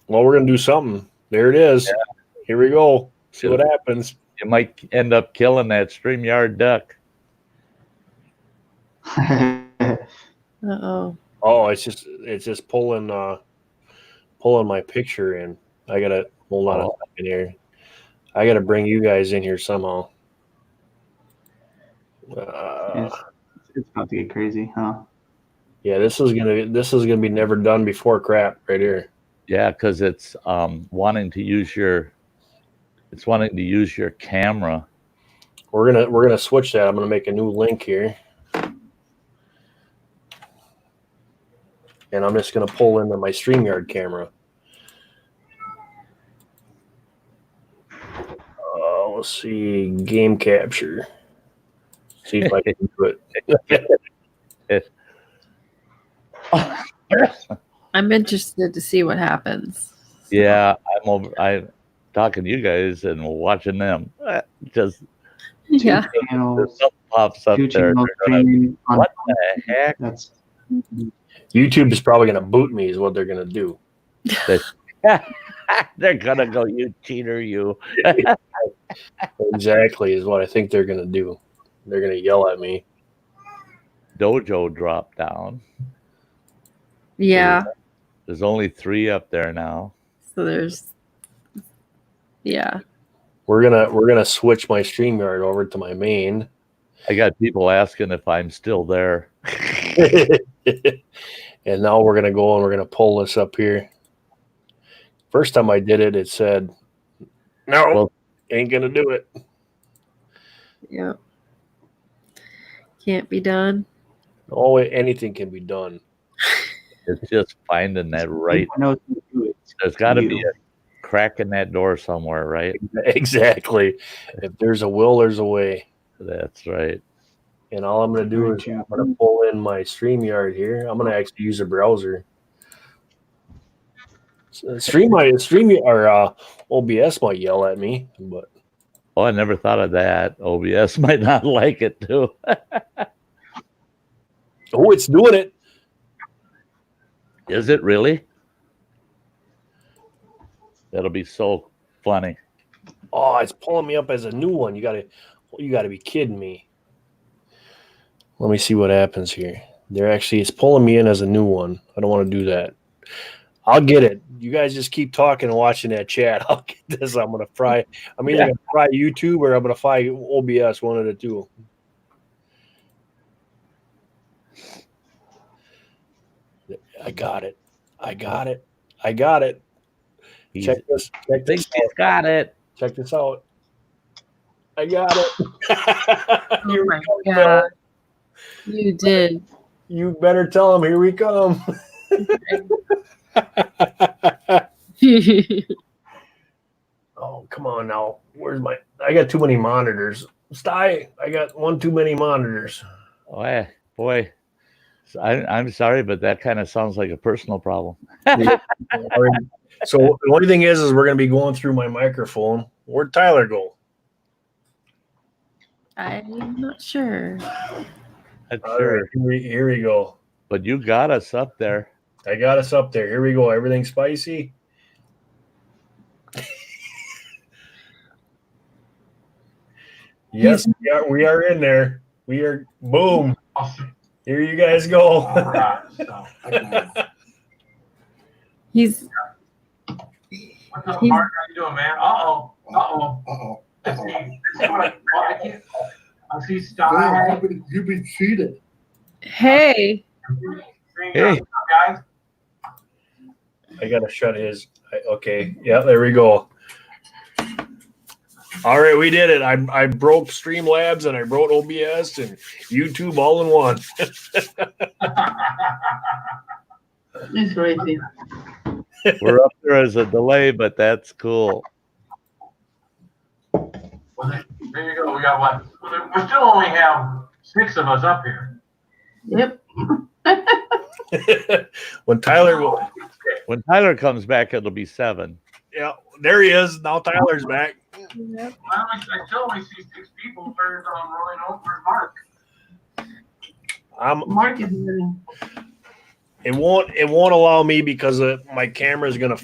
Well, we're gonna do something. There it is. Yeah. Here we go. See what happens. You might end up killing that StreamYard duck. Uh-oh. Oh, it's just pulling my picture in. I gotta hold on a second here. I gotta bring you guys in here somehow. It's about to get crazy, huh? Yeah, this is gonna be never done before crap right here. Yeah, because it's wanting to use your camera. We're gonna switch that. I'm gonna make a new link here, and I'm just gonna pull into my StreamYard camera. Let's see, game capture. See if I can do it. I'm interested to see what happens. Yeah, I'm talking to you guys and watching them. Just Yeah. Channels, something pops up two there. channels streaming on- What the heck? That's YouTube is probably gonna boot me. Is what they're gonna do. They're gonna go, you cheater, you. Exactly is what I think they're gonna do. They're gonna yell at me. Dojo dropped down. Yeah. There's only 3 up there now. So there's yeah. We're gonna switch my StreamYard over to my main. I got people asking if I'm still there. And now we're gonna go and we're gonna pull this up here. First time I did it, it said, "No, Well, ain't gonna do it." Yeah. Can't be done. Oh, anything can be done. it's just finding that right. I know it's gonna do it. There's got to You. be a crack in that door somewhere, right? Exactly. If there's a will, there's a way. That's right. And all I'm gonna do is I'm gonna pull in my StreamYard here. I'm gonna actually use a browser. StreamYard OBS might yell at me, but Oh, I never thought of that. OBS might not like it too. oh, it's doing it. Is it really? That'll be so funny. Oh, it's pulling me up as a new one. You gotta be kidding me. Let me see what happens here. It's pulling me in as a new one. I don't want to do that. I'll get it. You guys just keep talking and watching that chat. I'll get this. I'm either gonna fry YouTube or I'm gonna fry OBS, one of the two. I got it. Check this. He's got it. Check this out. I got it. Oh my God. You did. You better tell him. Here we come. Oh, come on now. I got too many monitors. I got one too many monitors. Oh, boy. I'm sorry, but that kind of sounds like a personal problem. So the only thing is we're going to be going through my microphone. Where'd Tyler go? I'm not sure. Sure. Here we go. But you got us up there. I got us up there. Here we go. Everything spicy. Yes, we are in there. We are. Boom. Here you guys go. He's What's up, Mark? How you doing, man? Uh-oh. Let's see what I can't. I see Sky. You've been cheated. hey. Hey. Guys. I gotta shut his. Okay. Yeah, there we go. All right, we did it. I broke Streamlabs and I broke OBS and YouTube all in one. It's crazy. We're up there as a delay, but that's cool. Well, there you go. We got what? We still only have 6 of us up here. Yep. When Tyler comes back, it'll be 7. Yeah, there he is. Now Tyler's back. Yep. I still only see 6 people. Where's Roy? Where's Mark? Mark is winning. It won't allow me because my camera is gonna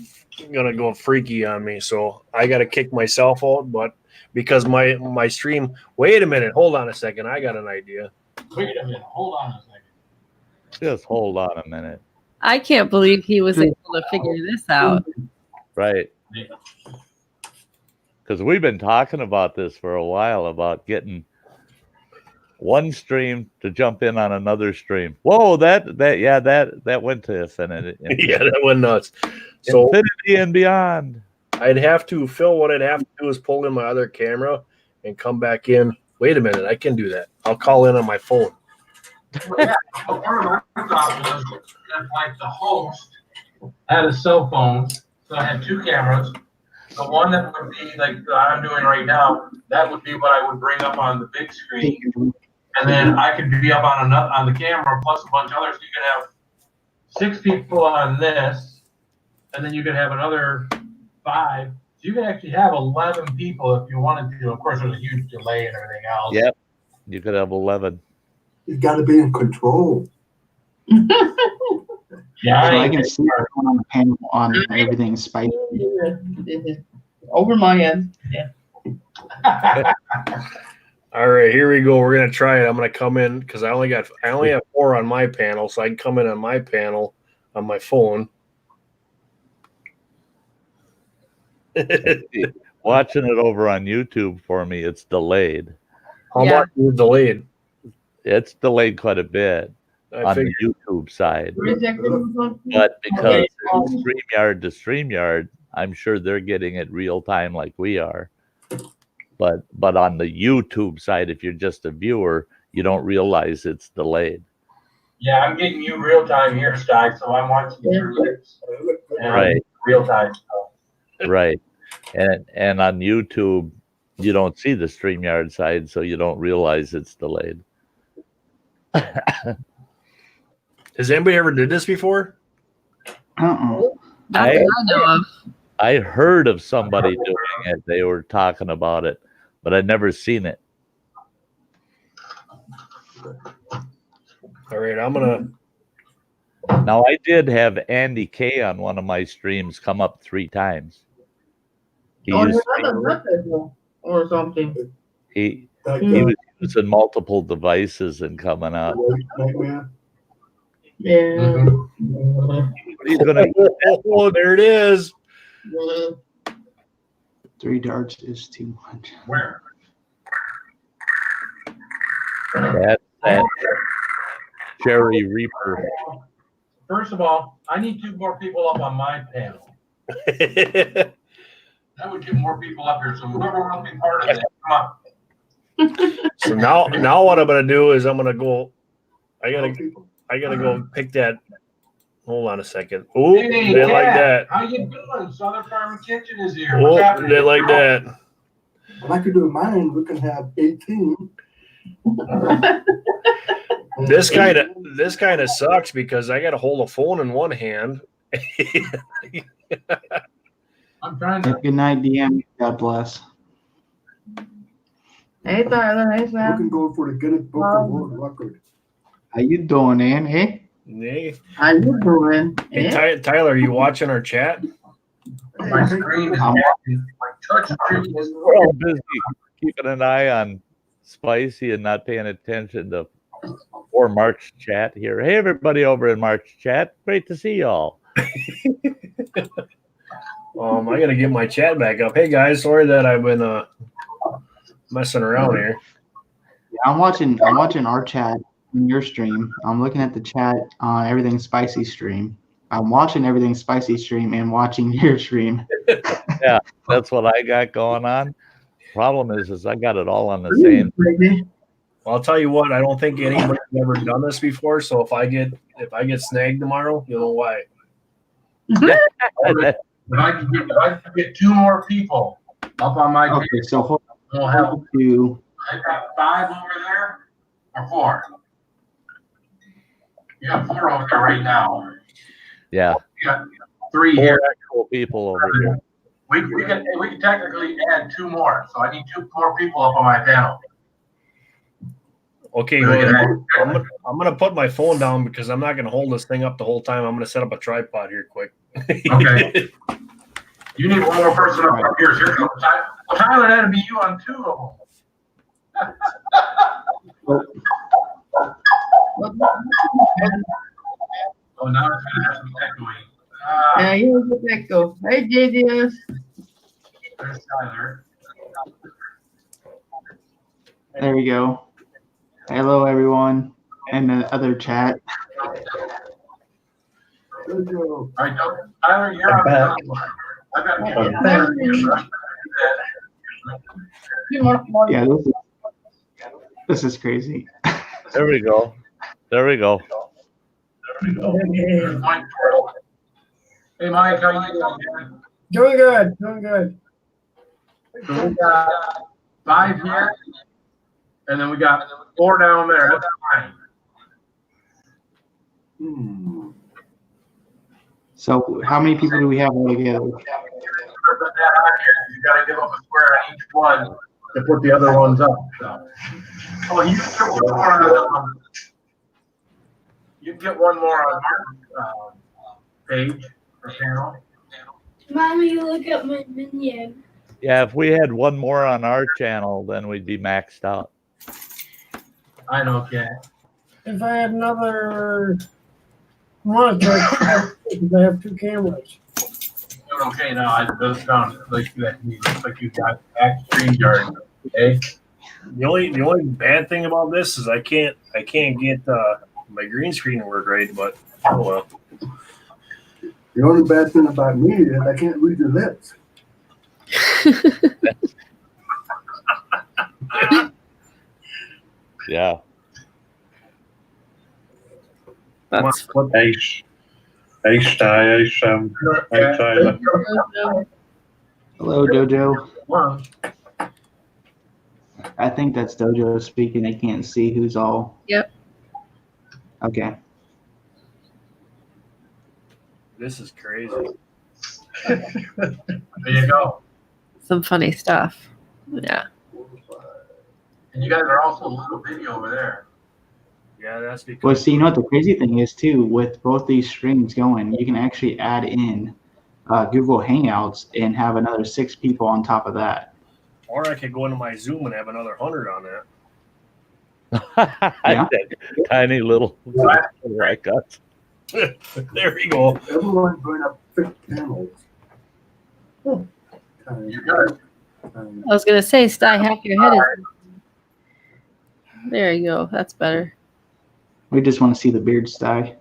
go freaky on me. So I got to kick myself out. But because my stream. Wait a minute. Hold on a second. I got an idea. Wait a minute. Hold on a second. Just hold on a minute. I can't believe he was able to figure this out. Right. Because we've been talking about this for a while, about getting one stream to jump in on another stream. Whoa, that went to infinity. Yeah, that went nuts. So infinity and beyond. I'd have to, Phil, what I'd have to do is pull in my other camera and come back in. Wait a minute, I can do that. I'll call in on my phone. Well, yeah, part of my thought was that, like, the host had a cell phone, so I had 2 cameras. The one that would be like I'm doing right now, that would be what I would bring up on the big screen, and then I could be up on the camera plus a bunch of others. So you could have 6 people on this, and then you could have another 5. So you could actually have 11 people if you wanted to. Of course, there's a huge delay and everything else. Yep, you could have 11. You got to be in control. Yeah, so I can see on the panel on everything spicy. Over my head. Yeah. All right, here we go. We're gonna try it. I'm gonna come in because I only have 4 on my panel, so I can come in on my panel on my phone. Watching it over on YouTube for me, it's delayed. How much is delayed? It's delayed quite a bit on the YouTube side. But because it's StreamYard to StreamYard, I'm sure they're getting it real time like we are. But on the YouTube side, if you're just a viewer, you don't realize it's delayed. Yeah, I'm getting you real time here, Sty, so I'm watching your lips. Right. Real time. Right. And on YouTube, you don't see the StreamYard side, so you don't realize it's delayed. Has anybody ever did this before? Not that I know of. I heard of somebody doing it. They were talking about it, but I'd never seen it. All right, I'm gonna. Now I did have Andy K on one of my streams come up 3 times. He Or something. He was using multiple devices and coming out. Yeah. He's gonna. Oh, there it is. 3 darts is too much. Where? That Cherry Reaper. First of all, I need 2 more people up on my panel. That would get more people up here. So whoever wants to be part of it, come up. So now what I'm gonna do is I'm gonna go. I gotta go pick that. Hold on a second. Oh, Hey, they like that. How you doing? Southern Farm Kitchen is here. Oh, What's happening? they like that. Well, I could do mine. We can have 18. This kind of sucks because I got to hold a phone in one hand. I'm trying to. Good night, DM. God bless. Hey, Tyler. Hey, We Sam. can go for the Guinness Book of World Record. How you doing, Ann? Hey? Hey, How you doing? Yeah. Tyler, are you watching our chat? My screen is I'm- my touch screen is. We're all busy keeping an eye on Spicy and not paying attention to Mark's chat here. Hey, everybody over in Mark's chat. Great to see y'all. I gotta get my chat back up. Hey guys, sorry that I've been messing around here. Yeah, I'm watching our chat in your stream. I'm looking at the chat on Everything Spicy stream. I'm watching Everything Spicy stream and watching your stream. Yeah, that's what I got going on. Problem is I got it all on the same. Well, I'll tell you what. I don't think anybody's ever done this before. So if I get snagged tomorrow, you'll know why. If I can get 2 more people up on my Okay, table, so hold we'll help. to I got 5 over there, or 4. You got 4 over there right now. Yeah. You got 3 4 here. actual people over here. We can technically add 2 more, so I need 2 more people up on my panel. Okay, well, I'm gonna put my phone down because I'm not gonna hold this thing up the whole time. I'm gonna set up a tripod here quick. Okay. You need 1 more person up here. Here comes Tyler. Well, Tyler, that'd be you on 2 of them. Oh, now it's gonna have some echoing. Yeah, here's the echo. Hey, JDS. There's Tyler. there we go. Hello, everyone, and the other chat. All right, Tyler, you're on the top. I got Yeah, this is crazy. There we go. There we go. There's Mike. Hey, Mike, how you doing, man? Doing good, doing good. So we got 5 here, and then we got 4 down there. That's fine. So, how many people do we have all together? You gotta give up a square on each one to put the other ones up. So. Oh, you can get one more. You can get one more on our page or channel. Mommy, look at my minion. Yeah, if we had 1 more on our channel, then we'd be maxed out. I know, Kat. If I had another monitor, because I have 2 cameras. Doing okay now. It doesn't sound like that. It looks like you got back StreamYard. Okay. The only bad thing about this is I can't get my green screen to work right. But oh well. The only bad thing about me is I can't read your lips. Yeah. That's Ace, Ty, Ace, Tyler. Hello, Dojo. One. I think that's Dojo speaking. They can't see who's all. Yep. Okay. This is crazy. There you go. some funny stuff. Yeah. And you guys are also a little video over there. Yeah, that's because. Well, see, you know what the crazy thing is too, with both these streams going, you can actually add in Google Hangouts and have another 6 people on top of that. Or I could go into my Zoom and have another 100 on that. Yeah. Tiny little like us. There we go. Everyone's going up 50 channels. You got it. I was gonna say, Sty, half your head is. There you go. That's better. We just want to see the beard Sty.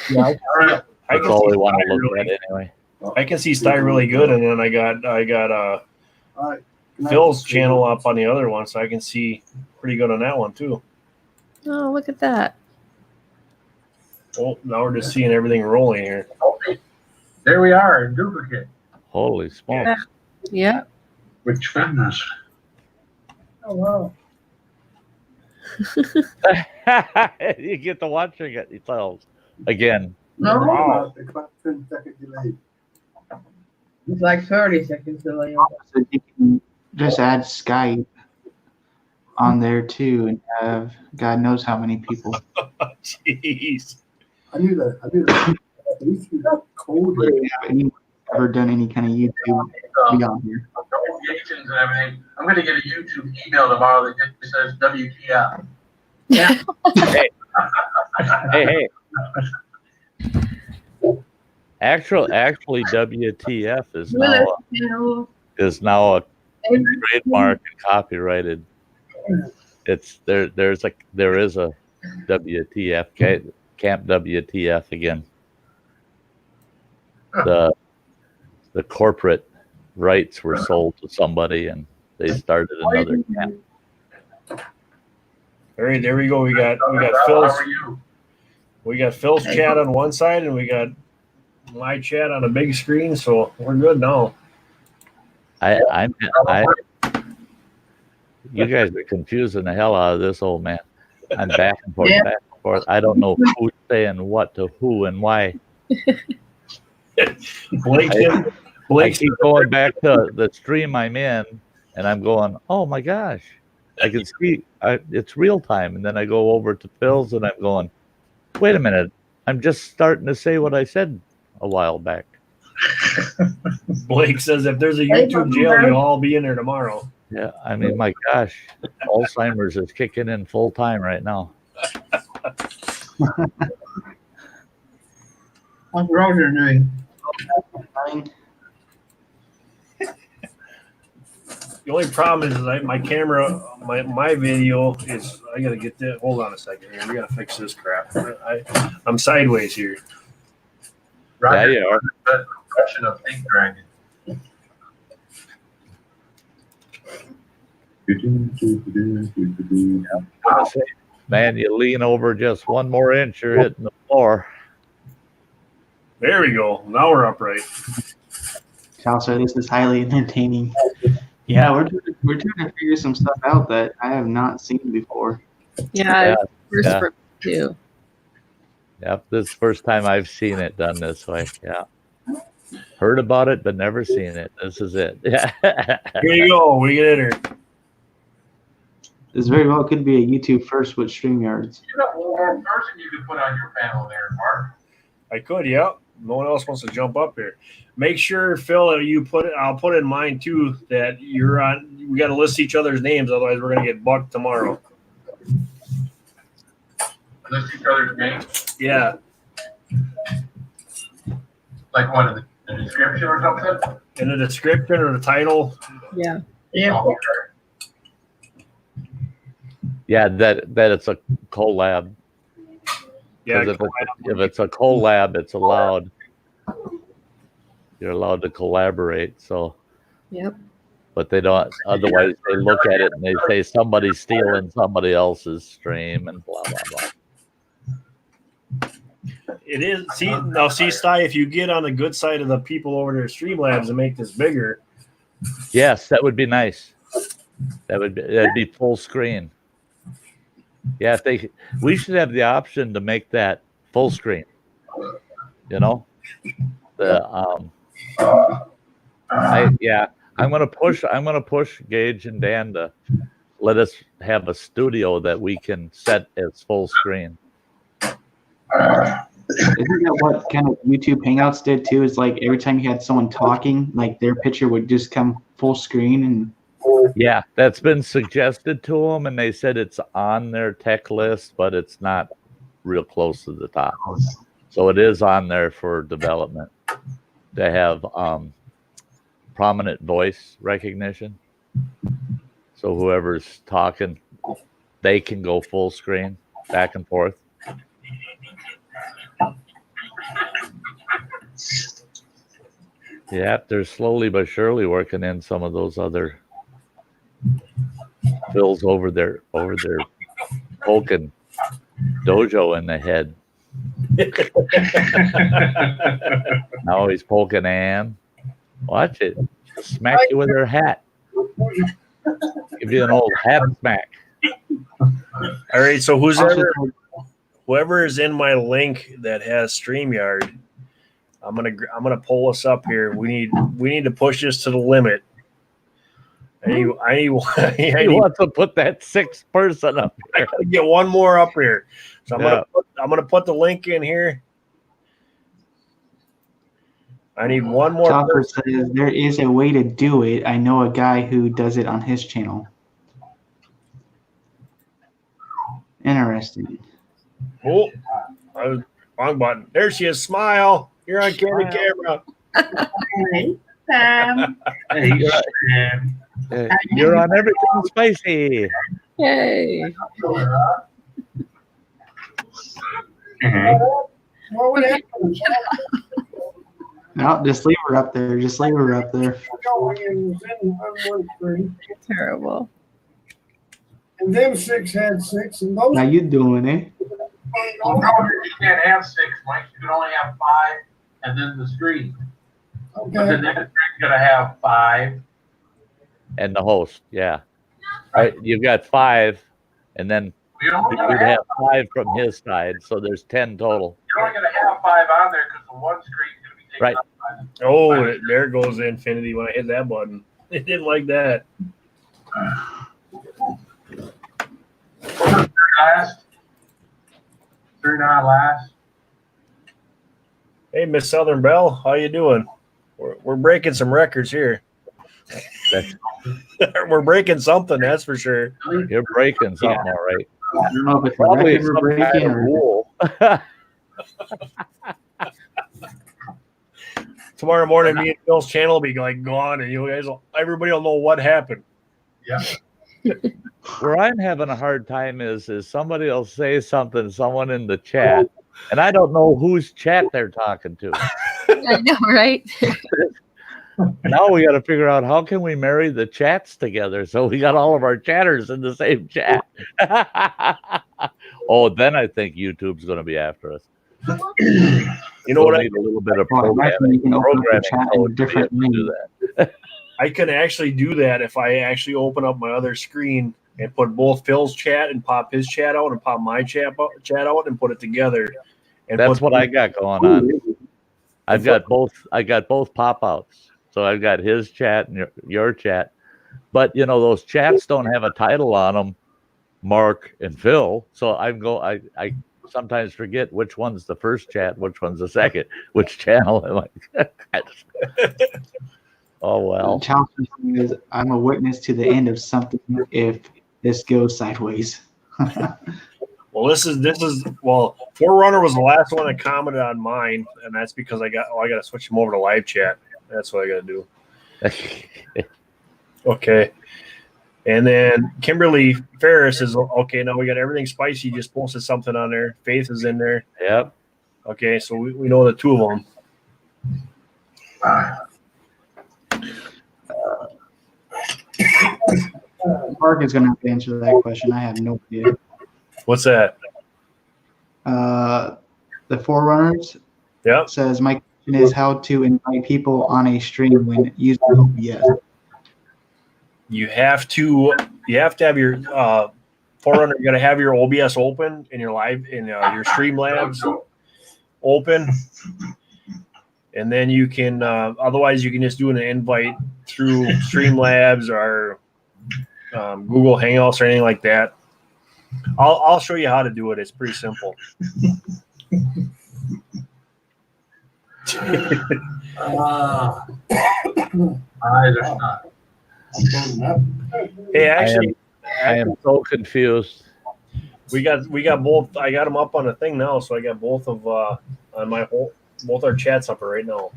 Yeah, I That's can all see we want to Sty look really, at anyway. I can see Sty really good, and then I got All right. Phil's channel up on the other one, so I can see pretty good on that one too. Oh, look at that. Oh, now we're just seeing everything rolling here. Okay. There we are in duplicate. Holy smokes. Yeah. Which fitness? Oh, wow. You get to watching it yourselves again. No, Wow. About 10-second delay. it's like 30 seconds delay. So you can just add Skype on there too and have God knows how many people. Jeez. I knew that. At least you got cold. Have anyone ever done any kind of YouTube beyond here? Notifications and everything. I'm going to get a YouTube email tomorrow that just says WTF. Yeah. Hey. Actually, WTF is now a trademark and copyrighted. It's there. There is a WTF Camp WTF again. The corporate rights were sold to somebody, and they started another camp. All right, there we go. We got Phil's chat on one side, and we got my chat on a big screen, so we're good now. You guys are confusing the hell out of this old man. I'm back and forth, back and forth. I don't know who's saying what to who and why. Blake I keep going back to the stream I'm in, and I'm going, oh my gosh, I can see it's real time. And then I go over to Phil's, and I'm going, wait a minute, I'm just starting to say what I said a while back. Blake says if there's a YouTube jail, you'll all be in there tomorrow. Yeah, I mean, my gosh, Alzheimer's is kicking in full time right now. What's Roger doing? The only problem is my camera, my video is, I gotta get that. Hold on a second here. We gotta fix this crap. I'm sideways here. Roger, Yeah, you are. Question of Pink Dragon. Man, you lean over just one more inch, you're hitting the floor. There we go. Now we're upright. Chaucer, this is highly entertaining. Yeah, we're trying to figure some stuff out that I have not seen before. Yeah, first for me too. Yep, this is the first time I've seen it done this way. Yeah. Heard about it, but never seen it. This is it. Here you go. We get in here. This very well could be a YouTube first with StreamYards. You got one more person you could put on your panel there, Mark. I could, yeah. No one else wants to jump up here. Make sure, Phil, that you put it. I'll put in mine too. That you're on. We got to list each other's names, otherwise we're gonna get bucked tomorrow. List each other's names. Yeah. Like what, in the description or something? In the description or the title. Yeah. Yeah. Oh, okay. Yeah, that it's a collab. Yeah. If it's a collab, it's allowed. You're allowed to collaborate. So. Yep. But they don't. Otherwise, they look at it and they say somebody's stealing somebody else's stream and blah blah blah. It is. See, Sty, if you get on the good side of the people over there at Streamlabs and make this bigger. Yes, that would be nice. That'd be full screen. Yeah, we should have the option to make that full screen. You know, I'm gonna push Gage and Dan to let us have a studio that we can set as full screen. Isn't that what kind of YouTube Hangouts did too? Is like every time you had someone talking, like their picture would just come full screen and. Yeah, that's been suggested to them, and they said it's on their tech list, but it's not real close to the top. So it is on there for development to have prominent voice recognition. So whoever's talking, they can go full screen, back and forth. Yeah, they're slowly but surely working in some of those other Phil's over there poking Dojo in the head. Now he's poking Ann. Watch it. Smack you with her hat. Give you an old hat smack. All right, so whoever is in my link that has StreamYard, I'm gonna pull us up here. We need to push this to the limit. I need want to put that sixth person up here. I gotta get one more up here. So I'm gonna put the link in here. I need one more. Chopper says there is a way to do it. I know a guy who does it on his channel. Interesting. Oh, wrong button. There she is. Smile. You're on camera. You're on everything spicy. Yay. What would happen? No, just leave her up there. Just leave her up there. Going in on one screen. Terrible. And them 6 had 6, and those. How you doing, eh? Well, no, you can't have 6, Mike. You can only have 5, and then the stream. But then Okay. that stream's gonna have 5. And the host, yeah. Right, you've got 5, and then You're only you'd gonna have have 5 from his side, so there's 10 total. You're only gonna have 5 on there because the one screen's gonna be taken Right. up by the. Oh, there goes the infinity when I hit that button. It didn't like that. Last. Third on last. Hey, Miss Southern Belle, how you doing? We're breaking some records here. We're breaking something, that's for sure. You're breaking something, all right. I don't know if it's a Probably record we're some kind breaking of or rule. Tomorrow morning, me and Phil's channel will be like gone, and you guys, everybody will know what happened. Yeah. Where I'm having a hard time is somebody will say something, someone in the chat, and I don't know whose chat they're talking to. I know, right? Now we got to figure out how can we marry the chats together so we got all of our chatters in the same chat. Oh, then I think YouTube's going to be after us. You know We'll what? need a little bit of Well, imagine programming. you can open up the chat in Code to be able different to do that. I can actually do that if I actually open up my other screen and put both Phil's chat and pop his chat out and pop my chat out and put it together. And That's what I got going on. I've got both. I got both pop outs. So I've got his chat and your chat. But you know, those chats don't have a title on them, Mark and Phil. So I sometimes forget which one's the first chat, which one's the second, which channel. I'm like, oh well. The challenge is I'm a witness to the end of something if this goes sideways. Well, this is Forerunner was the last one that commented on mine, and that's because I got to switch him over to live chat. That's what I got to do. Okay. And then Kimberly Ferris is okay. Now we got everything spicy. Just posted something on there. Faith is in there. Yep. Okay, so we know the two of them. Mark is going to have to answer that question. I have no idea. What's that? The Forerunners. Yep. Says my question is how to invite people on a stream when using OBS. You have to have your Forerunner. You got to have your OBS open in your live in your Streamlabs open, and then you can. Otherwise, you can just do an invite through Streamlabs or Google Hangouts or anything like that. I'll show you how to do it. It's pretty simple. Hey, actually, I am so confused. We got both. I got them up on the thing now, so I got both of on my both our chats up right now.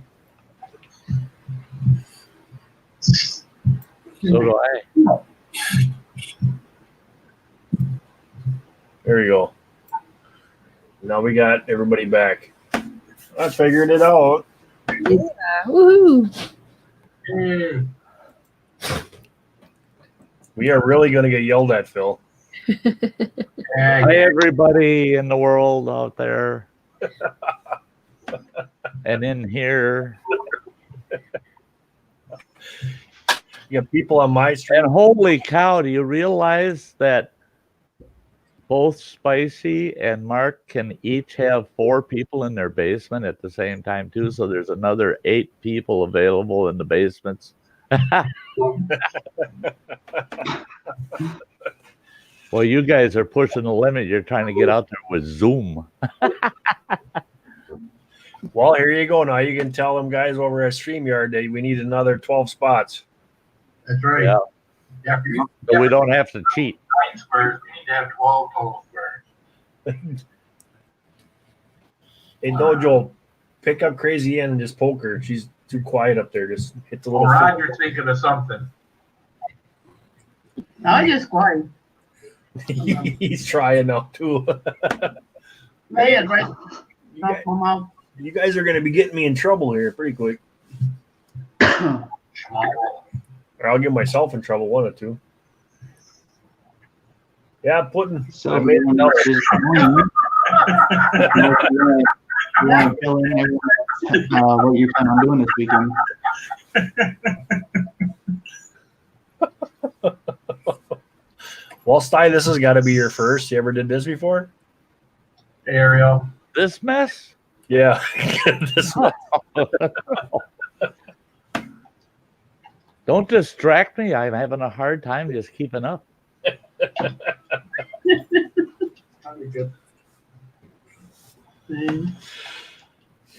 So do I. There we go. Now we got everybody back. I figured it out. Yeah. Woohoo. We are really going to get yelled at, Phil. Hi, everybody in the world out there. And in here. You got people on my stream. And holy cow, do you realize that both Spicy and Mark can each have 4 people in their basement at the same time, too? So there's another 8 people available in the basements. Well, you guys are pushing the limit. You're trying to get out there with Zoom. Well, here you go. Now you can tell them guys over at StreamYard that we need another 12 spots. That's right. Yeah. So we don't have to cheat. 9 squares. We need to have 12 total squares. Hey, Dojo, pick up Crazy Ann and just poke her. She's too quiet up there. Just hit the little. Roger's thinking of something. I just quiet. He's trying now too. Hey, right. Not come out. You guys are going to be getting me in trouble here pretty quick. Or I'll get myself in trouble, one or two. Yeah, putting. So I made you want to fill in everyone, what you plan on doing this weekend? Well, Sty, this has got to be your first. You ever did this before? Ariel. This mess? Yeah. This mess. Don't distract me. I'm having a hard time just keeping up.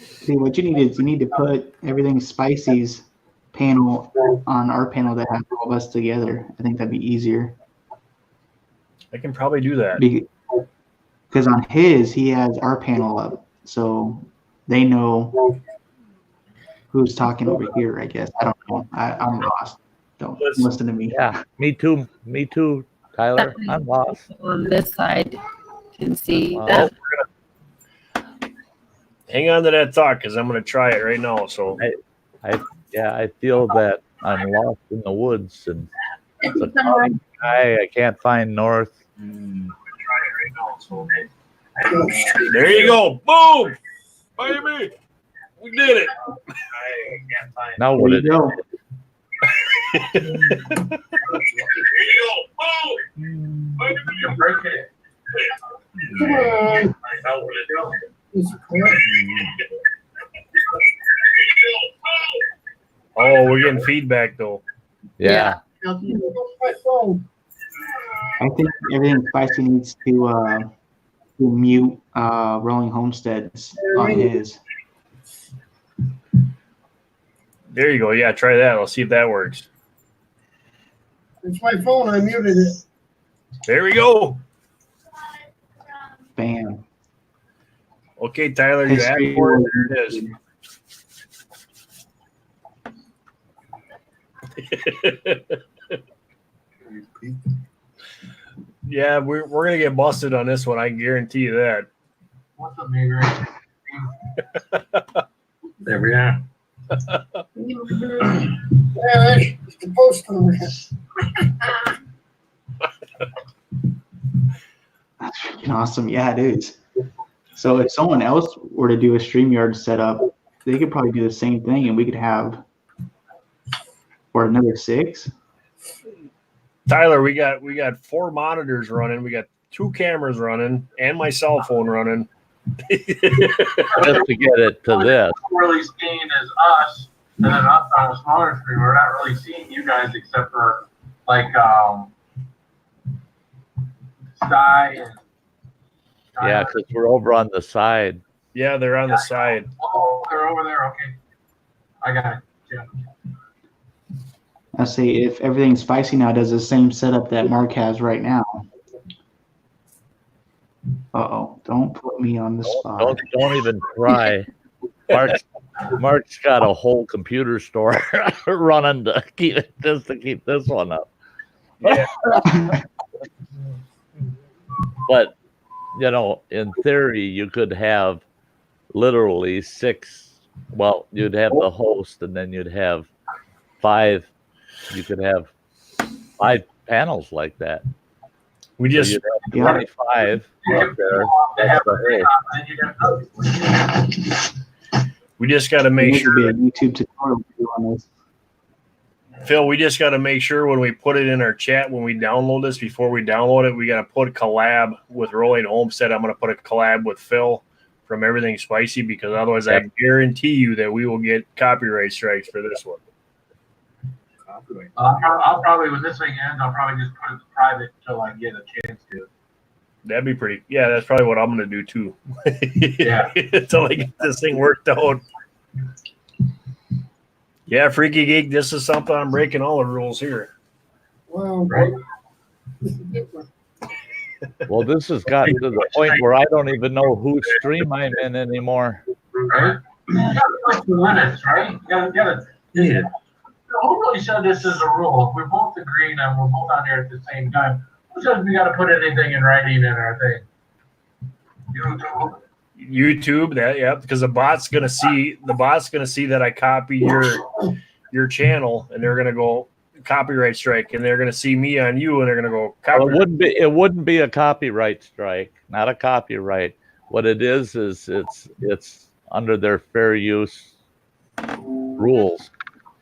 See, what you need is you need to put everything Spicy's panel on our panel that has all of us together. I think that'd be easier. I can probably do that. Because on his, he has our panel up. So they know who's talking over here, I guess. I don't know. I'm lost. Don't listen to me. Yeah, me too. Me too, Tyler. I'm lost. On this side, you can see Wow. that. Hang on to that thought because I'm going to try it right now. So I feel that I'm lost in the woods and it's a cloudy sky. I can't find north. There you go. Boom! Baby! We did it. Now what did go. You're breaking it. Come on. It's correct. Oh, we're getting feedback though. Yeah. My phone. I think everything Spicy needs to mute Rolling Homesteads on his. There you go. Yeah, try that. I'll see if that works. It's my phone. I muted it. There we go. Bam. Okay, Tyler, you asked for it. There it is. Yeah, we're gonna get busted on this one. I can guarantee you that. What's up, nigger? There we are. Yeah, it's the post on this. That's freaking awesome. Yeah, it is. So if someone else were to do a StreamYard setup, they could probably do the same thing, and we could have or another 6. Tyler, we got 4 monitors running. We got 2 cameras running, and my cell phone running. Just to get it to this. Really seeing as us, and then us on a smaller screen. We're not really seeing you guys except for like Sky and. Yeah, because we're over on the side. Yeah, they're on the side. Oh, they're over there. Okay, I got it. Yeah. I say if everything Spicy now does the same setup that Mark has right now. Don't put me on the spot. Don't even try. Mark's got a whole computer store running to keep this one up. Yeah. But in theory, you could have literally 6. Well, you'd have the host, and then you'd have 5. You could have 5 panels like that. We just 25 up there. That's the host. We just got to make sure. Be a YouTube tutorial on this. Phil, we just got to make sure when we put it in our chat, when we download this, before we download it, we got to put collab with Rolling Homestead. I'm going to put a collab with Phil from Everything Spicy, because otherwise I guarantee you that we will get copyright strikes for this one. I'll probably, when this thing ends, I'll probably just put it private until I get a chance to. That'd be pretty. Yeah, that's probably what I'm going to do too. Yeah. Until I get this thing worked out. Yeah, Freaky Geek, this is something I'm breaking all the rules here. Well, Right. Well, this has gotten to the point where I don't even know whose stream I'm in anymore. Right? You gotta push the limits, right? You gotta. Yeah. Who really said this is a rule? If we're both agreeing and we're both on there at the same time, who says we gotta put anything in writing in our thing? You do. YouTube. That because the bot's gonna see that I copied your channel, and they're gonna go copyright strike, and they're gonna see me on you, and they're gonna go copyright. Well, it wouldn't be a copyright strike, not a copyright. What it is it's under their fair use rules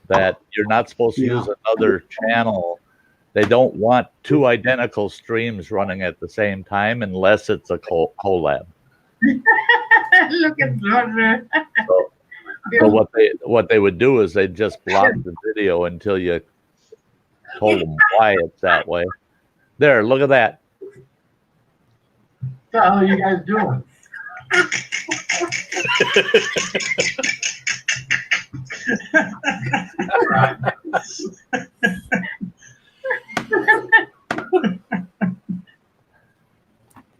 that you're not supposed to use another channel. They don't want two identical streams running at the same time unless it's a collab. Look at Georgia. So what they would do is they'd just block the video until you told them why it's that way. There, look at that. What the hell are you guys doing?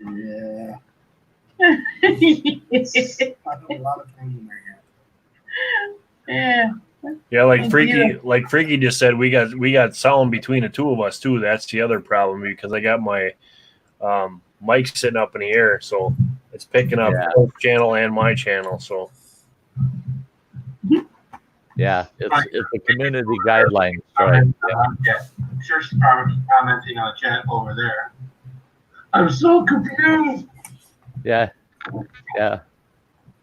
Yeah. Yeah. Yeah, like Freaky just said, we got sound between the two of us too. That's the other problem because I got my mic sitting up in the air, so it's picking up both channel and my channel. So yeah, it's a community guideline strike. Yeah, I'm sure she's probably commenting on the chat over there. I'm so confused. Yeah.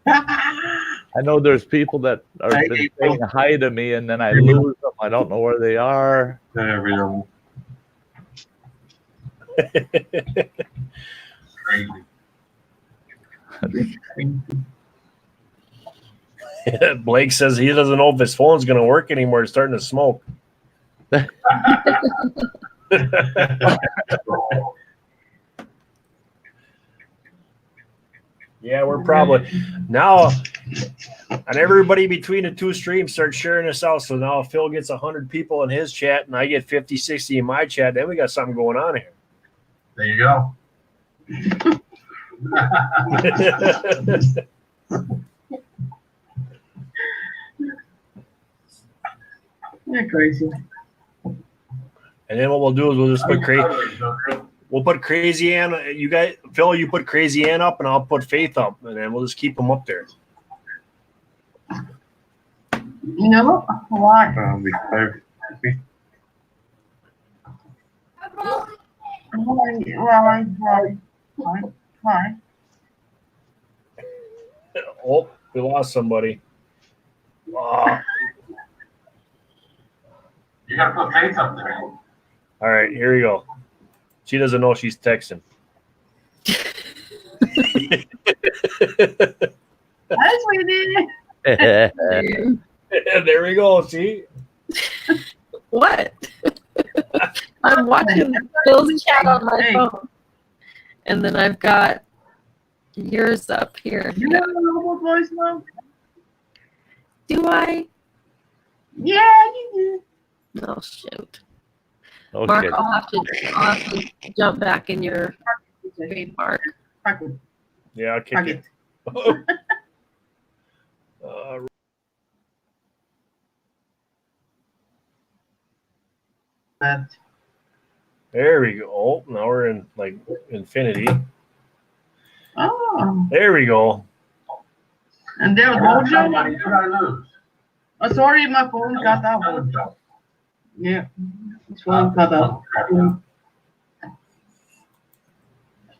I know there's people that are been saying hi to me, and then I lose them. I don't know where they are. There we go. Crazy. Blake says he doesn't know if his phone's going to work anymore. It's starting to smoke. Yeah, we're probably now, and everybody between the two streams starts sharing this out. So now Phil gets 100 people in his chat, and I get 50, 60 in my chat. Then we got something going on here. There you go. You're crazy. And then what we'll do is we'll just put We'll put Crazy Ann. You guys, Phil, you put Crazy Ann up, and I'll put Faith up, and then we'll just keep them up there. No, why? Why? Oh, we lost somebody. Oh. You gotta put Faith up there. All right, here we go. She doesn't know she's texting. That's what you did. There we go. See? What? I'm watching Phil's chat on my phone. And then I've got yours up here. You have a normal voice now? Do I? Yeah, you do. Oh, shoot. Okay. Mark, I'll have to jump back in your feed, Mark. Yeah, I'll kick it. There we go. Oh, now we're in like infinity. Oh. There we go. And there was Mojo. Oh, sorry, my phone got out. Yeah. This phone got out.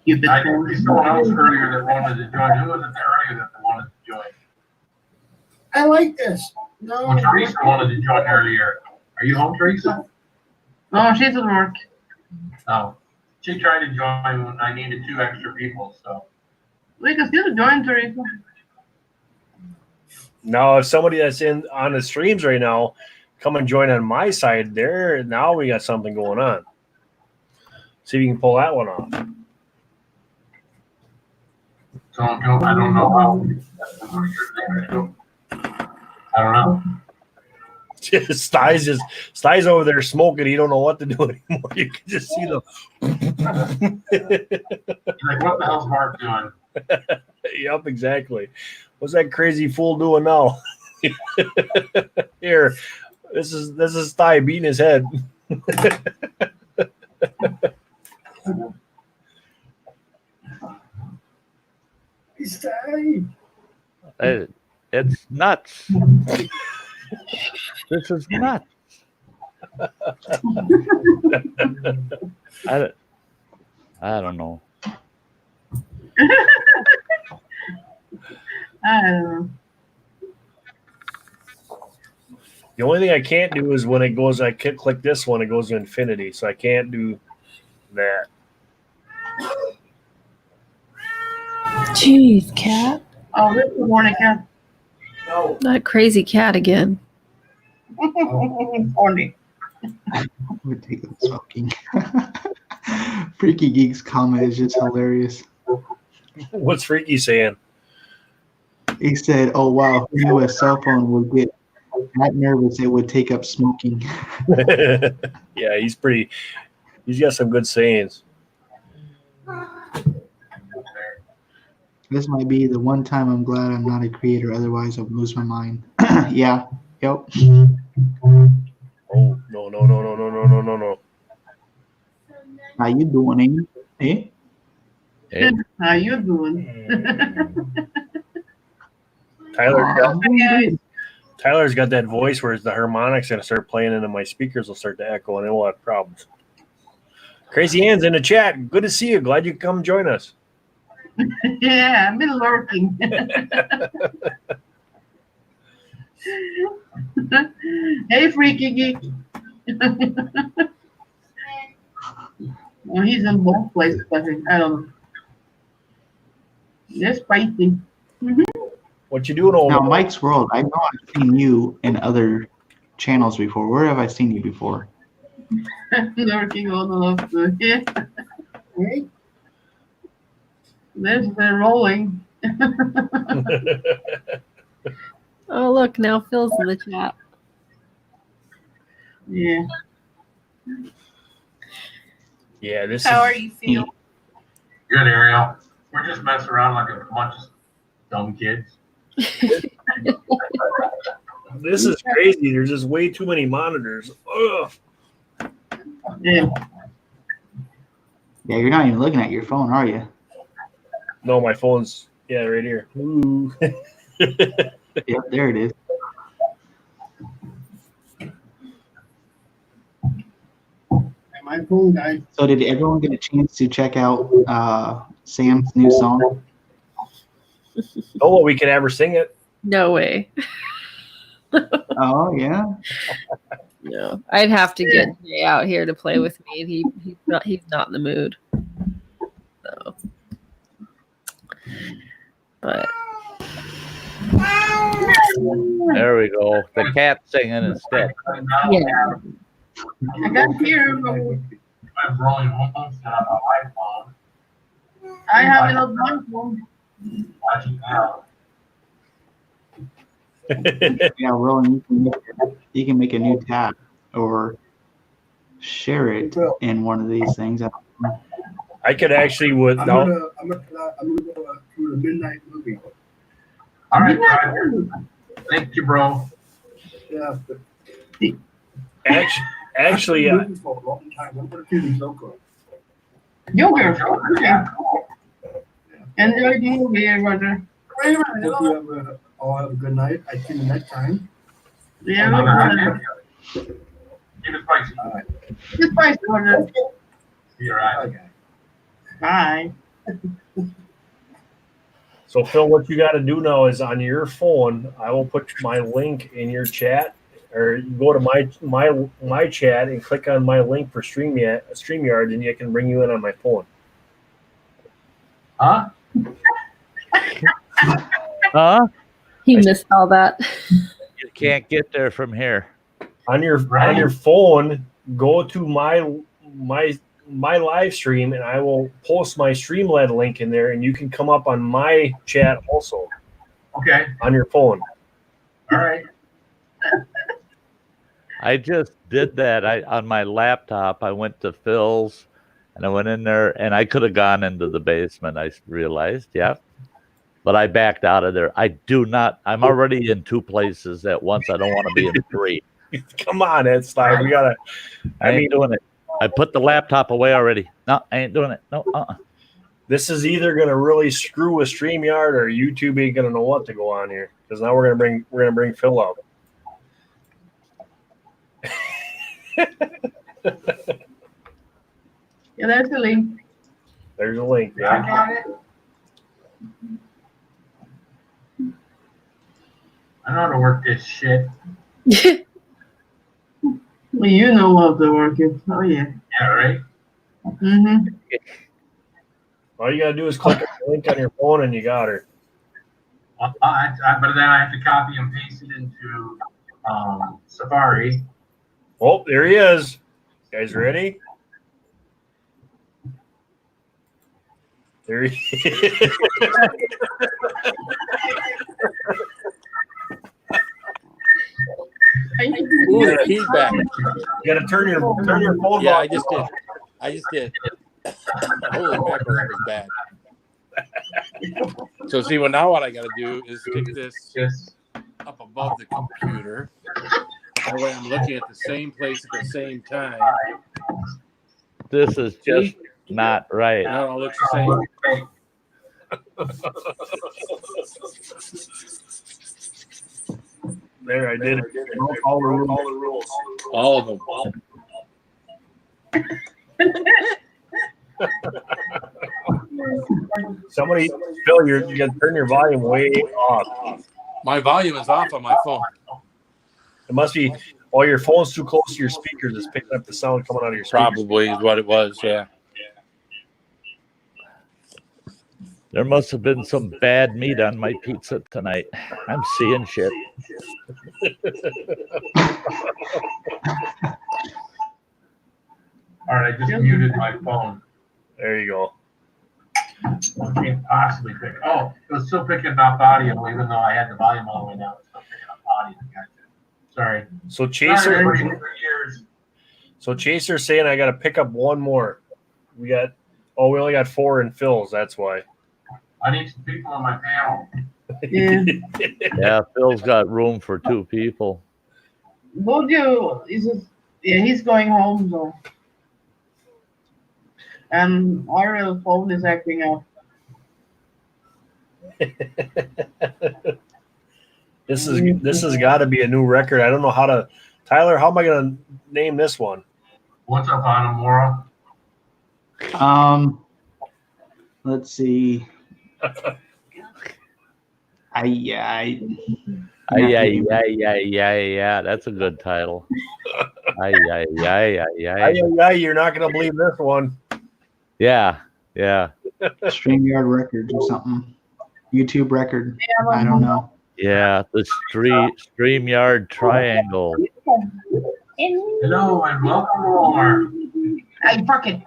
Stupid I phone. think someone else earlier that wanted to join. Who was it earlier that wanted to join? I like this. No. Well, Teresa wanted to join earlier. Are you home, Teresa? Oh, she's at work. No. She tried to join when I needed 2 extra people, so. We can still join, Teresa. Now, if somebody that's on the streams right now, come and join on my side there. Now we got something going on. See if you can pull that one off. I don't know how. I don't know. Sty's over there smoking. He don't know what to do anymore. You can just see them. Like, what the hell's Mark doing? Yep, exactly. What's that crazy fool doing now? Here, this is Sty beating his head. stay. It's nuts. This is nuts. I don't know. I don't know. The only thing I can't do is when it goes, I click this one, it goes to infinity. So I can't do that. Jeez, cat. Oh, this is morning cat. No. That crazy cat again. Funny. Would take up smoking. Freaky Geek's comment is just hilarious. What's Freaky saying? He said, "Oh wow, who knew a cell phone would get that nervous it would take up smoking?" Yeah, he's got some good sayings. This might be the one time I'm glad I'm not a creator, otherwise I'd lose my mind. Yeah. Yep. Oh, no. How you doing, eh? Hey, How you doing? Tyler's got that voice where the harmonic's going to start playing and then my speakers will start to echo and then we'll have problems. Crazy Ann's in the chat. Good to see you. Glad you could come join us. Yeah, I've been lurking. Hey, Freaky Geek. Well, he's in both places, I think. I don't know. They're spicy. What you doing over Now, there? Mike's World, I know I've seen you in other channels before. Where have I seen you before? Lurking all the love to yeah. They're rolling. Oh, look, now Phil's in the chat. Yeah. Yeah, this How is are you feeling? Good, Ariel. We're just messing around like a bunch of dumb kids. this is crazy. There's just way too many monitors. Ugh. Yeah. Yeah, you're not even looking at your phone, are you? No, my phone's right here. Ooh. Yep, there it is. My phone died. So did everyone get a chance to check out Sam's new song? Oh, we could ever sing it. No way. Oh, yeah. No, I'd have to get Jay out here to play with me. And he's not in the mood. So, but there we go. The cat singing instead. yeah, I got here. I'm rolling Homestead on my phone. I have it on my phone. Watching now. Yeah, Roland, you can make a new tab or share it in one of these things. I could actually I'm gonna go to the midnight movie. All right, Brian. Thank you, bro. Yeah. Actually, I've been looking for a long time. I'm gonna do the Joker. Yogurt. Okay. Enjoy the movie, Roger. Hope you all have a good night. I see you next time. Yeah, Keep it spicy. All right. it's spicy, Roger. Be all right. Okay. Bye. so Phil, what you got to do now is on your phone, I will put my link in your chat, or you go to my chat and click on my link for StreamYard, and it can bring you in on my phone. Huh? Huh? he missed all that. You can't get there from here. On your phone, go to my live stream, and I will post my Streamlabs link in there, and you can come up on my chat also Okay. on your phone. All right. I just did that. On my laptop, I went to Phil's and I went in there and I could have gone into the basement, I realized, yeah. But I backed out of there. I'm already in 2 places at once. I don't want to be in 3. Come on, Ed Slide. We got to. I ain't doing it. I put the laptop away already. No, I ain't doing it. No, This is either gonna really screw with StreamYard or YouTube ain't gonna know what to go on here. Because now we're gonna bring Phil up. Yeah, there's the link. There's a link. I got it. I know how to work this shit. Well, you know how to work it. Oh, yeah. Yeah, right? Mm-hmm. All you gotta do is click on the link on your phone and you got her. But then I have to copy and paste it into Safari. Oh, there he is. You guys ready? There he is. Ooh, the feedback. You gotta turn your phone. Yeah, volume I just did. Holy mackerel, that was bad. So see, well, now what I got to do is stick this up above the computer. That way I'm looking at the same place at the same time. This is just not right. Now it looks the same. There, I did it. All the rules. All of them. Somebody, Phil, you got to turn your volume way off. My volume is off on my phone. It must be, your phone's too close to your speakers. It's picking up the sound coming out of your speakers. Probably is what it was, yeah. There must have been some bad meat on my pizza tonight. I'm seeing shit. All right, I just muted my phone. There you go. I can't possibly pick. Oh, it was still picking up audio, even though I had the volume all the way down. It's still picking up audio. Gotcha. Sorry. So Chaser, Sorry, everybody, for years. So Chaser's saying I got to pick up one more. We only got 4 in Phil's. That's why. I need some people on my panel. Yeah. Yeah, Phil's got room for 2 people. Bojo he's going home though. And our phone is acting up. This has got to be a new record. I don't know how to. Tyler, how am I going to name this one? What's up, Anamora? Let's see. Yeah. That's a good title. You're not going to believe this one. Yeah. StreamYard records or something. YouTube record. I don't know. Yeah, the StreamYard triangle. Hello and welcome, Omar. Hey, fuck it.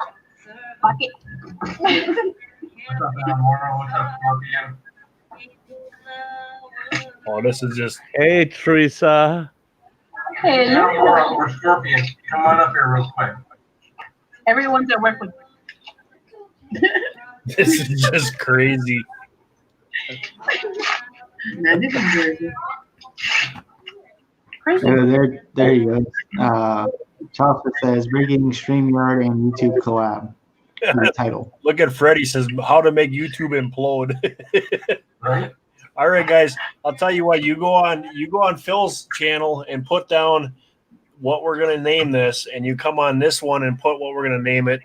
What's up, Anamora? What's up, Scorpion? Oh, this is just. Hey, Teresa. Hey, Anamora, we're Scorpion. Come on up here real quick. everyone's at work with. This is just crazy. No, this is crazy. There you go. Chaucer says breaking StreamYard and YouTube collab. The title. Look at Freddie says how to make YouTube implode. Right? All right, guys. I'll tell you what. You go on Phil's channel and put down what we're gonna name this, and you come on this one and put what we're gonna name it,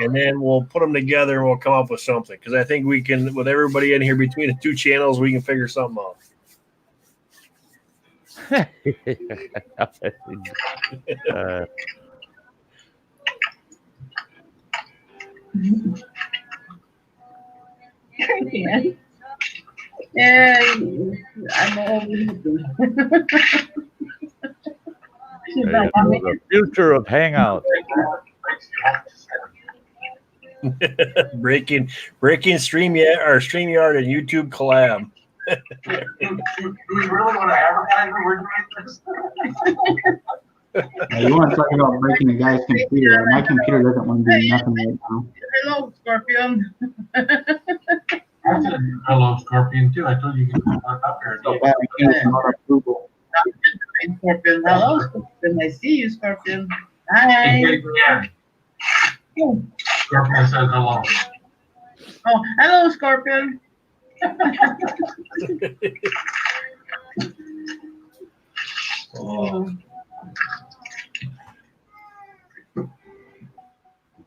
and then we'll put them together and we'll come up with something. Because I think we can, with everybody in here between the 2 channels, we can figure something out. Yeah, I'm over The future of Hangout. breaking StreamYard and YouTube collab. Do we really want to advertise that we're doing this? You want to talk about breaking a guy's computer? My computer doesn't want to do nothing right now. Hello, Scorpion. I said hello, Scorpion, too. I told you can come up here. So bad I can't even order Google. Scorpion. Hello, Scorpion. I see you, Scorpion. Hi. Yeah. Scorpion says hello. Oh, hello, Scorpion. Oh.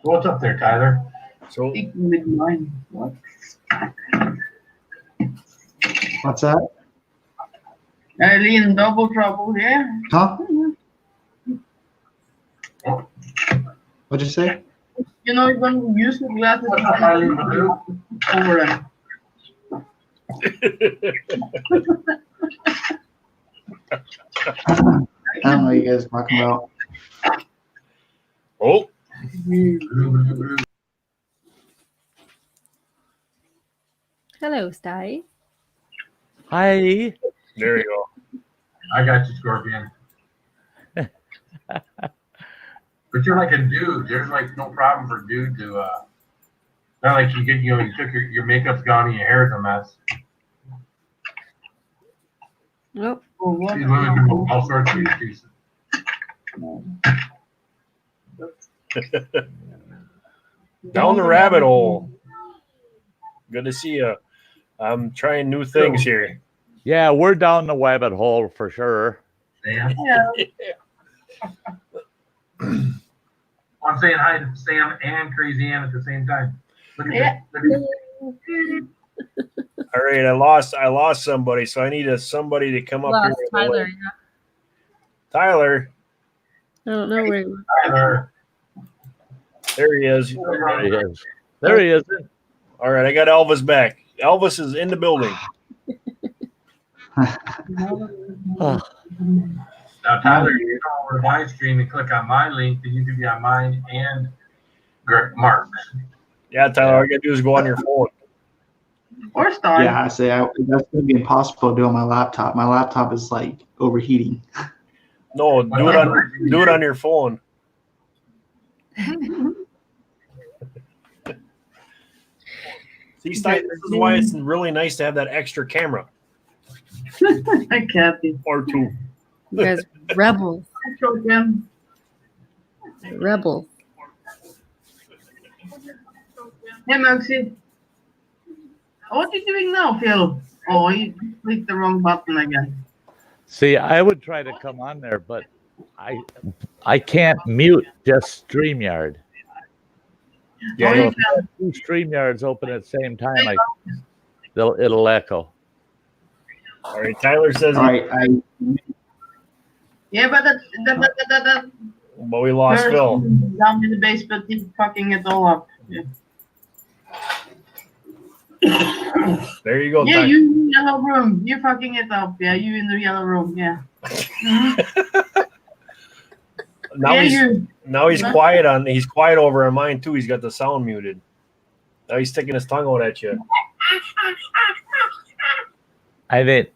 What's up there, Tyler? So with mine. What? What's that? Eileen, double trouble, yeah. Huh? What'd you say? You know, you're going to use the glasses over them. I don't know what you guys are talking about. Oh. Hello, Sty. Hi. There you go. I got you, Scorpion. But you're like a dude. There's like no problem for dude to not like you get, you know, you took your makeup's gone and your hair's a mess. Nope. These women do all sorts of excuses. Down the rabbit hole. Good to see you. I'm trying new things here. Yeah, we're down the rabbit hole for sure. Sam. I'm saying hi to Sam and Crazy Ann at the same time. Look at that. All right, I lost somebody, so I need somebody to come up Lost here. with a Tyler. link. Tyler. I don't know where he was. Tyler. There he is. There he is. There he is. All right, I got Elvis back. Elvis is in the building. Oh. Now, Tyler, you come over to my stream and click on my link, then you can be on mine and Mark's. Yeah, Tyler, all you gotta do is go on your phone. Or Star. Yeah, I say that's gonna be impossible to do on my laptop. My laptop is like overheating. No, do it on your phone. See, Steve, this is why it's really nice to have that extra camera. I can't be. Or two. You guys rebels. Rebels. Hey, Maxie. What are you doing now, Phil? Oh, you clicked the wrong button again. See, I would try to come on there, but I can't mute just StreamYard. Yeah, So if I have two StreamYards open at the same time, it'll echo. All right, Tyler says. All right, Yeah, but that But we lost person Phil. down in the basement, he's fucking it all up. Yeah. There you go. Yeah, Tyler. you in the yellow room. You're fucking it up. Yeah, you in the yellow room. Yeah. Now he's quiet he's quiet over on mine too. He's got the sound muted. Now he's sticking his tongue out at you. I mean,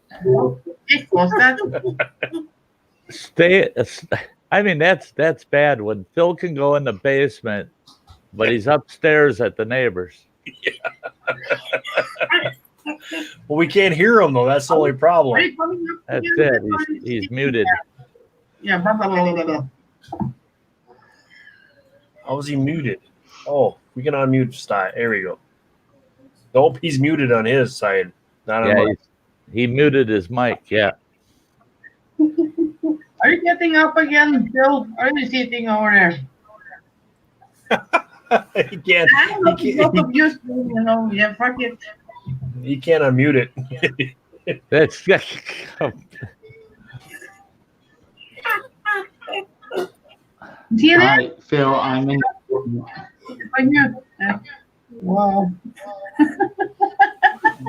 I mean, that's bad when Phil can go in the basement, but he's upstairs at the neighbors. Well, we can't hear him though. That's the only problem. That's it. He's muted. Yeah. Blah, blah, blah, blah, blah. How is he muted? Oh, we can unmute Sty. There we go. Nope, he's muted on his side. Not on mine. He muted his mic. Yeah. Are you getting up again, Phil? Or are you sitting over there? He can't. Yeah, fuck it. He can't unmute it. That's See all that? right, Phil, I'm in. Wow.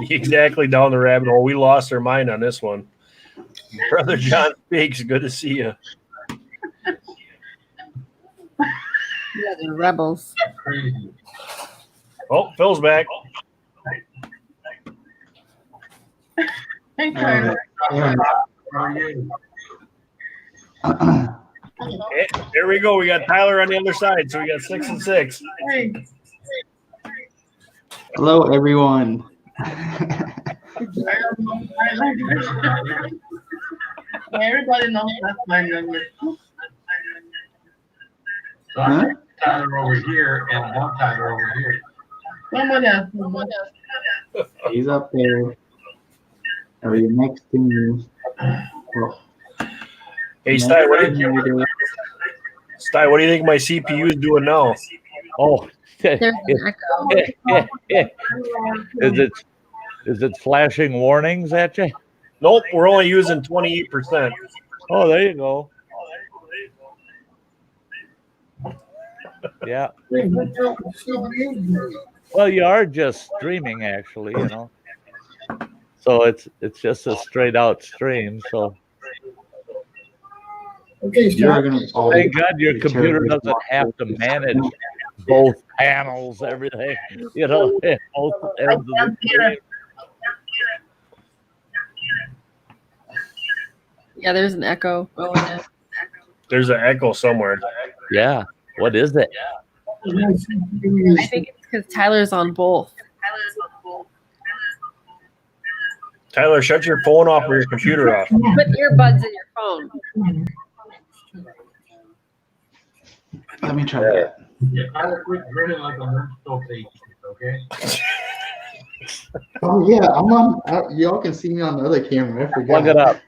Exactly down the rabbit hole. We lost our mind on this one. Brother John Speaks, good to see you. Yeah, the rebels. Oh, Phil's back. Hey, Tyler. How are you? Hey, there we go. We got Tyler on the other side, so we got 6 and 6. Hey. Hello, everyone. Everybody knows that's my language. So I got Tyler over here and one Tyler over here. Someone else. He's up there. Or you're next to me. Well, Hey, next Sty, what to do you me there. Sty, what do you think my CPU is doing now? Oh, There's an echo. is it flashing warnings at you? Nope, we're only using 28%. Oh, there you go. Yeah. Well, you are just streaming, actually, you know. So it's just a straight out stream. So Okay, stop. thank God your computer doesn't have to manage both panels, everything, you know, both ends of the screen. Yeah, there's an echo going in. There's an echo somewhere. Yeah. What is it? I think it's because Tyler's on both. Tyler, shut your phone off or your computer off. Put earbuds in your phone. Let me try that. Tyler, quit grinning like a menstrual patient, okay? Oh yeah, I'm on. Y'all can see me on the other camera. I forgot. Plug it up.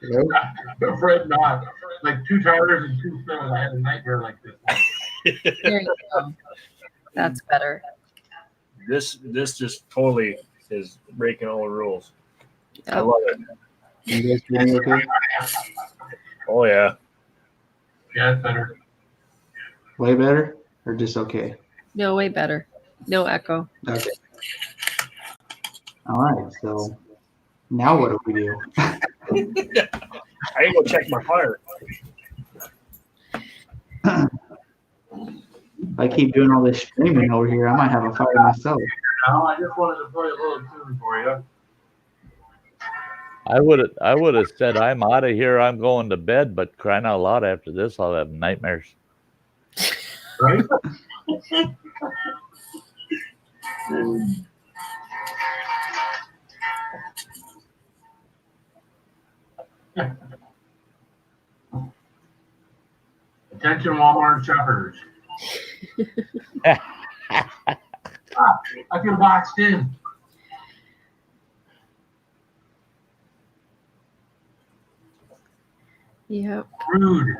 Hello? Fred, not. Like 2 Tylers and 2 Phils. I had a nightmare like this. There you go. That's better. This just totally is breaking all the rules. I Yep. love it. You guys hear me okay? Oh yeah. Yeah, it's better. Way better, or just okay? No, way better. No echo. Okay. All right. So now what do we do? I can go check my fire. If I keep doing all this streaming over here, I might have a fire myself. No, I just wanted to play a little tune for you. I would have said I'm out of here. I'm going to bed. But crying out loud, after this, I'll have nightmares. Right? Attention, Walmart shoppers. I feel boxed in. Yep. Rude.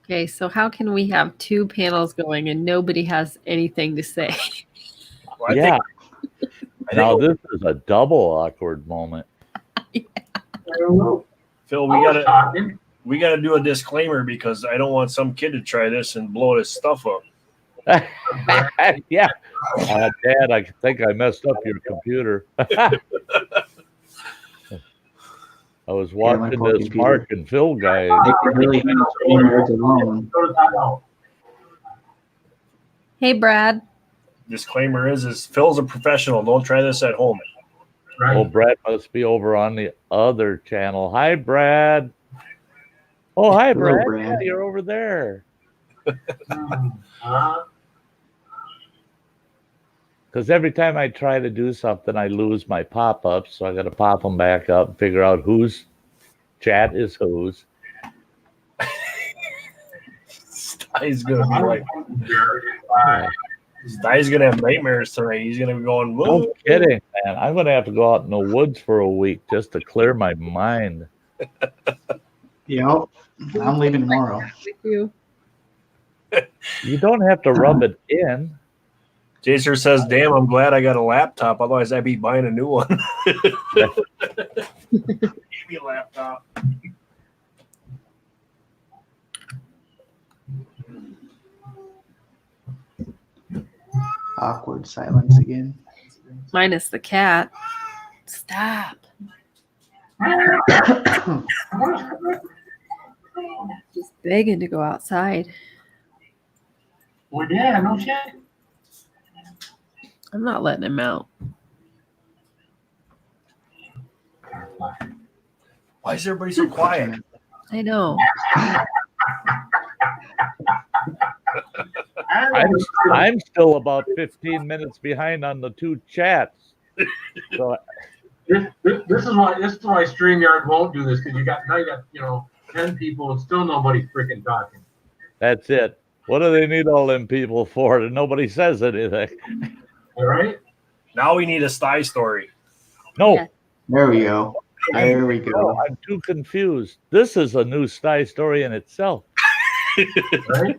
Okay, so how can we have 2 panels going and nobody has anything to say? Well, Yeah. I Now think, this is a double awkward moment. Phil, we gotta do a disclaimer because I don't want some kid to try this and blow this stuff up. Yeah. Dad, I think I messed up your computer. I was watching poor this computer. Mark and Phil guy. They can really handle streamers alone. Hey, Brad. Disclaimer is Phil's a professional. Don't try this at home. Right. Oh, Brad must be over on the other channel. Hi, Brad. Oh, hi, Hello, Brad. Brad. Yeah, you're over there. Because every time I try to do something, I lose my pop-ups. So I got to pop them back up and figure out whose chat is whose. He's gonna be like, He's gonna have nightmares tonight. He's gonna be going, No whoa. kidding, man. I'm going to have to go out in the woods for a week just to clear my mind. Yep. I'm leaving tomorrow. With you. You don't have to rub it in. Jason says, damn, I'm glad I got a laptop. Otherwise, I'd be buying a new one. Give me a laptop. Awkward silence again. Minus the cat. Stop. He's begging to go outside. Well, yeah, no shit. I'm not letting him out. Why is everybody so quiet? I know. I'm still about 15 minutes behind on the 2 chats. So This is why StreamYard won't do this because now you got 10 people and still nobody freaking talking. That's it. What do they need all them people for? And nobody says anything. All right. Now we need a sty story. No. Yeah. There we go. There we No, go. I'm too confused. This is a new sty story in itself. Right.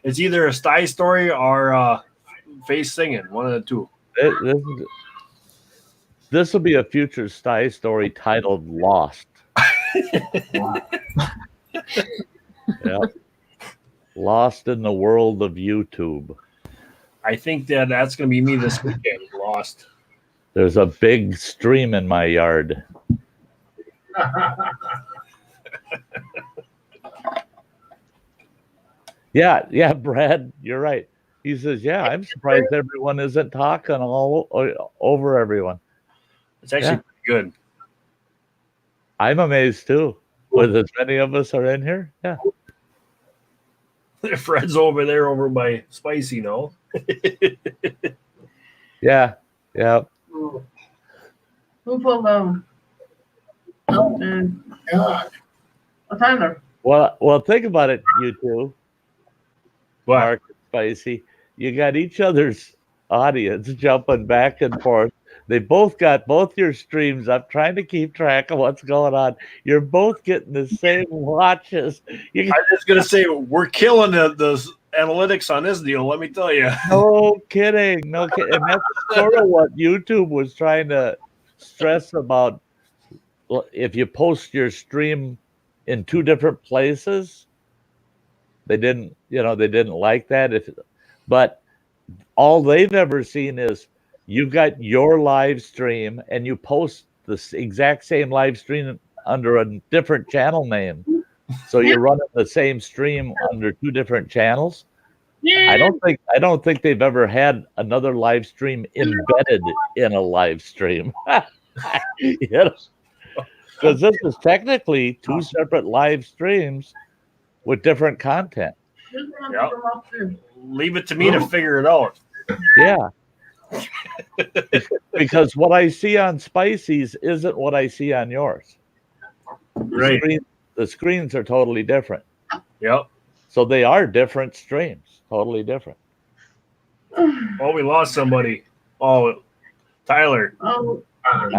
It's either a sty story or face singing. One of the two. This will be a future sty story titled Lost. Yeah. Lost in the world of YouTube. I think that's going to be me this weekend. Lost. There's a big stream in my yard. Yeah, Brad, you're right. He says, yeah, I'm surprised everyone isn't talking all over everyone. It's actually pretty good. I'm amazed too. With as many of us are in here. Yeah. Fred's over there over by Spicy, no? Yeah. Who put God. Tyler? Well, think about it, you two. What? Mark and Spicy. You got each other's audience jumping back and forth. They both got both your streams up, trying to keep track of what's going on. You're both getting the same watches. I'm just going to say, we're killing the analytics on this deal, let me tell you. No kidding. And that's sort of what YouTube was trying to stress about. If you post your stream in two different places, they didn't like that. But all they've ever seen is you've got your live stream and you post the exact same live stream under a different channel name. So you're running the same stream under two different channels. I don't think they've ever had another live stream embedded in a live stream. Because this is technically two separate live streams with different content. Yep. Leave it to me to figure it out. Yeah. Because what I see on Spicy's isn't what I see on yours. Right. The screens are totally different. Yep. So they are different streams. Totally different. Oh, we lost somebody. Oh, Tyler. Oh,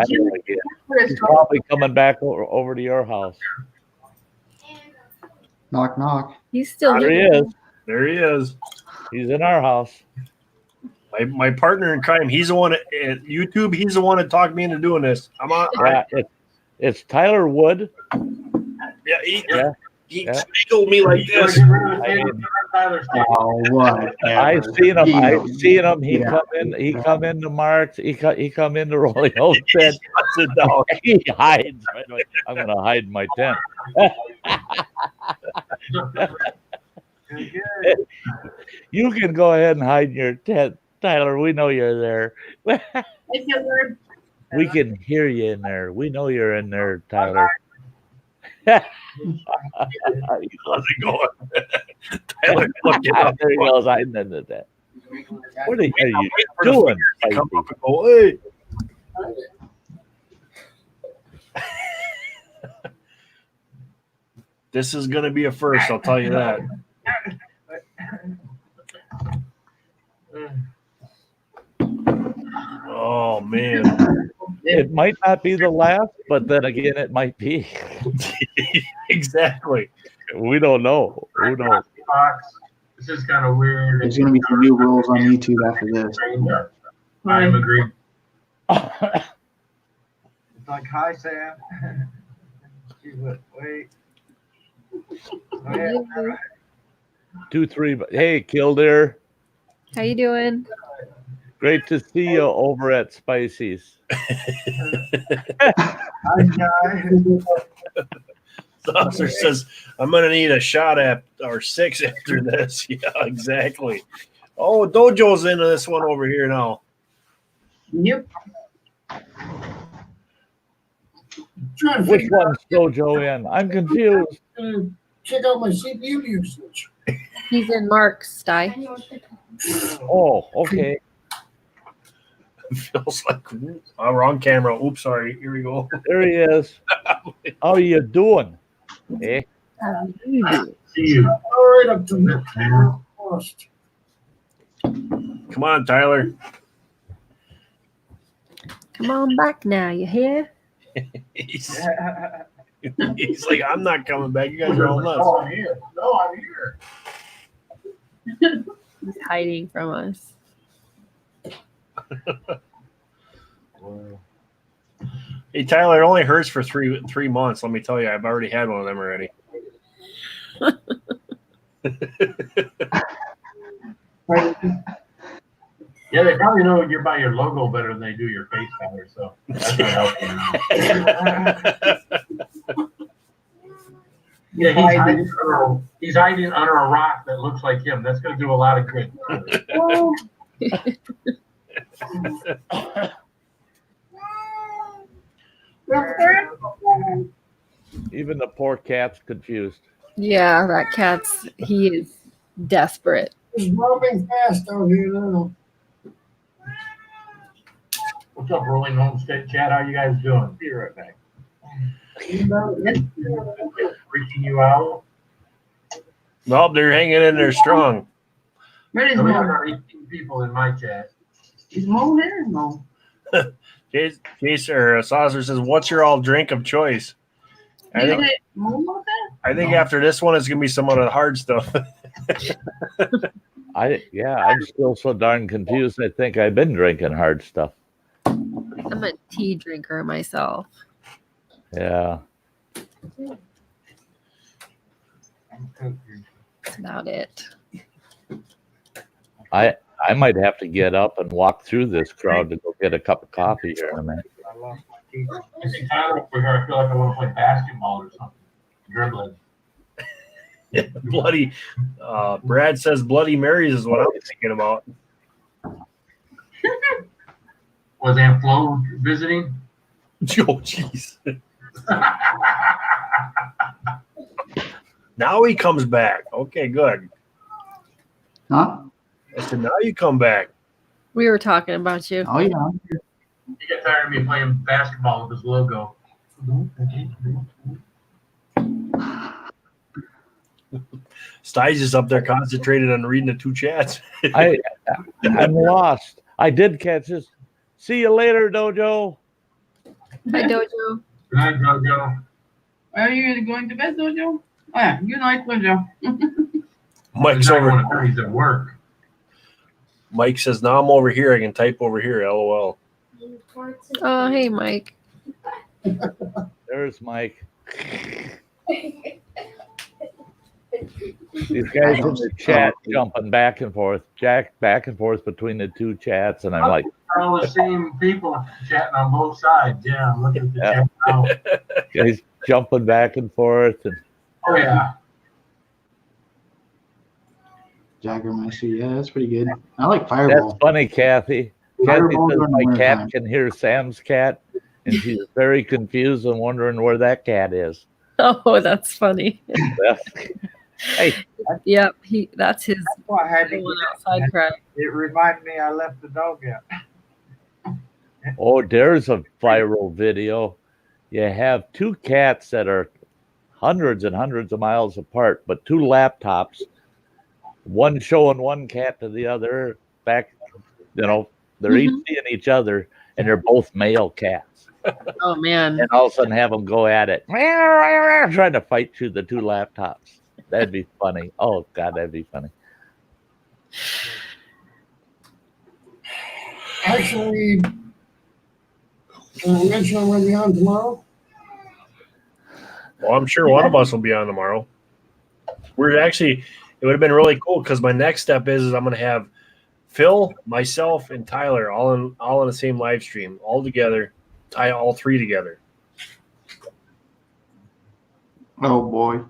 He's probably coming back over to your house. Knock, knock. He's still There he here. is. There he is. He's in our house. My partner in crime. He's the one at YouTube. He's the one that talked me into doing this. It's Tyler Wood. Yeah, he strangled me like this. Oh, what? I seen him. He come into Mark's. He come into Rolling Homestead. He hides. I'm gonna hide in my tent. You can go ahead and hide in your tent, Tyler. We know you're there. We can hear you in there. We know you're in there, Tyler. How's it going? Tyler, look it up. There he goes hiding in the tent. What are you doing? Come up and go, hey. This is going to be a first, I'll tell you that. Oh, man. It might not be the last, but then again, it might be. Exactly. We don't know. Who knows? This is kind of weird. There's going to be some new rules on YouTube after this. I am agreed. It's like, hi, Sam. Wait. 2, 3. Hey, Kildare. How you doing? Great to see you over at Spicy's. Hi, guy. The officer says, I'm going to need a shot at or 6 after this. Yeah, exactly. Oh, Dojo's into this one over here now. Yep. Which one's Dojo in? I'm confused. Check out my CPU usage. He's in Mark's sty. Oh, okay. Feels like wrong camera. Oops, sorry. Here we go. There he is. How are you doing? Eh? see you. All right, up to the cost. Come on, Tyler. Come on back now. You hear? He's like, I'm not coming back. You guys are all nuts. Oh, I'm here. No, I'm here. He's hiding from us. Hey, Tyler, it only hurts for three months. Let me tell you, I've already had one of them already. Yeah, they probably know you're by your logo better than they do your face color, so that's not helping now. Yeah, he's hiding under a rock that looks like him. That's going to do a lot of good. Even the poor cat's confused. Yeah, that he is desperate. It's moving fast out here now. What's up, Rolling Homestead Chat? How you guys doing? Be right back. Freaking you out? Nope, they're hanging in there strong. Where is We have Mo? got 18 people in my chat. Is Mo there? No. Jason or Saucer says, "What's your all drink of choice?" I think after this one, it's gonna be some of the hard stuff. I'm still so darn confused. I think I've been drinking hard stuff. I'm a tea drinker myself. Yeah. That's about it. I might have to get up and walk through this crowd to go get a cup of coffee here in a minute. I think Tyler over here, I feel like I want to play basketball or something. Dribbling. Bloody. Brad says Bloody Marys is what I'm thinking about. Was Aunt Flo visiting? Oh, jeez. Now he comes back. Okay, good. Huh? I said, now you come back. We were talking about you. Oh, yeah. He got tired of me playing basketball with his logo. Sty's just up there concentrated on reading the two chats. I'm lost. I did catch this. See you later, Dojo. Hi, Dojo. Good night, Dojo. Are you going to bed, Dojo? Oh, yeah. Good night, Dojo. Mike's over. He's at work. Mike says, now I'm over here. I can type over here. LOL. Oh, hey, Mike. There's Mike. These guys in the chat jumping back and forth between the two chats, and I'm like, All the same people chatting on both sides. Yeah, I'm looking at the chat now. guys jumping back and forth. And Oh, yeah. Jaggermeister, yeah, that's pretty good. I like Fireball. that's funny, Kathy. Kathy Fireball says during my winter cat time. can hear Sam's cat, and she's very confused and wondering where that cat is. Oh, that's funny. Hey, Yep, that's his I had to one outside cry. It reminded me I left the dog out. oh, there's a viral video. You have two cats that are hundreds and hundreds of miles apart, but two laptops, one showing one cat to the other back, they're each seeing each other, and they're both male cats. Oh, man. And all of a sudden have them go at it, trying to fight through the two laptops. That'd be funny. Oh, God, that'd be funny. Actually, mention I'm going to be on tomorrow. Well, I'm sure one of us will be on tomorrow. It would have been really cool because my next step is I'm going to have Phil, myself, and Tyler all in the same live stream, all together, tie all three together. Oh, boy.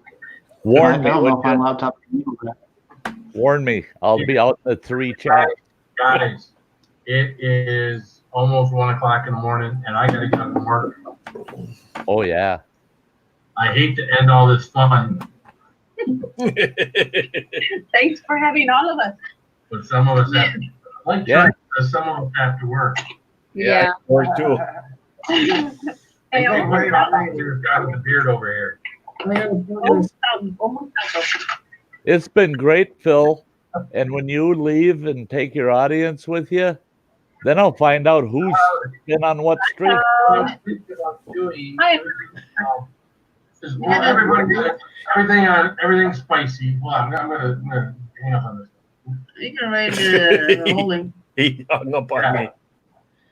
Warn me. I don't know if my laptop can handle that. Warn me. I'll be out in the three chats. Guys, it is almost 1 o'clock in the morning, and I got to get up and work. Oh, yeah. I hate to end all this fun, Thanks for having all of us. but some of us have to, like Yeah. church, but some of us have to work. Work too. Hey, Hey, wait, I'll take your guy with the beard over here. It's been great, Phil. And when you leave and take your audience with you, then I'll find out who's been on what stream. Just everything's spicy. Well, I'm gonna hang up on this. You can write the holding. He hung up on me.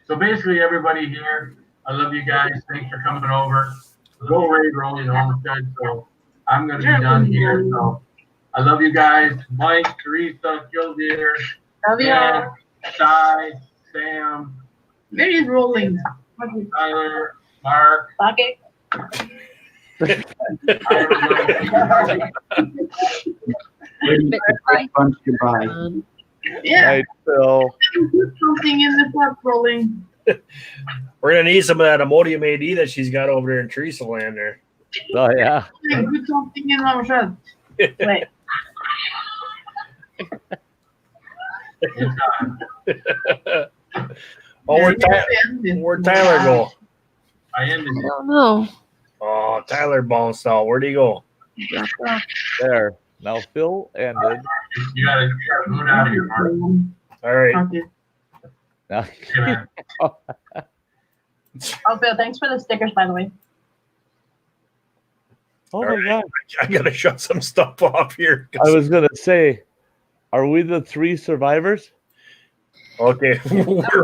So basically, everybody here, I love you guys. Thanks for coming over. Go raid Rolling Homestead. So I'm gonna be done here. So I love you guys. Mike, Teresa, Killdeer, Dan, Ty, Sam. There is Rolling. Tyler, Mark. Okay. Goodbye. Yeah. Right, Phil. Put something in the pot, Rolling. We're gonna need some of that Imodium AD that she's got over there in Teresa land there. Oh yeah. Put something in my shot. Wait. Where'd Tyler go? I ended it. I don't know. Oh, Tyler bounced out. Where'd he go? There. Now Phil ended. You gotta move out of here, Mark. All right. Now, Oh, Phil, thanks for the stickers, by the way. oh my God. I gotta shut some stuff off here. I was gonna say, are we the 3 survivors? Okay,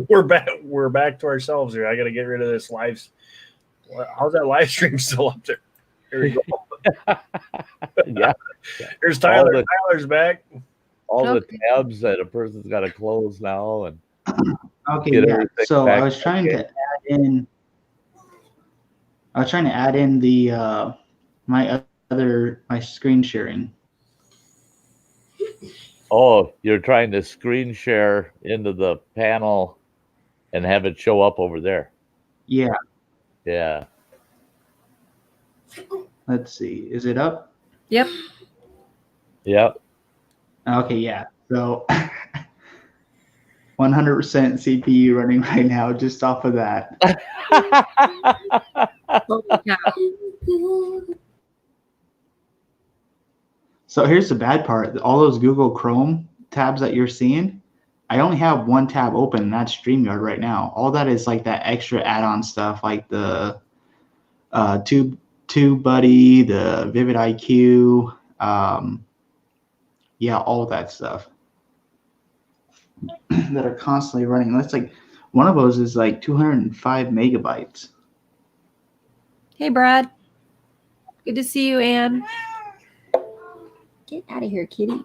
we're back. We're back to ourselves here. I gotta get rid of this live. How's that live stream still up there? Here we go. Yeah. Here's Tyler. Tyler's back. All the tabs that a person's got to close now, and Okay, get yeah. everything So back I was trying to add in. I was trying to add in the my screen sharing. Oh, you're trying to screen share into the panel and have it show up over there. Yeah. Yeah. Let's see. Is it up? Yep. Yep. Okay, yeah. So 100% CPU running right now just off of that. So here's the bad part. All those Google Chrome tabs that you're seeing, I only have one tab open, and that's StreamYard right now. All that is like that extra add-on stuff like the TubeBuddy, the Vivid IQ, yeah, all that stuff that are constantly running. That's like one of those is like 205 megabytes. Hey, Brad. Good to see you, Ann. Get out of here, kitty.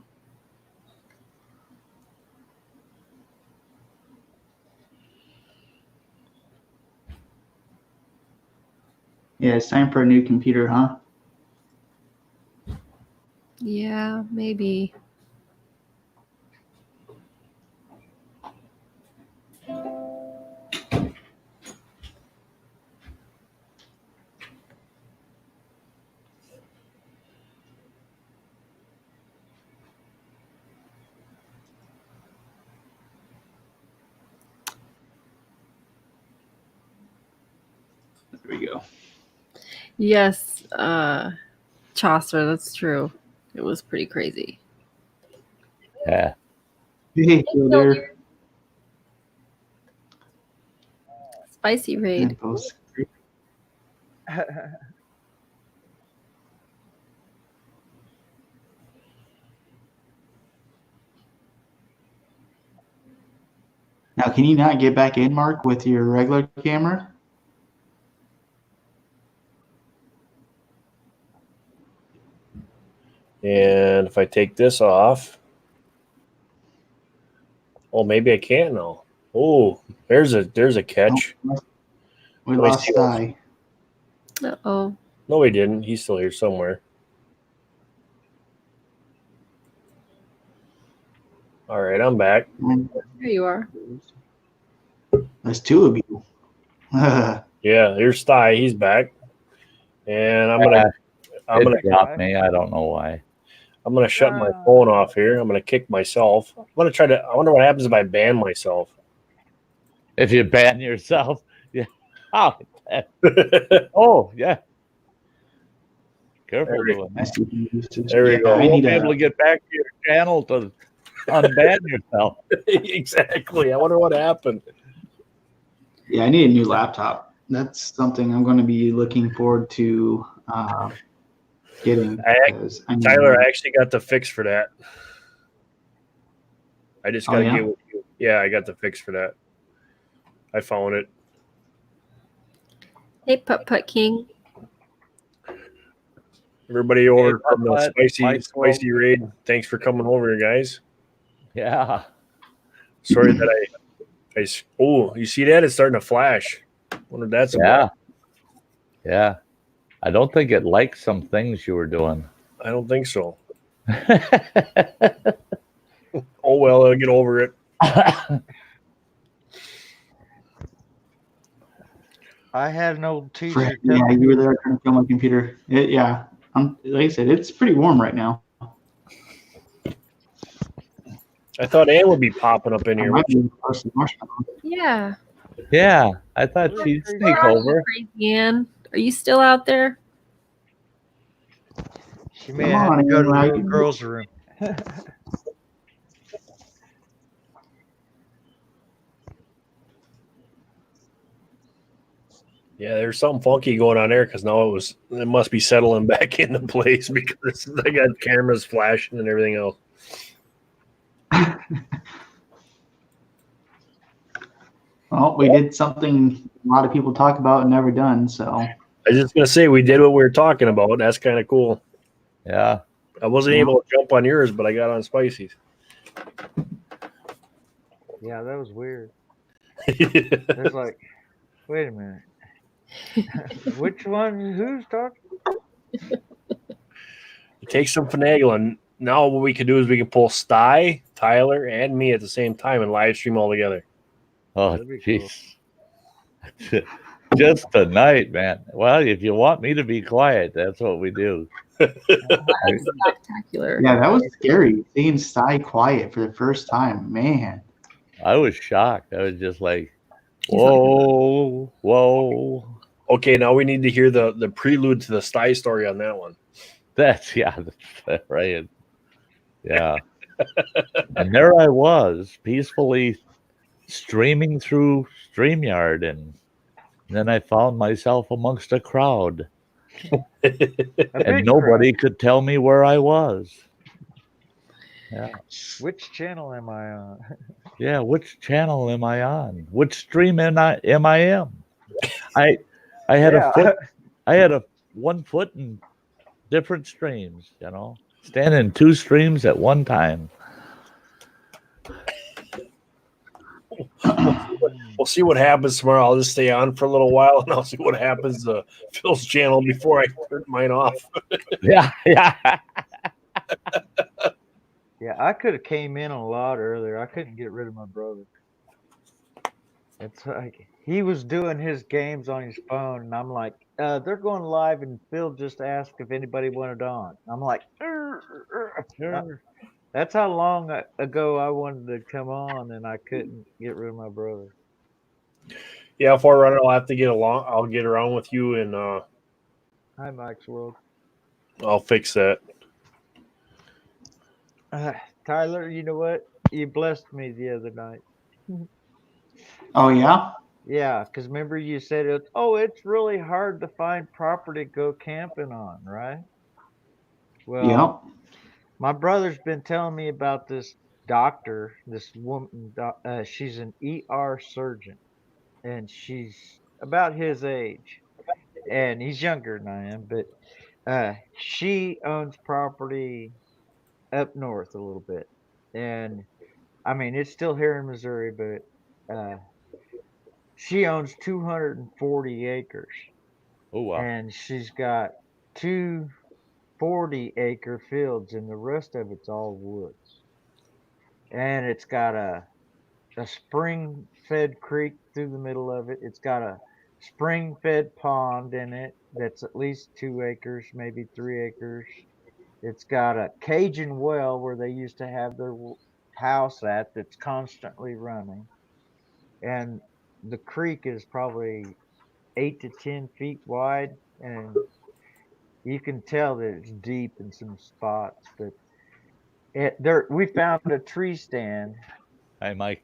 Yeah, it's time for a new computer, huh? Yeah, maybe. There we go. Yes, Chaucer, that's true. It was pretty crazy. Yeah. Hey, Killdeer. Spicy raid. Now, can you not get back in, Mark, with your regular camera? And if I take this off, oh, maybe I can't now. Oh, there's a catch. We lost Ty. Uh-oh. No, he didn't. He's still here somewhere. All right, I'm back. There you are. There's two of you. Yeah, here's Ty. He's back. And I'm gonna got me. I don't know why. I'm gonna shut my phone off here. I'm gonna kick myself. I'm gonna try to. I wonder what happens if I ban myself. If you ban yourself, yeah. Oh, oh yeah. careful doing I that. see the usage. There we Yeah, go. I You won't need be able to get back to your channel to unban yourself. Exactly. I wonder what happened. I need a new laptop. That's something I'm going to be looking forward to getting. Tyler, I actually got the fix for that. I just got to get with you. Yeah, I got the fix for that. I found it. Hey, Putt Putt King. Everybody over from the Putt-Putt, spicy raid. Thanks for coming over, guys. Yeah. Sorry that oh, you see that? It's starting to flash. Wonder if that's about. Yeah. I don't think it likes some things you were doing. I don't think so. Oh well, I'll get over it. I had an old teacher. Yeah, you were there trying to kill my computer. Like I said, it's pretty warm right now. I thought Ann would be popping up in here. Yeah. Yeah, I thought she'd sneak over. Crazy Ann. Are you still out there? She may have had to go to the little girls' room. Yeah, there's something funky going on there because now it must be settling back into place because I got cameras flashing and everything else. Well, we did something a lot of people talk about and never done. So I was just gonna say we did what we were talking about. That's kind of cool. Yeah. I wasn't able to jump on yours, but I got on Spicy's. Yeah, that was weird. It's like, wait a minute. Which one? Who's talking? It takes some finagling. Now what we can do is we can pull Sty, Tyler, and me at the same time and live stream all together. Oh, jeez. Just tonight, man. Well, if you want me to be quiet, that's what we do. Spectacular. yeah, that was scary. Seeing Sty quiet for the first time, man. I was shocked. I was just like, whoa, whoa. Okay, now we need to hear the prelude to the Sty story on that one. That's right. Yeah. And there I was, peacefully streaming through StreamYard, and then I found myself amongst a crowd. And nobody could tell me where I was. Yeah. Which channel am I on? Yeah, which channel am I on? Which stream am I in? I had a foot. I had 1 foot in different streams, standing in 2 streams at one time. We'll see what happens tomorrow. I'll just stay on for a little while, and I'll see what happens to Phil's channel before I turn mine off. Yeah. Yeah, I could have came in a lot earlier. I couldn't get rid of my brother. It's like he was doing his games on his phone, and I'm like, they're going live, and Phil just asked if anybody wanted on. I'm like, that's how long ago I wanted to come on, and I couldn't get rid of my brother. Yeah, Forerunner, I'll have to get along. I'll get around with you, and Hi, Mike's World. I'll fix that. Tyler, you know what? You blessed me the other night. Oh yeah. Yeah, because remember you said it's really hard to find property to go camping on, right? Well, my brother's been telling me about this doctor, this woman. She's an ER surgeon, and she's about his age, and he's younger than I am. But she owns property up north a little bit, and I mean it's still here in Missouri, but she owns 240 acres. Oh, wow. And she's got 2 40-acre fields, and the rest of it's all woods. And it's got a spring-fed creek through the middle of it. It's got a spring-fed pond in it that's at least 2 acres, maybe 3 acres. It's got a Cajun well where they used to have their house that's constantly running. And the creek is probably 8 to 10 feet wide, and You can tell that it's deep in some spots, but we found a tree stand, Hi, Mike.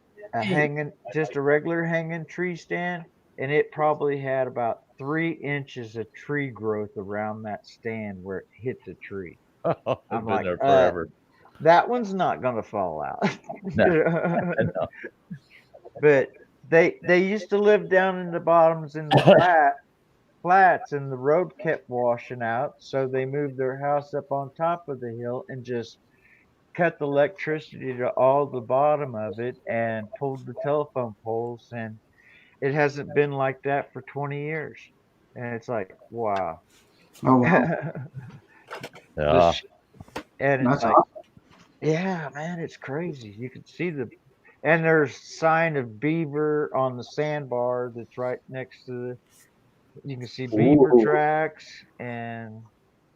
just a regular hanging tree stand, and it probably had about 3 inches of tree growth around that stand where it hit the tree. It's I'm been like, there forever. that one's not gonna fall out. No, I know. But they used to live down in the bottoms in the flats, and the road kept washing out, so they moved their house up on top of the hill and just cut the electricity to all the bottom of it and pulled the telephone poles, and it hasn't been like that for 20 years. And it's like, wow. Oh wow. Yeah. And it's That's like, awesome. yeah, man, it's crazy. You can see and there's sign of beaver on the sandbar that's right next to you can see beaver Ooh. tracks and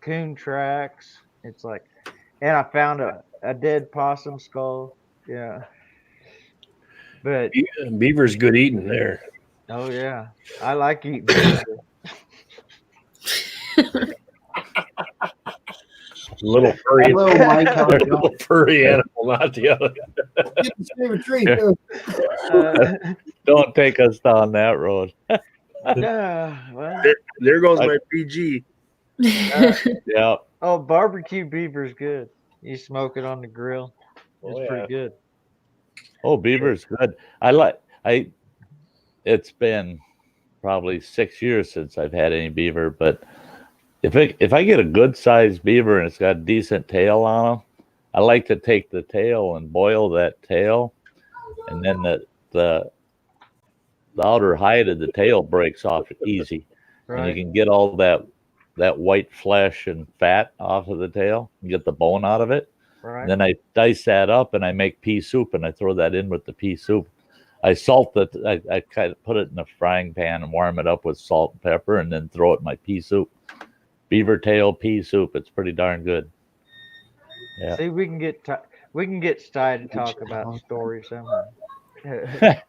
coon tracks. It's like, and I found a dead possum skull. Yeah. But Beaver's good eating there. oh yeah, I like eating beaver. Little furry, Hello, Mike. How are you little furry animal, not the other. Get the favorite tree too. Don't take us down that road. Well, There goes my PG. Yeah. oh, barbecue beaver's good. You smoke it on the grill. It's yeah. pretty good. Oh, beaver's good. It's been probably 6 years since I've had any beaver, but if I get a good sized beaver and it's got a decent tail on him, I like to take the tail and boil that tail, and then the outer hide of the tail breaks off easy, and you Right. can get all that white flesh and fat off of the tail and get the bone out of it. Right. And then I dice that up and I make pea soup, and I throw that in with the pea soup. I salt it. I kind of put it in a frying pan and warm it up with salt and pepper, and then throw it in my pea soup. Beaver tail pea soup. It's pretty darn good. Yeah. See, we can get started to talk about stories somehow. I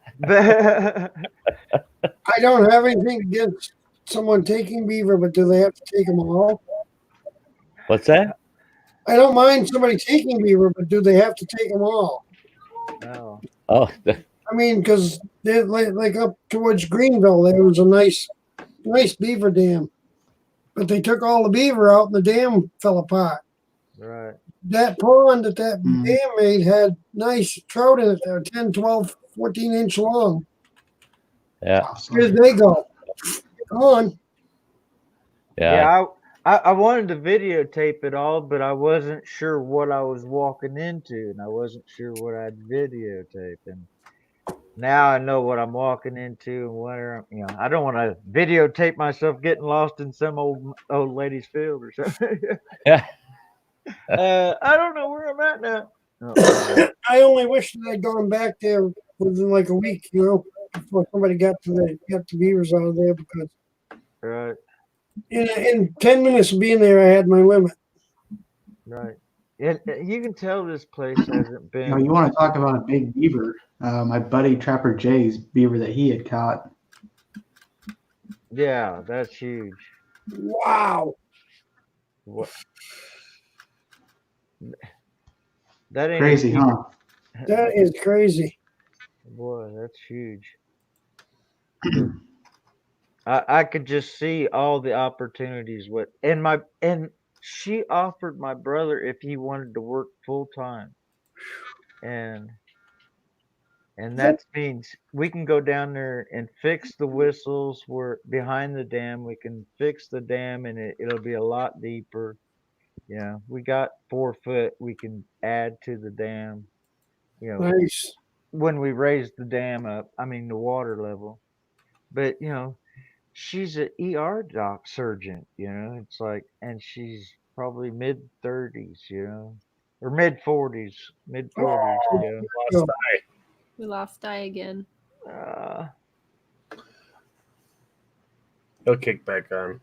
don't have anything against someone taking beaver, but do they have to take them all? What's that? I don't mind somebody taking beaver, but do they have to take them all? Oh. Oh. I mean, because they're like up towards Greenville, there was a nice beaver dam, but they took all the beaver out and the dam fell apart. Right. That pond that dam made had nice trout in it. They were 10, 12, 14-inch long. Yeah. Where'd they go? On. Yeah, I wanted to videotape it all, but I wasn't sure what I was walking into, and I wasn't sure what I'd videotape. And now I know what I'm walking into and where I don't want to videotape myself getting lost in some old lady's field or something. Yeah. I don't know where I'm at now. I only wish that I'd gone back there within like a week, before somebody got the beavers out of there, because Right. in 10 minutes of being there, I had my limit. Right. And you can tell this place hasn't been. You want to talk about a big beaver? My buddy Trapper Jay's beaver that he had caught. Yeah, that's huge. Wow. What? That ain't Crazy, huh? That is crazy. Boy, that's huge. I could just see all the opportunities and she offered my brother if he wanted to work full time. And that means we can go down there and fix the whistles. We're behind the dam. We can fix the dam, and it'll be a lot deeper. Yeah, we got 4 foot we can add to the dam. Nice. When we raise the dam up, the water level. But she's an ER doc surgeon. It's like, and she's probably mid-30s. Or mid-40s, mid-40s. Yeah. We lost Di again. He'll kick back on.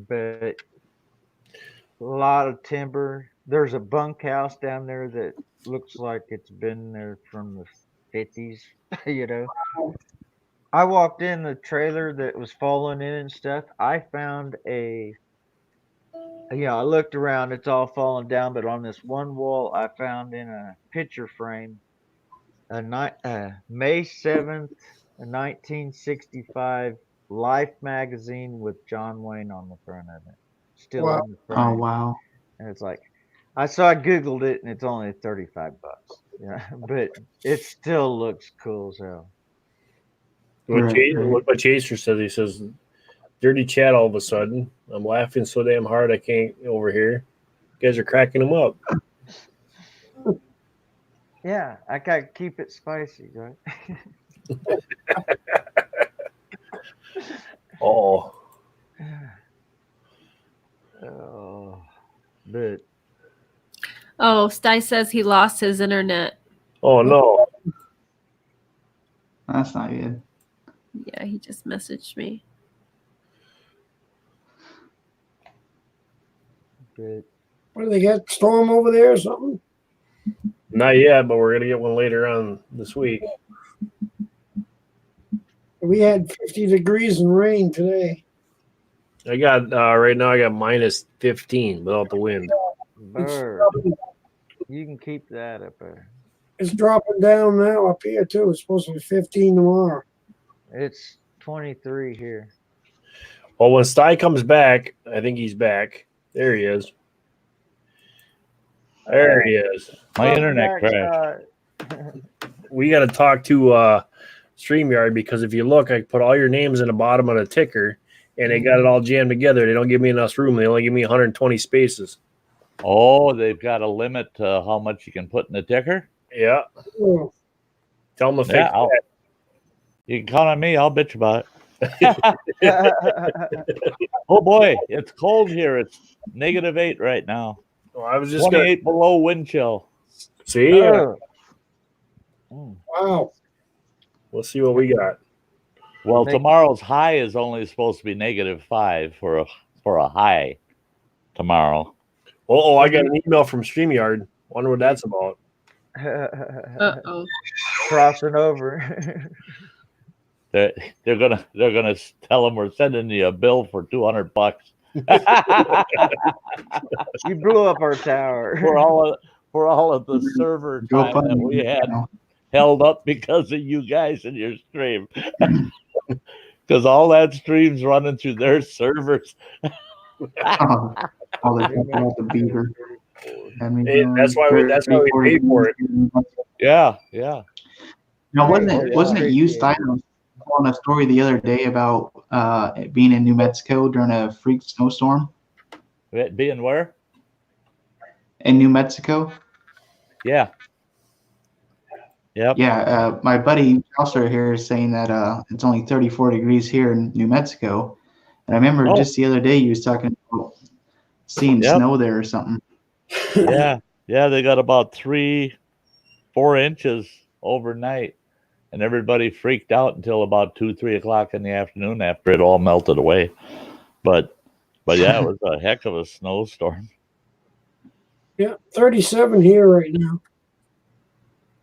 But a lot of timber. There's a bunkhouse down there that looks like it's been there from the 50s. I walked in the trailer that was falling in and stuff. I found a I looked around, it's all fallen down, but on this one wall I found in a picture frame May 7th, 1965 Life magazine with John Wayne on the front of it. Still Wow. in the frame. Oh wow. And it's like I Googled it and it's only $35. Yeah, but it still looks cool as hell. What Chaser says, he says, dirty chat all of a sudden. I'm laughing so damn hard I can't over here. You guys are cracking him up. Yeah, I gotta keep it spicy, right? Oh. Oh, but Oh, Sty says he lost his internet. Oh no. That's not good. Yeah, he just messaged me. but What do they got? Storm over there or something? Not yet, but we're gonna get one later on this week. We had 50 degrees and rain today. I got right now I got minus 15 without the wind. bird, you can keep that up there. It's dropping down now up here too. It's supposed to be 15 tomorrow. It's 23 here. Well, when Sty comes back, I think he's back. There he is. There he is. My internet crashed. We got to talk to StreamYard because if you look, I put all your names in the bottom of the ticker, and they got it all jammed together. They don't give me enough room. They only give me 120 spaces. Oh, they've got a limit to how much you can put in the ticker? Yeah. Oh, Tell them to fix Yeah, that. you can count on me. I'll bitch about it. Oh, boy. It's cold here. It's -8 right now. Well, I was just 28 below wind chill. See? wow. We'll see what we got. Well, tomorrow's high is only supposed to be -5 for a high tomorrow. Oh, I got an email from StreamYard. Wonder what that's about. Uh-oh. Crossing over. They're gonna tell them we're sending you a bill for $200. You blew up our tower. for all of the server time that we had held up because of you guys and your stream. Because all that stream's running through their servers. All the people at the beaver. That's why we paid for it. Yeah. Now, wasn't it you, Stein, on a story the other day about being in New Mexico during a freak snowstorm? Being where? In New Mexico. Yeah. Yep. Yeah, my buddy Chaucer here is saying that it's only 34 degrees here in New Mexico. And I remember just the other day you was talking about seeing snow there or something. Yeah, they got about 3-4 inches overnight. And everybody freaked out until about 2-3 o'clock in the afternoon after it all melted away. But yeah, it was a heck of a snowstorm. Yeah, 37 here right now.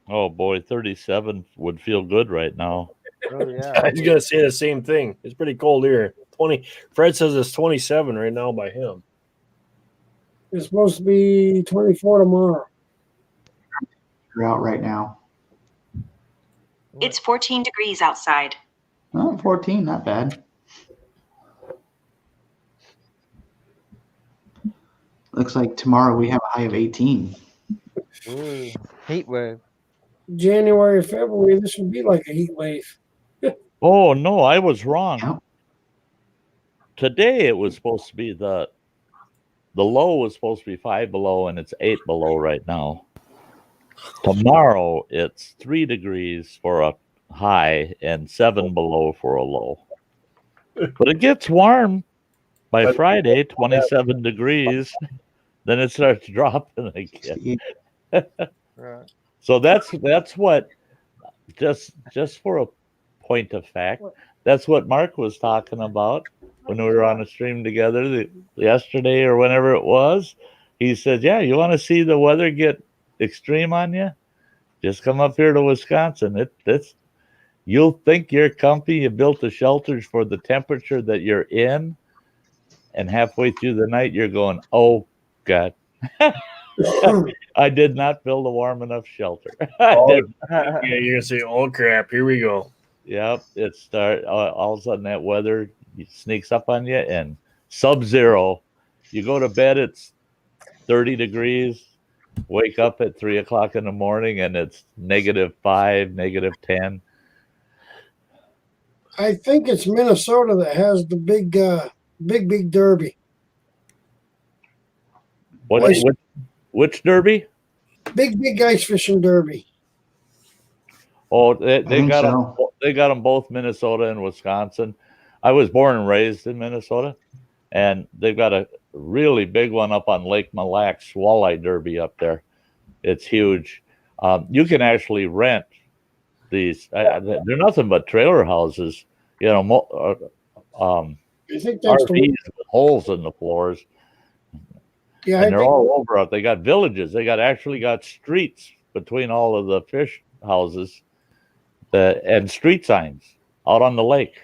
Oh boy, 37 would feel good right now. Oh yeah. I was gonna say the same thing. It's pretty cold here. 20. Fred says it's 27 right now by him. It's supposed to be 24 tomorrow. You're out right now. It's 14 degrees outside. Oh, 14, not bad. Looks like tomorrow we have a high of 18. Ooh, heat wave. January, February, this would be like a heat wave. Oh no, I was wrong. Today it was supposed to be the low was supposed to be 5 below, and it's 8 below right now. Tomorrow it's 3 degrees for a high and 7 below for a low. But it gets warm by Friday, 27 degrees. Then it starts dropping again. Right. So that's what just for a point of fact, that's what Mark was talking about when we were on a stream together yesterday or whenever it was. He said, yeah, you want to see the weather get extreme on you? Just come up here to Wisconsin. You'll think you're comfy. You built the shelters for the temperature that you're in, and halfway through the night you're going, oh God. I did not build a warm enough shelter. Yeah, you're gonna say, "Oh crap, here we go." Yep, it start all of a sudden that weather sneaks up on you and sub-zero. You go to bed, it's 30 degrees. Wake up at 3 o'clock in the morning and it's -5, -10. I think it's Minnesota that has the big derby. Which derby? Big ice fishing derby. Oh, they think got so. them. They got them both, Minnesota and Wisconsin. I was born and raised in Minnesota, and they've got a really big one up on Lake Mille Lacs, Walleye Derby up there. It's huge. You can actually rent these. They're nothing but trailer houses, you know. I think that's RVs with holes in the floors. Yeah, and they're all over it. They got villages. They actually got streets between all of the fish houses, and street signs out on the lake.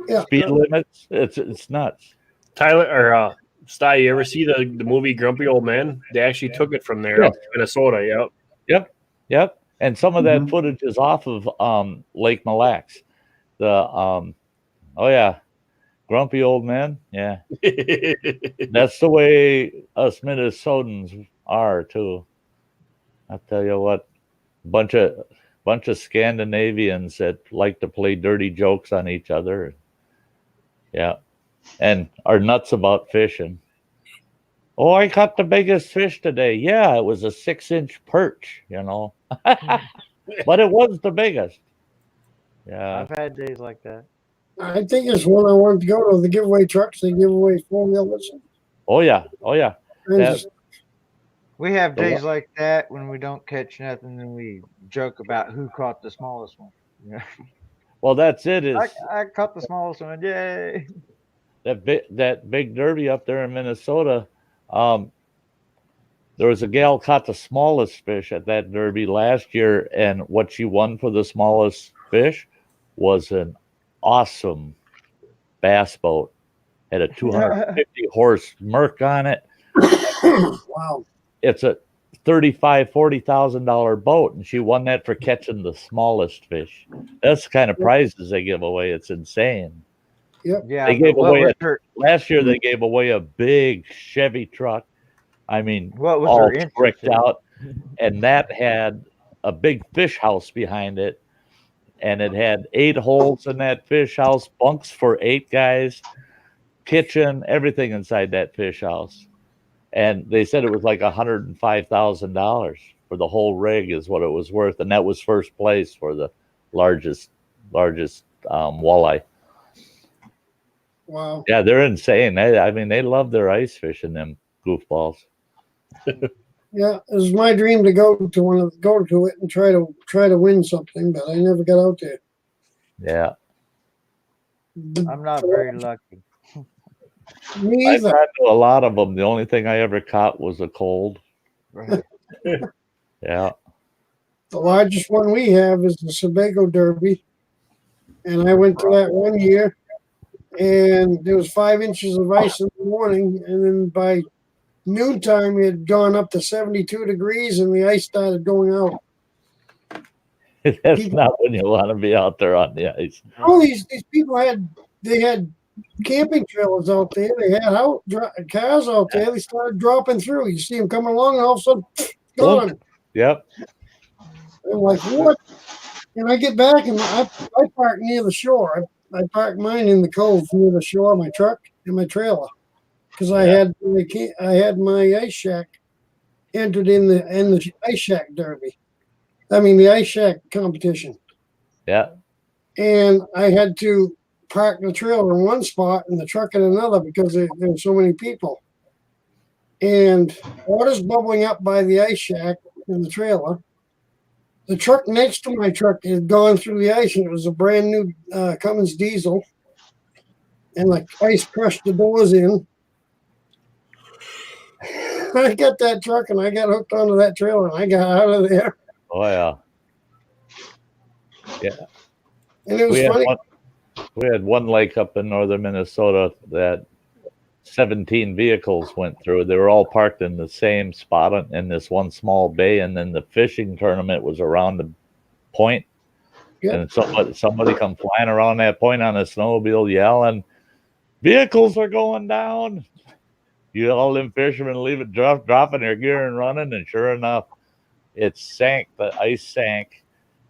Yeah. Speed limits. It's nuts. Tyler or Sty, you ever see the movie Grumpy Old Man? They actually took it from there, Yeah. up to Minnesota. Yep. And some of that footage is off of Lake Mille Lacs. Grumpy Old Man. Yeah. That's the way us Minnesotans are too. I'll tell you what, bunch of Scandinavians that like to play dirty jokes on each other. Yeah. And are nuts about fishing. Oh, I caught the biggest fish today. Yeah, it was a 6-inch perch, you know. But it was the biggest. Yeah. I've had days like that. I think it's one I wanted to go to. The giveaway trucks. They give away 4-wheelers. Oh yeah. We have days like that when we don't catch nothing, and we joke about who caught the smallest one. Yeah. Well, that's it. I caught the smallest one. Yay! That big derby up there in Minnesota. There was a gal caught the smallest fish at that derby last year, and what she won for the smallest fish was an awesome bass boat. Had a 250 horse Merc on it. Wow. It's a $40,000 boat, and she won that for catching the smallest fish. That's the kind of prizes they give away. It's insane. Yep. Yeah. They gave away last year. They gave away a big Chevy truck. I mean, what was all her interest bricked in? out, and that had a big fish house behind it, and it had 8 holes in that fish house, bunks for 8 guys, kitchen, everything inside that fish house. And they said it was like $105,000 for the whole rig is what it was worth, and that was first place for the largest walleye. Wow. Yeah, they're insane. They love their ice fishing, them goofballs. Yeah, it was my dream to go to it and try to win something, but I never got out there. Yeah. I'm not very lucky. Me I've either. had a lot of them. The only thing I ever caught was a cold. Right. Yeah. The largest one we have is the Sebago Derby, and I went to that one year, and there was 5 inches of ice in the morning, and then by noontime it had gone up to 72 degrees, and the ice started going out. That's not when you want to be out there on the ice. Oh, these people had camping trailers out there. They had cars out there. They started dropping through. You see them coming along, and all of a sudden, gone. Yep. I'm like, what? And I get back, and I park near the shore. I parked mine in the cove near the shore, my truck and my trailer, because I had my ice shack entered in the ice shack derby. I mean the ice shack competition. Yeah. And I had to park the trailer in one spot and the truck in another because there were so many people. And water's bubbling up by the ice shack in the trailer. The truck next to my truck had gone through the ice, and it was a brand new Cummins diesel. And like ice crushed the doors in. I got that truck and I got hooked onto that trailer and I got out of there. Oh yeah. Yeah. And it was funny. We had one lake up in northern Minnesota that 17 vehicles went through. They were all parked in the same spot in this one small bay, and then the fishing tournament was around the point. And somebody come flying around that point on a snowmobile yelling, "Vehicles are going down." You all them fishermen leave it dropping their gear and running, and sure enough, it sank. The ice sank,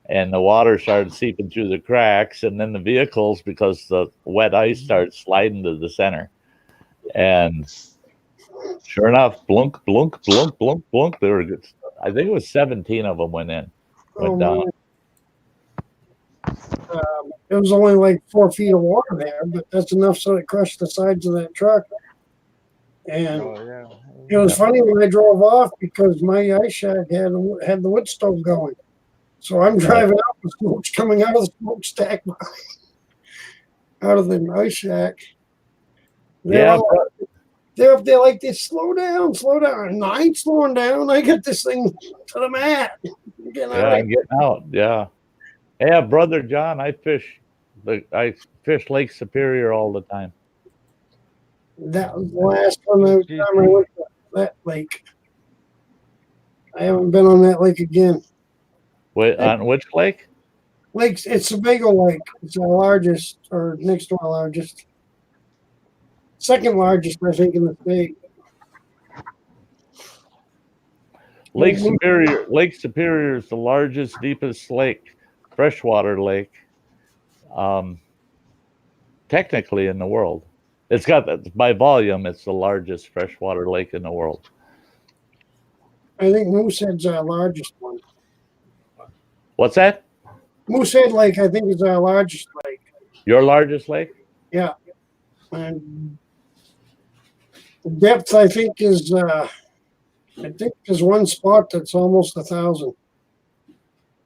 and the water started seeping through the cracks, and then the vehicles, because the wet ice started sliding to the center. And sure enough, blunk, blunk, blunk, blunk, blunk. There were, I think it was 17 of them went down. It was only like 4 feet of water there, but that's enough so it crushed the sides of that truck. And it was funny when I drove off because my ice shack had the wood stove going. So I'm driving out, the smoke's coming out of the smokestack, out of the ice shack. They're up there like this, slow down, slow down. And I ain't slowing down. I get this thing to the mat. I'm getting out. Yeah. Yeah, Brother John, I fish Lake Superior all the time. That was the last time I went to that lake. I haven't been on that lake again. Wait, on which lake? It's Sebago Lake. It's our largest, or next to our largest. Second largest, I think, in the state. Lake Superior is the largest, deepest lake, freshwater lake, technically in the world. It's got, by volume, it's the largest freshwater lake in the world. I think Moosehead's our largest one. What's that? Moosehead Lake, I think, is our largest lake. Your largest lake? Yeah. And the depth, I think, is there's one spot that's almost 1,000.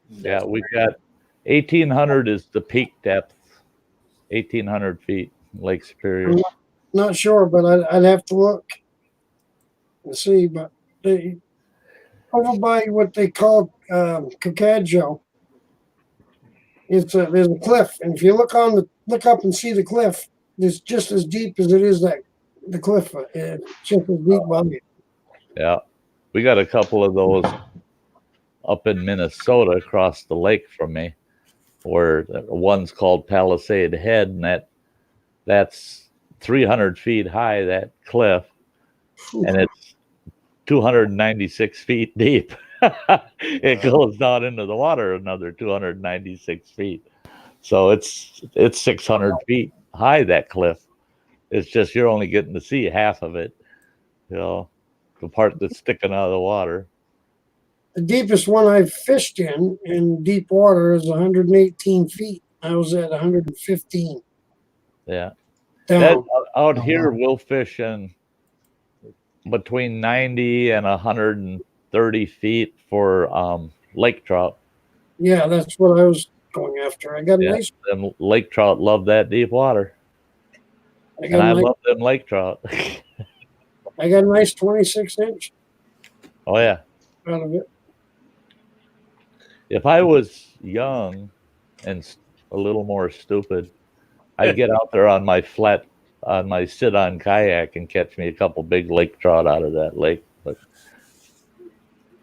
Yeah, we've got 1,800 is the peak depth, 1,800 feet, Lake Superior. I'm not sure, but I'd have to look and see. But over by what they call Cacadjo, there's a cliff, and if you look up and see the cliff, it's just as deep as it is the cliff. It's just as deep by it. Yeah, we got a couple of those up in Minnesota across the lake from me, where one's called Palisade Head, and that's 300 feet high, that cliff, and it's 296 feet deep. It goes down into the water another 296 feet. So it's 600 feet high, that cliff. It's just you're only getting to see half of it, the part that's sticking out of the water. The deepest one I've fished in deep water is 118 feet. I was at 115. Yeah. Down. Out here, we'll fish in between 90 and 130 feet for lake trout. Yeah, that's what I was going after. I got a nice. Them lake trout love that deep water. And I love them lake trout. I got a nice 26-inch. Oh, yeah. Out of it. If I was young and a little more stupid, I'd get out there on my sit-on kayak and catch me a couple big lake trout out of that lake. But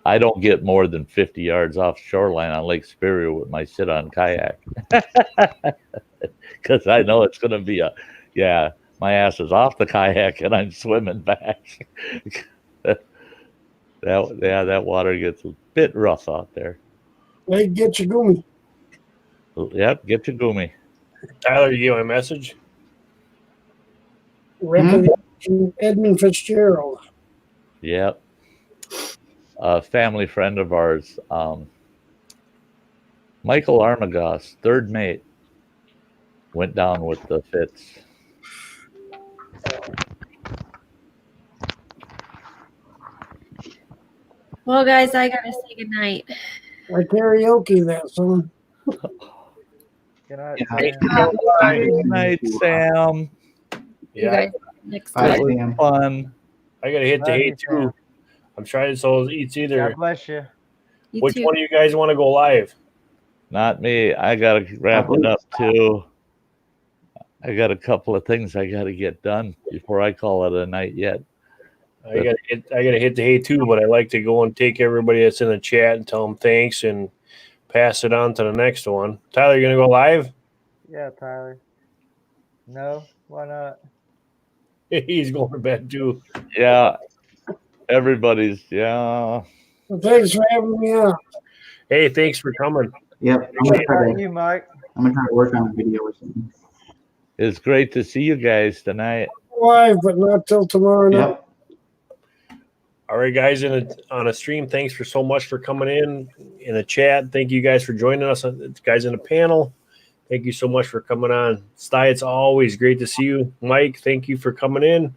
I don't get more than 50 yards off shoreline on Lake Superior with my sit-on kayak. Because I know it's going to be my ass is off the kayak and I'm swimming back. That water gets a bit rough out there. Hey, get your gummy. Yep, get your gummy. Tyler, you get my message? Edmund Fitzgerald. Yep. A family friend of ours, Michael Armagos, third mate, went down with the fits. Well, guys, I gotta say goodnight. I karaoke that song. Good night, Good night, Sam. Yeah. Next That time. was fun. I gotta hit the hay too. I'm trying, so it's either. God bless you. Which one of you guys want to go live? Not me. I gotta wrap it up too. I got a couple of things I got to get done before I call it a night yet. I gotta hit the hay too, but I like to go and take everybody that's in the chat and tell them thanks and pass it on to the next one. Tyler, you gonna go live? Yeah, Tyler. No, why not? He's going to bed too. Yeah, everybody's Well, thanks for having me on. Hey, thanks for coming. Yep. What about you, Mike? I'm gonna try to work on a video or something. It's great to see you guys tonight. Live, but not till tomorrow night. Yep. All right, guys, on a stream, thanks for so much for coming in the chat. Thank you guys for joining us, guys in the panel. Thank you so much for coming on. Sty, it's always great to see you. Mike, thank you for coming in.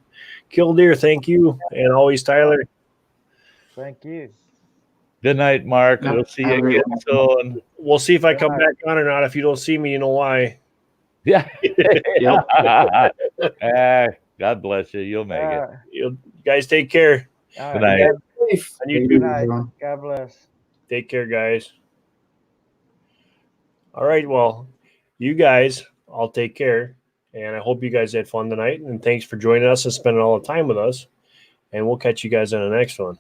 Killdeer, thank you. And always Tyler. Thank you. Good night, Mark. Yep. We'll see you again soon. We'll see if I come back on or not. If you don't see me, you know why. Yeah. God bless you. You'll make it. You guys take care. Good night. And you Good too. night. God bless. Take care, guys. All right. Well, you guys all take care. And I hope you guys had fun tonight. And thanks for joining us and spending all the time with us. And we'll catch you guys in the next one.